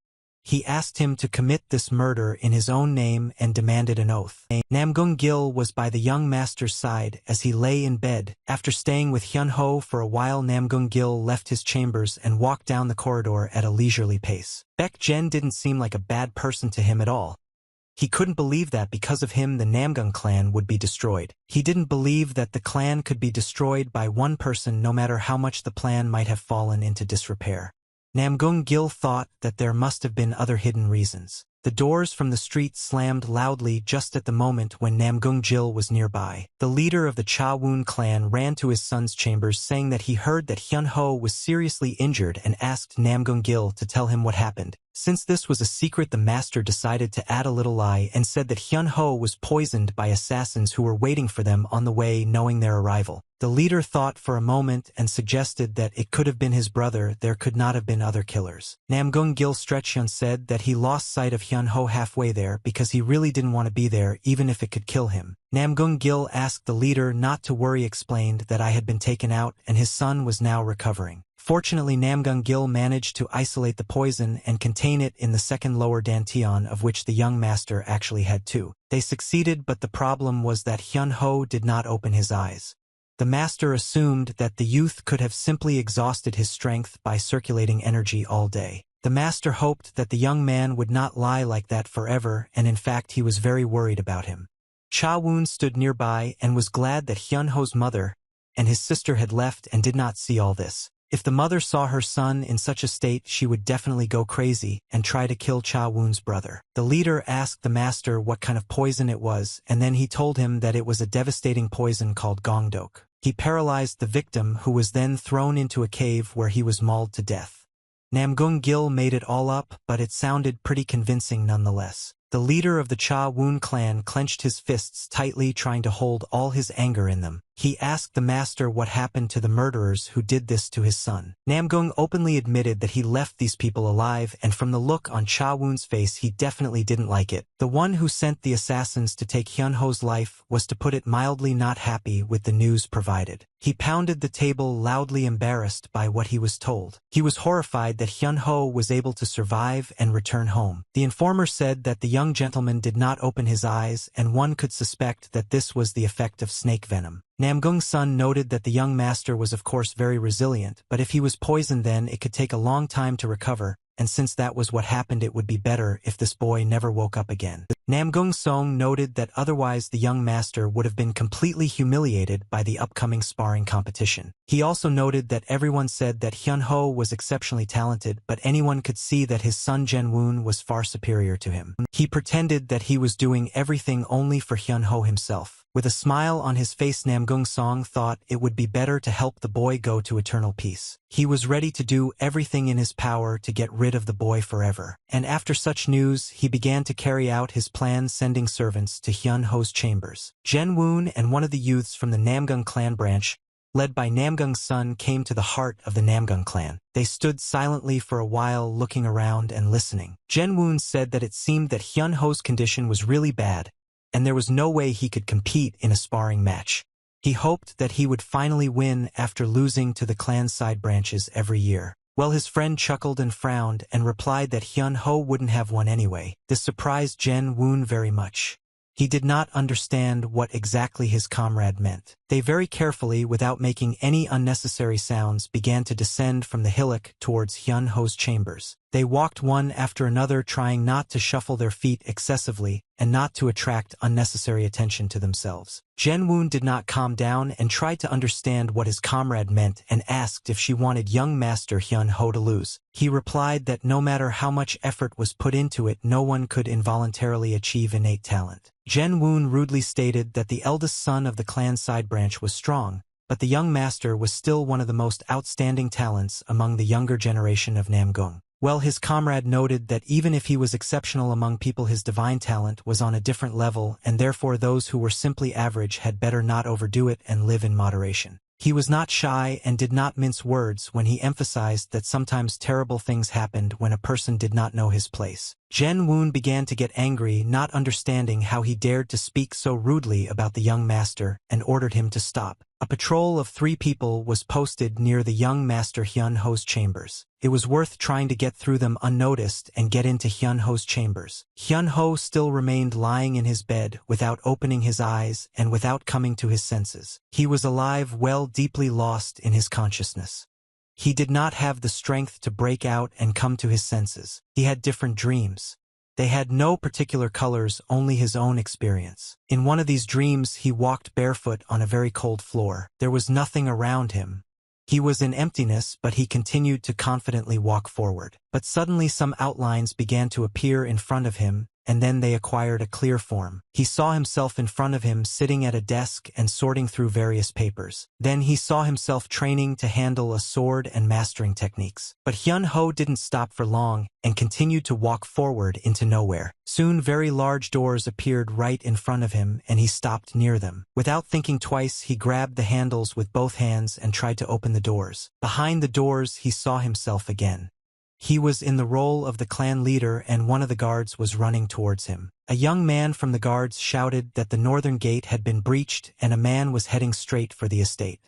He asked him to commit this murder in his own name and demanded an oath. Namgung-gil was by the young master's side as he lay in bed. After staying with Hyun-ho for a while, Namgung-gil left his chambers and walked down the corridor at a leisurely pace. Baek-jen didn't seem like a bad person to him at all. He couldn't believe that because of him the Namgung clan would be destroyed. He didn't believe that the clan could be destroyed by one person no matter how much the plan might have fallen into disrepair. Namgung Gil thought that there must have been other hidden reasons. The doors from the street slammed loudly just at the moment when Namgung Gil was nearby. The leader of the Cha Woon clan ran to his son's chambers saying that he heard that Hyun Ho was seriously injured and asked Namgung Gil to tell him what happened. Since this was a secret, the master decided to add a little lie and said that Hyun Ho was poisoned by assassins who were waiting for them on the way knowing their arrival. The leader thought for a moment and suggested that it could have been his brother, there could not have been other killers. Namgung Gil Stretchhyun said that he lost sight of Hyun Ho halfway there because he really didn't want to be there even if it could kill him. Namgung Gil asked the leader not to worry, explained that I had been taken out and his son was now recovering. Fortunately, Namgung Gil managed to isolate the poison and contain it in the second lower dantian, of which the young master actually had two. They succeeded, but the problem was that Hyun Ho did not open his eyes. The master assumed that the youth could have simply exhausted his strength by circulating energy all day. The master hoped that the young man would not lie like that forever, and in fact he was very worried about him. Cha Woon stood nearby and was glad that Hyun Ho's mother and his sister had left and did not see all this. If the mother saw her son in such a state, she would definitely go crazy and try to kill Cha Woon's brother. The leader asked the master what kind of poison it was, and then he told him that it was a devastating poison called gongdok. He paralyzed the victim, who was then thrown into a cave where he was mauled to death. Namgung Gil made it all up, but it sounded pretty convincing nonetheless. The leader of the Cha Woon clan clenched his fists tightly, trying to hold all his anger in them. He asked the master what happened to the murderers who did this to his son. Namgung openly admitted that he left these people alive, and from the look on Cha Woon's face he definitely didn't like it. The one who sent the assassins to take Hyun Ho's life was, to put it mildly, not happy with the news provided. He pounded the table loudly, embarrassed by what he was told. He was horrified that Hyun Ho was able to survive and return home. The informer said that the young gentleman did not open his eyes, and one could suspect that this was the effect of snake venom. Namgung's son noted that the young master was of course very resilient, but if he was poisoned then it could take a long time to recover, and since that was what happened, it would be better if this boy never woke up again. Namgung Song noted that otherwise the young master would have been completely humiliated by the upcoming sparring competition. He also noted that everyone said that Hyun Ho was exceptionally talented, but anyone could see that his son Jen Woon was far superior to him. He pretended that he was doing everything only for Hyun Ho himself. With a smile on his face, Namgung Song thought it would be better to help the boy go to eternal peace. He was ready to do everything in his power to get rid of the boy forever. And after such news, he began to carry out his plan, sending servants to Hyun Ho's chambers. Jen Woon and one of the youths from the Namgung clan branch, led by Namgung's son, came to the heart of the Namgung clan. They stood silently for a while, looking around and listening. Jen Woon said that it seemed that Hyun Ho's condition was really bad, and there was no way he could compete in a sparring match. He hoped that he would finally win after losing to the clan's side branches every year. Well, his friend chuckled and frowned and replied that Hyun Ho wouldn't have won anyway. This surprised Jen Woon very much. He did not understand what exactly his comrade meant. They very carefully, without making any unnecessary sounds, began to descend from the hillock towards Hyun Ho's chambers. They walked one after another, trying not to shuffle their feet excessively and not to attract unnecessary attention to themselves. Jen Woon did not calm down and tried to understand what his comrade meant and asked if she wanted young master Hyun Ho to lose. He replied that no matter how much effort was put into it, no one could involuntarily achieve innate talent. Jen Woon rudely stated that the eldest son of the clan side branch was strong, but the young master was still one of the most outstanding talents among the younger generation of Namgung. Well, his comrade noted that even if he was exceptional among people, his divine talent was on a different level, and therefore those who were simply average had better not overdo it and live in moderation. He was not shy and did not mince words when he emphasized that sometimes terrible things happened when a person did not know his place. Jen Woon began to get angry, not understanding how he dared to speak so rudely about the young master, and ordered him to stop. A patrol of 3 people was posted near the young master Hyun Ho's chambers. It was worth trying to get through them unnoticed and get into Hyun Ho's chambers. Hyun Ho still remained lying in his bed without opening his eyes and without coming to his senses. He was alive, well, deeply lost in his consciousness. He did not have the strength to break out and come to his senses. He had different dreams. They had no particular colors, only his own experience. In one of these dreams he walked barefoot on a very cold floor. There was nothing around him. He was in emptiness, but he continued to confidently walk forward. But suddenly some outlines began to appear in front of him, and then they acquired a clear form. He saw himself in front of him sitting at a desk and sorting through various papers. Then he saw himself training to handle a sword and mastering techniques. But Hyun-ho didn't stop for long and continued to walk forward into nowhere. Soon very large doors appeared right in front of him and he stopped near them. Without thinking twice, he grabbed the handles with both hands and tried to open the doors. Behind the doors he saw himself again. He was in the role of the clan leader and one of the guards was running towards him. A young man from the guards shouted that the northern gate had been breached and a man was heading straight for the estate.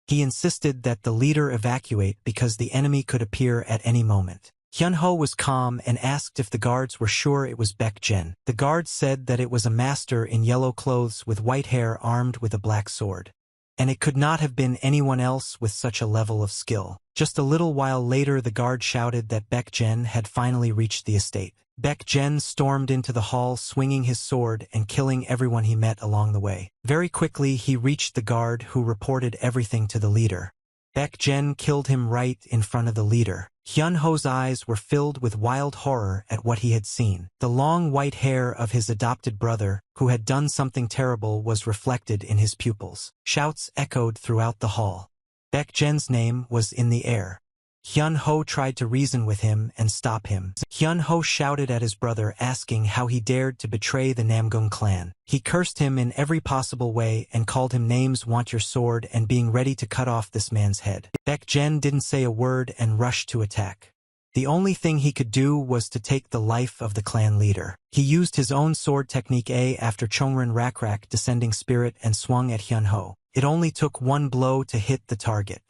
He insisted that the leader evacuate because the enemy could appear at any moment. Hyun-ho was calm and asked if the guards were sure it was Baek-jin. The guards said that it was a master in yellow clothes with white hair armed with a black sword. And it could not have been anyone else with such a level of skill. Just a little while later the guard shouted that Baek-jin had finally reached the estate. Baek-jin stormed into the hall swinging his sword and killing everyone he met along the way. Very quickly he reached the guard who reported everything to the leader. Baek-jin killed him right in front of the leader. Hyun-ho's eyes were filled with wild horror at what he had seen. The long white hair of his adopted brother, who had done something terrible, was reflected in his pupils. Shouts echoed throughout the hall. Baek-jin's name was in the air. Hyun-ho tried to reason with him and stop him. Hyun-ho shouted at his brother asking how he dared to betray the Namgung clan. He cursed him in every possible way and called him names, want your sword, and being ready to cut off this man's head. Baek-jin didn't say a word and rushed to attack. The only thing he could do was to take the life of the clan leader. He used his own sword technique A after Chongren Rakrak descending spirit and swung at Hyun-ho. It only took one blow to hit the target.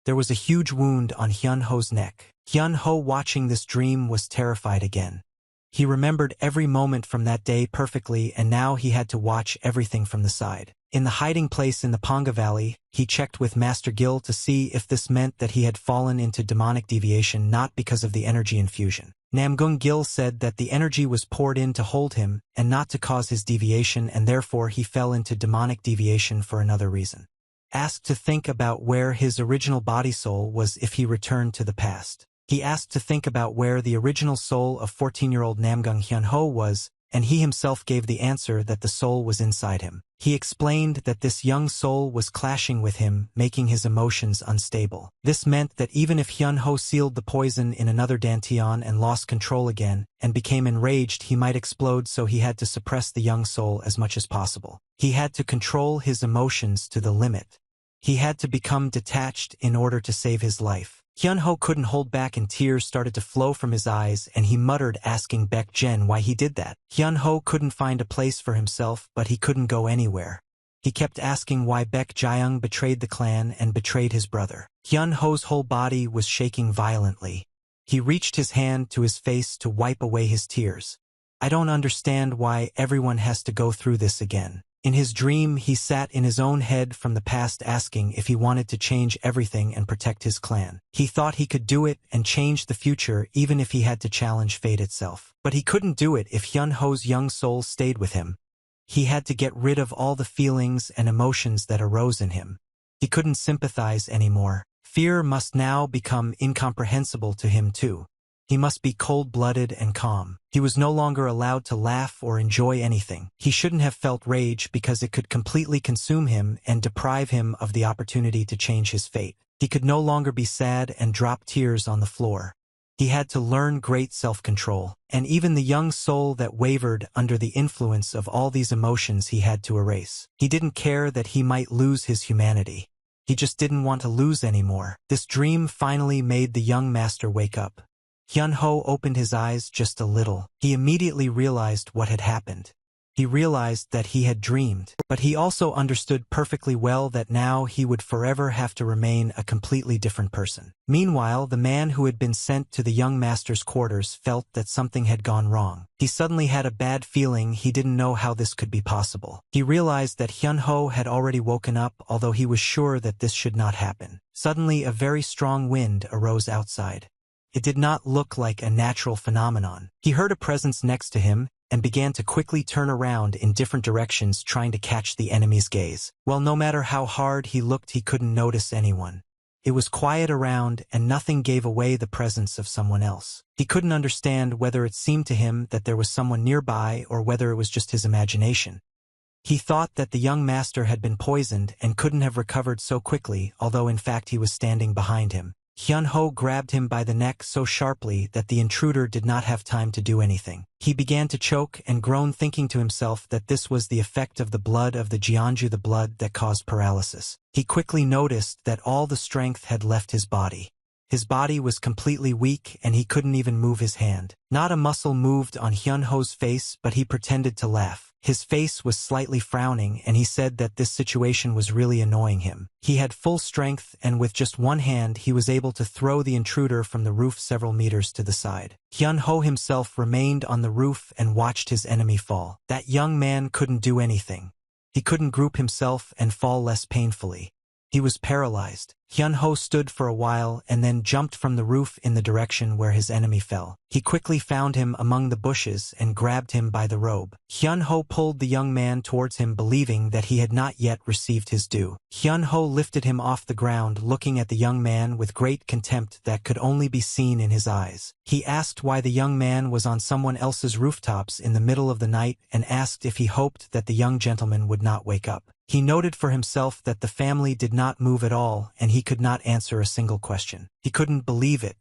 There was a huge wound on Hyun-ho's neck. Hyun-ho, watching this dream, was terrified again. He remembered every moment from that day perfectly and now he had to watch everything from the side. In the hiding place in the Panga Valley, he checked with Master Gil to see if this meant that he had fallen into demonic deviation not because of the energy infusion. Namgung Gil said that the energy was poured in to hold him and not to cause his deviation, and therefore he fell into demonic deviation for another reason. Asked to think about where his original body soul was if he returned to the past. He asked to think about where the original soul of 14-year-old Namgung Hyun-ho was, and he himself gave the answer that the soul was inside him. He explained that this young soul was clashing with him, making his emotions unstable. This meant that even if Hyun-ho sealed the poison in another dantian and lost control again, and became enraged, he might explode, so he had to suppress the young soul as much as possible. He had to control his emotions to the limit. He had to become detached in order to save his life. Hyun-ho couldn't hold back and tears started to flow from his eyes and he muttered asking Baek-jin why he did that. Hyun-ho couldn't find a place for himself, but he couldn't go anywhere. He kept asking why Baek-jyeong betrayed the clan and betrayed his brother. Hyun-ho's whole body was shaking violently. He reached his hand to his face to wipe away his tears. I don't understand why everyone has to go through this again. In his dream, he sat in his own head from the past asking if he wanted to change everything and protect his clan. He thought he could do it and change the future even if he had to challenge fate itself. But he couldn't do it if Hyun-ho's young soul stayed with him. He had to get rid of all the feelings and emotions that arose in him. He couldn't sympathize anymore. Fear must now become incomprehensible to him too. He must be cold-blooded and calm. He was no longer allowed to laugh or enjoy anything. He shouldn't have felt rage because it could completely consume him and deprive him of the opportunity to change his fate. He could no longer be sad and drop tears on the floor. He had to learn great self-control, and even the young soul that wavered under the influence of all these emotions he had to erase. He didn't care that he might lose his humanity. He just didn't want to lose anymore. This dream finally made the young master wake up. Hyun-ho opened his eyes just a little. He immediately realized what had happened. He realized that he had dreamed, but he also understood perfectly well that now he would forever have to remain a completely different person. Meanwhile, the man who had been sent to the young master's quarters felt that something had gone wrong. He suddenly had a bad feeling. He didn't know how this could be possible. He realized that Hyun-ho had already woken up, although he was sure that this should not happen. Suddenly, a very strong wind arose outside. It did not look like a natural phenomenon. He heard a presence next to him and began to quickly turn around in different directions trying to catch the enemy's gaze. Well, no matter how hard he looked, he couldn't notice anyone. It was quiet around, and nothing gave away the presence of someone else. He couldn't understand whether it seemed to him that there was someone nearby or whether it was just his imagination. He thought that the young master had been poisoned and couldn't have recovered so quickly, although in fact he was standing behind him. Hyun-ho grabbed him by the neck so sharply that the intruder did not have time to do anything. He began to choke and groan, thinking to himself that this was the effect of the blood of the Jeonju, the blood that caused paralysis. He quickly noticed that all the strength had left his body. His body was completely weak and he couldn't even move his hand. Not a muscle moved on Hyun-ho's face, but he pretended to laugh. His face was slightly frowning, and he said that this situation was really annoying him. He had full strength, and with just one hand he was able to throw the intruder from the roof several meters to the side. Hyun-ho himself remained on the roof and watched his enemy fall. That young man couldn't do anything. He couldn't group himself and fall less painfully. He was paralyzed. Hyun-ho stood for a while and then jumped from the roof in the direction where his enemy fell. He quickly found him among the bushes and grabbed him by the robe. Hyun-ho pulled the young man towards him, believing that he had not yet received his due. Hyun-ho lifted him off the ground, looking at the young man with great contempt that could only be seen in his eyes. He asked why the young man was on someone else's rooftops in the middle of the night and asked if he hoped that the young gentleman would not wake up. He noted for himself that the family did not move at all, and he could not answer a single question. He couldn't believe it.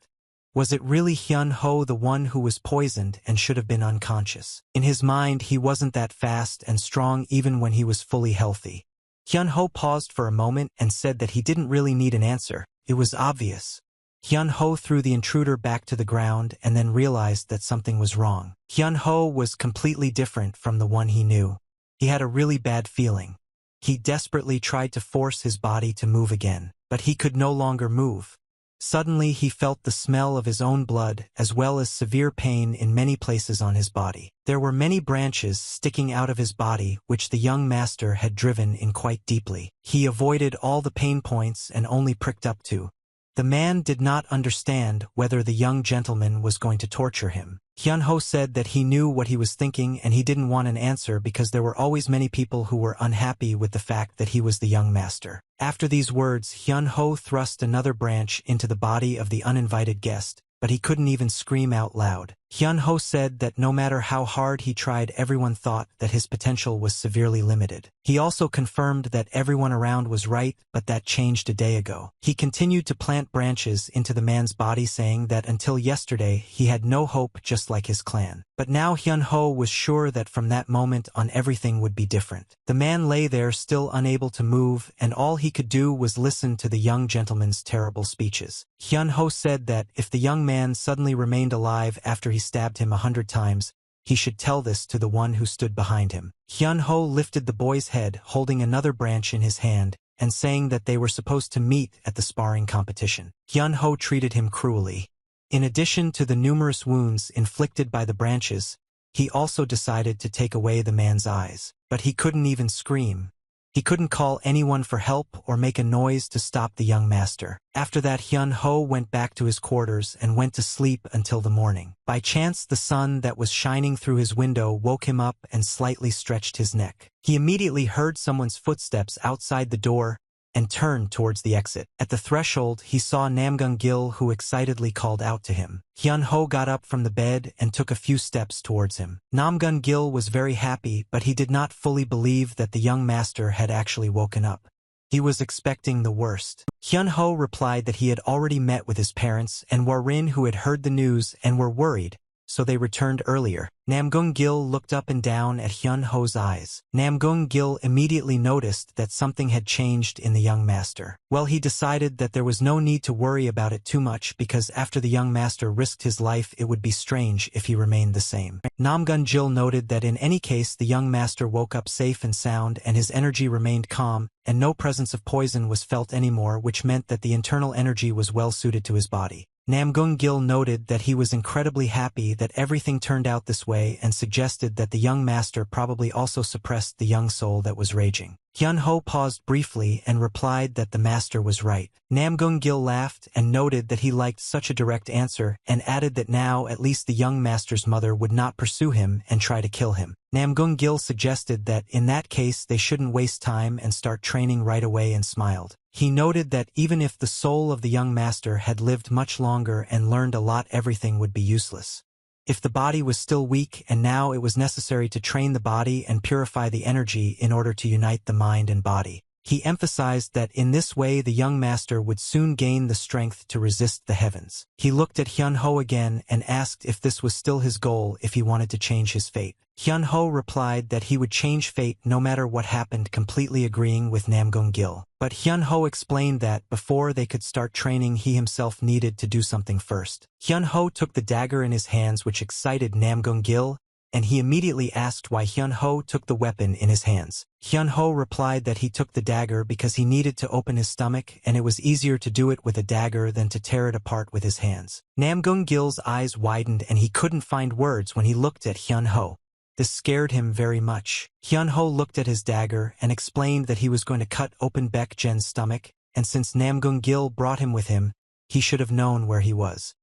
Was it really Hyun-ho, the one who was poisoned and should have been unconscious? In his mind, he wasn't that fast and strong even when he was fully healthy. Hyun-ho paused for a moment and said that he didn't really need an answer. It was obvious. Hyun-ho threw the intruder back to the ground and then realized that something was wrong. Hyun-ho was completely different from the one he knew. He had a really bad feeling. He desperately tried to force his body to move again, but he could no longer move. Suddenly he felt the smell of his own blood, as well as severe pain in many places on his body. There were many branches sticking out of his body which the young master had driven in quite deeply. He avoided all the pain points and only pricked up two. The man did not understand whether the young gentleman was going to torture him. Hyun-ho said that he knew what he was thinking and he didn't want an answer because there were always many people who were unhappy with the fact that he was the young master. After these words, Hyun-ho thrust another branch into the body of the uninvited guest, but he couldn't even scream out loud. Hyun-ho said that no matter how hard he tried, everyone thought that his potential was severely limited. He also confirmed that everyone around was right, but that changed a day ago. He continued to plant branches into the man's body, saying that until yesterday he had no hope, just like his clan. But now Hyun-ho was sure that from that moment on everything would be different. The man lay there still unable to move, and all he could do was listen to the young gentleman's terrible speeches. Hyun-ho said that if the young man suddenly remained alive after he stabbed him 100 times, he should tell this to the one who stood behind him. Hyun-ho lifted the boy's head, holding another branch in his hand, and saying that they were supposed to meet at the sparring competition. Hyun-ho treated him cruelly. In addition to the numerous wounds inflicted by the branches, he also decided to take away the man's eyes. But he couldn't even scream. He couldn't call anyone for help or make a noise to stop the young master. After that, Hyun-ho went back to his quarters and went to sleep until the morning. By chance, the sun that was shining through his window woke him up and slightly stretched his neck. He immediately heard someone's footsteps outside the door and turned towards the exit. At the threshold, he saw Namgung-gil, who excitedly called out to him. Hyun-ho got up from the bed and took a few steps towards him. Namgung-gil was very happy, but he did not fully believe that the young master had actually woken up. He was expecting the worst. Hyun-ho replied that he had already met with his parents and Warin, who had heard the news and were worried, so they returned earlier. Namgung-gil looked up and down at Hyun-ho's eyes. Namgung-gil immediately noticed that something had changed in the young master. Well, he decided that there was no need to worry about it too much because after the young master risked his life, it would be strange if he remained the same. Namgung-gil noted that in any case the young master woke up safe and sound and his energy remained calm, and no presence of poison was felt anymore, which meant that the internal energy was well suited to his body. Namgung-gil noted that he was incredibly happy that everything turned out this way and suggested that the young master probably also suppressed the young soul that was raging. Hyun-ho paused briefly and replied that the master was right. Namgung-gil laughed and noted that he liked such a direct answer and added that now at least the young master's mother would not pursue him and try to kill him. Namgung-gil suggested that in that case they shouldn't waste time and start training right away and smiled. He noted that even if the soul of the young master had lived much longer and learned a lot, everything would be useless. If the body was still weak and now it was necessary to train the body and purify the energy in order to unite the mind and body. He emphasized that in this way the young master would soon gain the strength to resist the heavens. He looked at Hyun-ho again and asked if this was still his goal if he wanted to change his fate. Hyun-ho replied that he would change fate no matter what happened, completely agreeing with Namgung-gil. But Hyun-ho explained that before they could start training he himself needed to do something first. Hyun-ho took the dagger in his hands, which excited Namgung-gil, and he immediately asked why Hyun-ho took the weapon in his hands. Hyun-ho replied that he took the dagger because he needed to open his stomach and it was easier to do it with a dagger than to tear it apart with his hands. Namgung-gil's eyes widened and he couldn't find words when he looked at Hyun-ho. This scared him very much. Hyun-ho looked at his dagger and explained that he was going to cut open Baek Jen's stomach, and since Namgung-gil brought him with him, he should have known where he was.